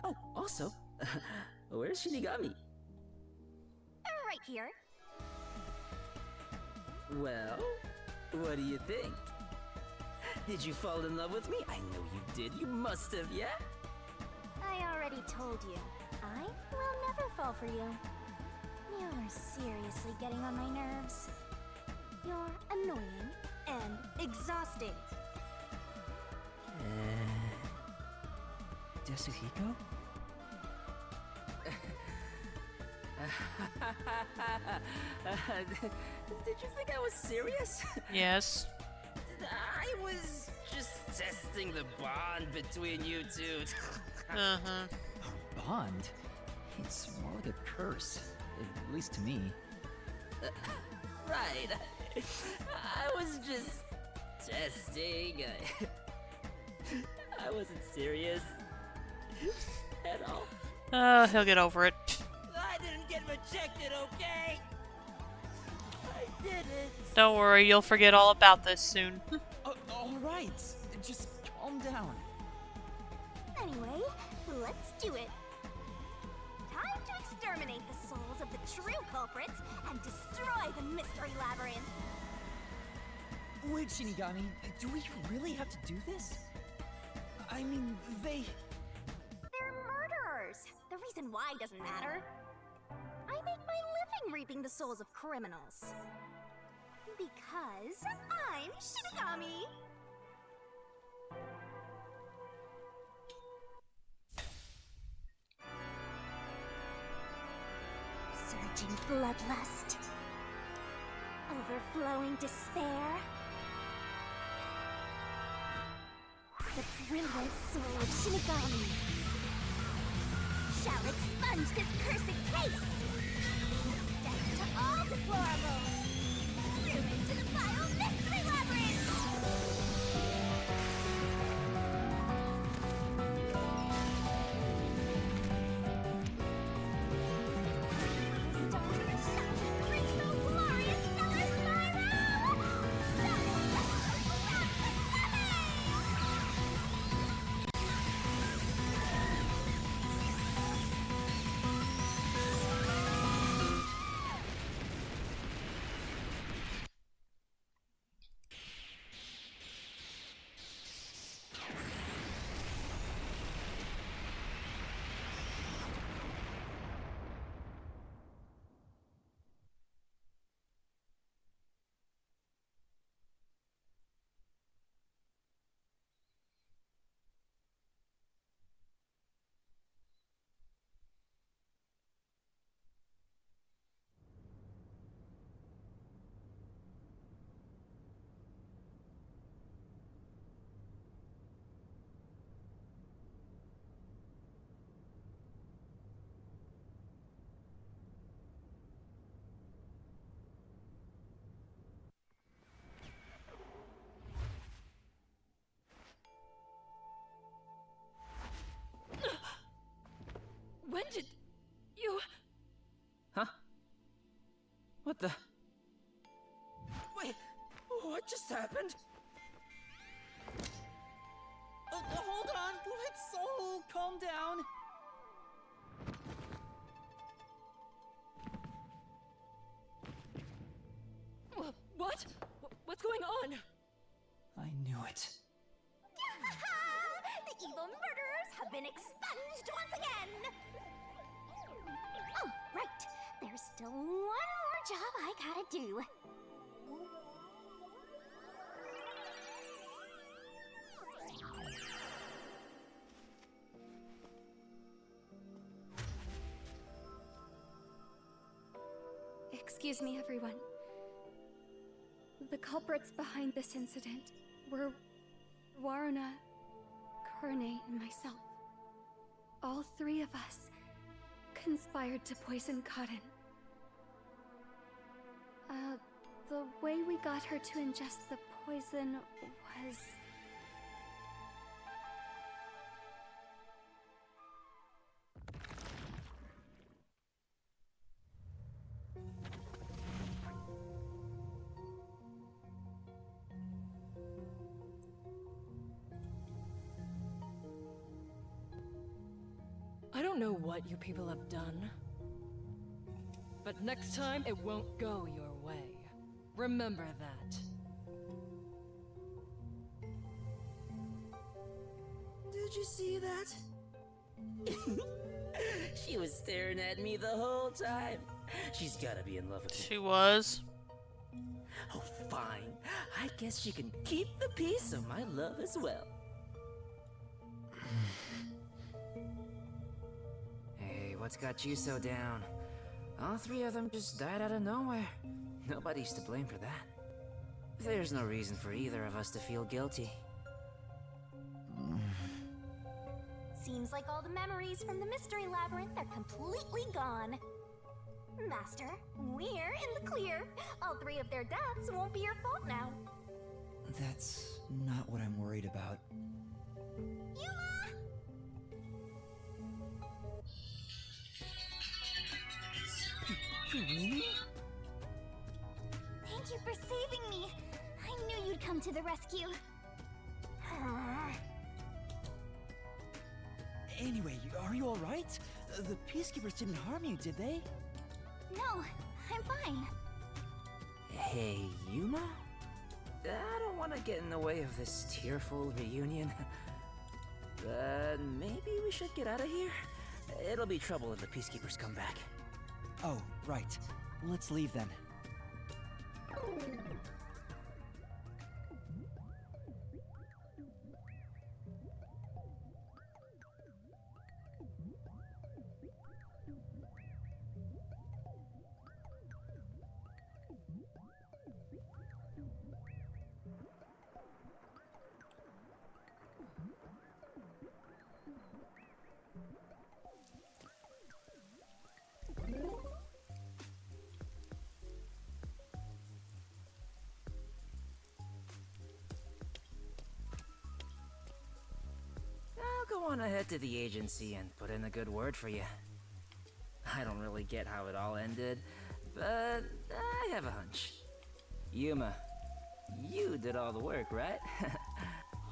Oh, also, where's Shinigami? Right here. Well, what do you think? Did you fall in love with me? I know you did. You must have, yeah? I already told you. I will never fall for you. You're seriously getting on my nerves. You're annoying and exhausting. Desuhiko? Did you think I was serious? Yes. I was just testing the bond between you two. Uh-huh. Our bond? It's more like a curse, at least to me. Right. I was just testing. I wasn't serious at all. He'll get over it. I didn't get rejected, okay? I didn't. Don't worry, you'll forget all about this soon. Alright, just calm down. Anyway, let's do it. Time to exterminate the true culprits and destroy the Mystery Labyrinth. Wait, Shinigami, do we really have to do this? I mean, They're murderers! The reason why doesn't matter. I make my living reaping the souls of criminals. Because I'm Shinigami! Surging bloodlust. Overflowing despair. The brilliant soul of Shinigami shall expunge this cursed case. Death to all deplorables. Ruin to the vile Mystery Labyrinth. Stone the shouting crystal glorious stellar spiral. When did you... Huh? What the... Wait, what just happened? Hold on, let's all calm down. What? What's going on? I knew it. The evil murderers have been expunged once again! Oh, right. There's still one more job I gotta do. Excuse me, everyone. The culprits behind this incident were Waruna, Kurone, and myself. All three of us conspired to poison Cotton. The way we got her to ingest the poison was... I don't know what you people have done, but next time it won't go your way. Remember that. Did you see that? She was staring at me the whole time. She's gotta be in love with me. She was. Oh, fine. I guess she can keep the peace of my love as well. Hey, what's got you so down? All three of them just died out of nowhere. Nobody's to blame for that. There's no reason for either of us to feel guilty. Seems like all the memories from the Mystery Labyrinth are completely gone. Master, we're in the clear. All three of their deaths won't be your fault now. That's not what I'm worried about. Yuma! Kurumi? Thank you for saving me. I knew you'd come to the rescue. Anyway, are you alright? The Peacekeepers didn't harm you, did they? No, I'm fine. Hey, Yuma? I don't want to get in the way of this tearful reunion. But maybe we should get out of here? It'll be trouble if the Peacekeepers come back. Oh, right. Let's leave then. I'll go on ahead to the agency and put in a good word for you. I don't really get how it all ended, but I have a hunch. Yuma, you did all the work, right?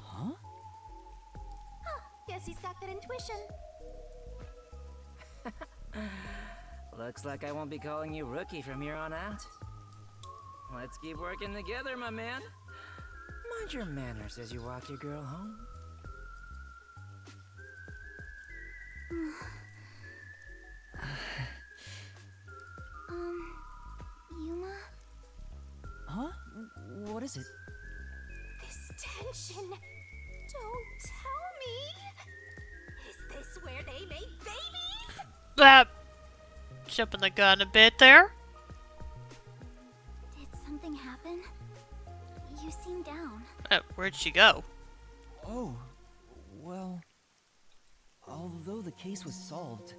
Huh? Guess he's got good intuition. Looks like I won't be calling you Rookie from here on out. Let's keep working together, my man. Mind your manners as you walk your girl home. Yuma? Huh? What is it? This tension. Don't tell me. Is this where they make babies? That jumping the gun a bit there. Did something happen? You seem down. Where'd she go? Oh, well... Although the case was solved,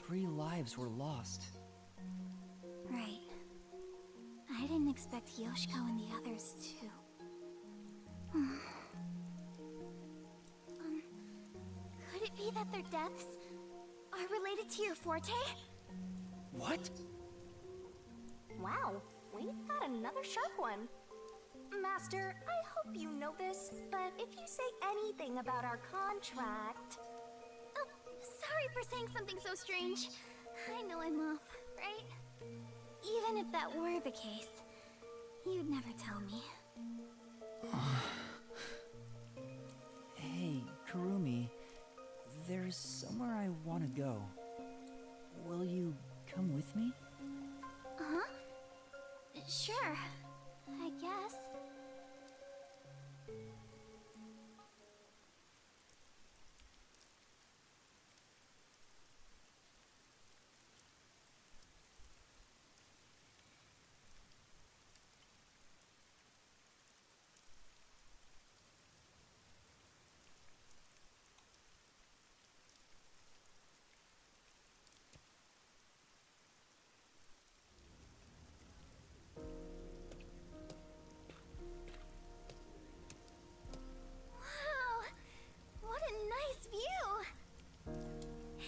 3 lives were lost. Right. I didn't expect Yoshiko and the others too. Could it be that their deaths are related to your forte? What? Wow, we've got another sharp one. Master, I hope you know this, but if you say anything about our contract... Oh, sorry for saying something so strange. I know I'm off, right? Even if that were the case, you'd never tell me. Hey, Kurumi. There's somewhere I want to go. Will you come with me? Huh? Sure, I guess.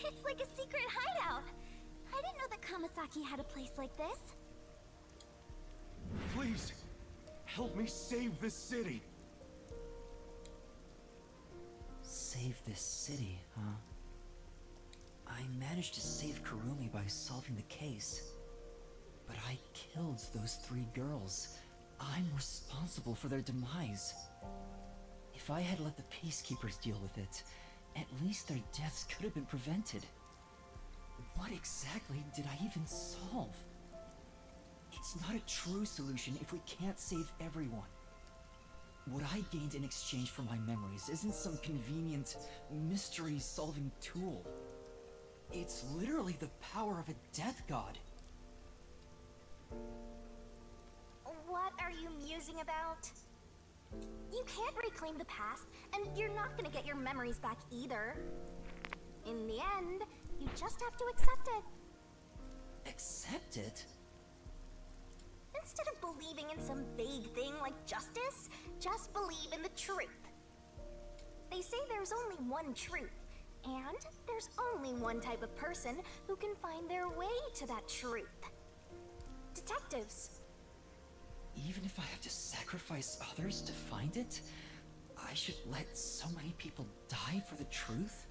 It's like a secret hideout. I didn't know that Kamasaki had a place like this. Please, help me save this city. Save this city, huh? I managed to save Kurumi by solving the case. But I killed those 3 girls. I'm responsible for their demise. If I had let the Peacekeepers deal with it, at least their deaths could have been prevented. What exactly did I even solve? It's not a true solution if we can't save everyone. What I gained in exchange for my memories isn't some convenient, mystery-solving tool. It's literally the power of a death god. What are you musing about? You can't reclaim the past, and you're not gonna get your memories back either. In the end, you just have to accept it. Accept it? Instead of believing in some vague thing like justice, just believe in the truth. They say there's only one truth, and there's only one type of person who can find their way to that truth. Detectives. Even if I have to sacrifice others to find it, I should let so many people die for the truth?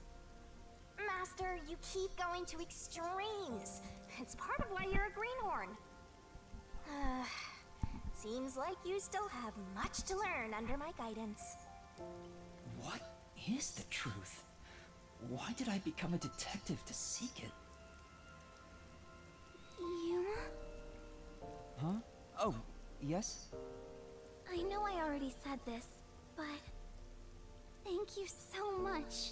Master. You keep going to extremes. It's part of why you're a greenhorn. Seems like you still have much to learn under my guidance. What is the truth? Why did I become a detective to seek it? Yuma? Huh? Oh, yes? I know I already said this, but thank you so much.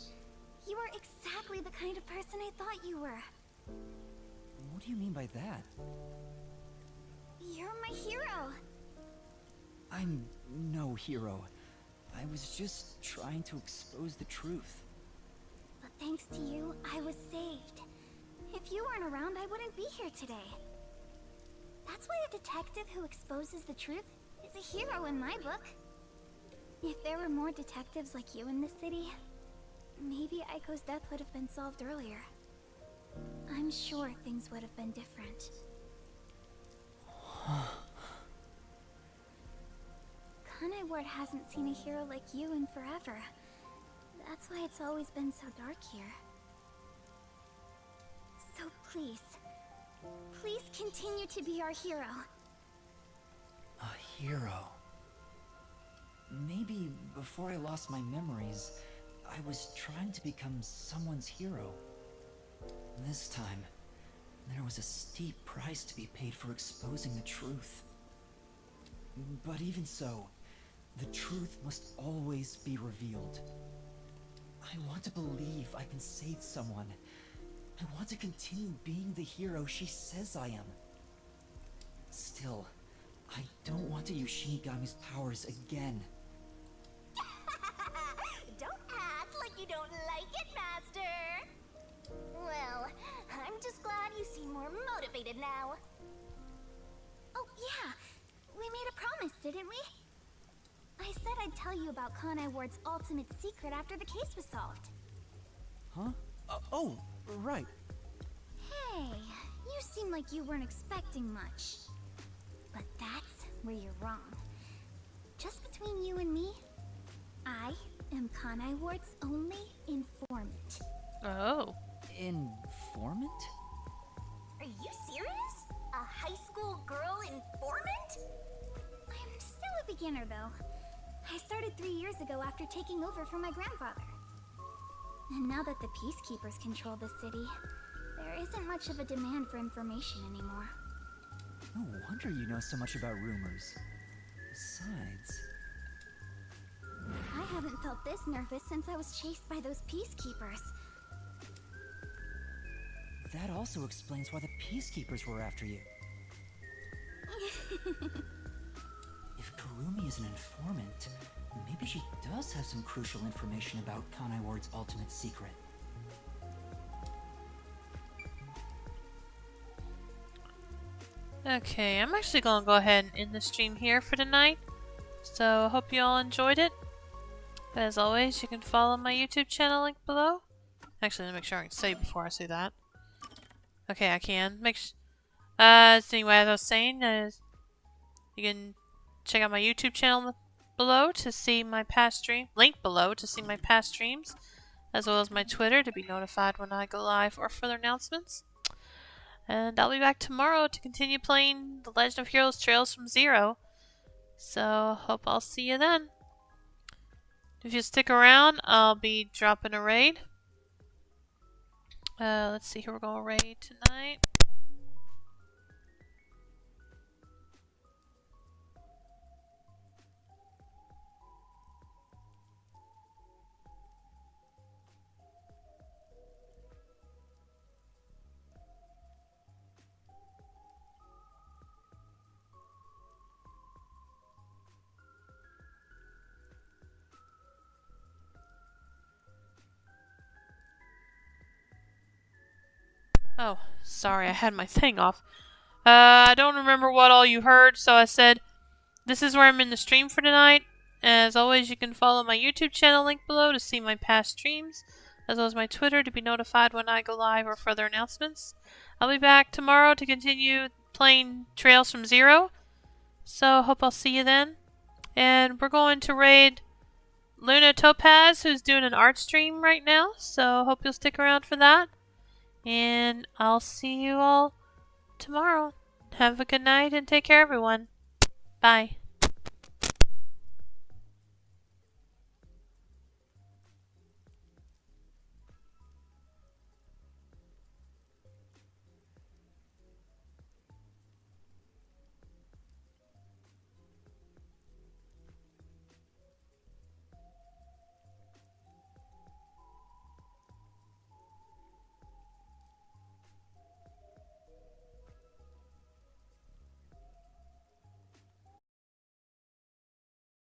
You are exactly the kind of person I thought you were. What do you mean by that? You're my hero. I'm no hero. I was just trying to expose the truth. But thanks to you, I was saved. If you weren't around, I wouldn't be here today. That's why a detective who exposes the truth is a hero in my book. If there were more detectives like you in this city, maybe Aiko's death would have been solved earlier. I'm sure things would have been different. Kanai Ward hasn't seen a hero like you in forever. That's why it's always been so dark here. So please continue to be our hero. A hero. Maybe before I lost my memories, I was trying to become someone's hero. This time, there was a steep price to be paid for exposing the truth. But even so, the truth must always be revealed. I want to believe I can save someone. I want to continue being the hero she says I am. Still, I don't want to use Shinigami's powers again. Don't act like you don't like it, Master! Well, I'm just glad you seem more motivated now. Oh, yeah. We made a promise, didn't we? I said I'd tell you about Kanai Ward's ultimate secret after the case was solved. Huh? Oh, right. Hey, you seem like you weren't expecting much. But that's where you're wrong. Just between you and me, I am Kanai Ward's only informant. Oh. Informant? Are you serious? A high school girl informant? I'm still a beginner, though. I started 3 years ago after taking over from my grandfather. And now that the Peacekeepers control the city, there isn't much of a demand for information anymore. No wonder you know so much about rumors. Besides... I haven't felt this nervous since I was chased by those Peacekeepers. That also explains why the Peacekeepers were after you. If Kurumi is an informant, maybe she does have some crucial information about Kanai Ward's ultimate secret. Okay, I'm actually gonna go ahead and end the stream here for tonight. So I hope you all enjoyed it. But as always, you can follow my YouTube channel link below. Actually, let me make sure I can say before I say that. Okay, I can. So anyway, as I was saying, you can check out my YouTube channel below to see my past stream. Link below to see my past streams, as well as my Twitter to be notified when I go live or further announcements. And I'll be back tomorrow to continue playing The Legend of Heroes Trails from Zero. So hope I'll see you then. If you stick around, I'll be dropping a raid. Let's see who we're going to raid tonight. Oh, sorry, I had my thing off. I don't remember what all you heard, so I said this is where I'm in the stream for tonight. As always, you can follow my YouTube channel link below to see my past streams, as well as my Twitter to be notified when I go live or further announcements. I'll be back tomorrow to continue playing Trails from Zero, so hope I'll see you then. And we're going to raid Luna Topaz, who's doing an art stream right now. So hope you'll stick around for that. And I'll see you all tomorrow. Have a good night and take care, everyone. Bye.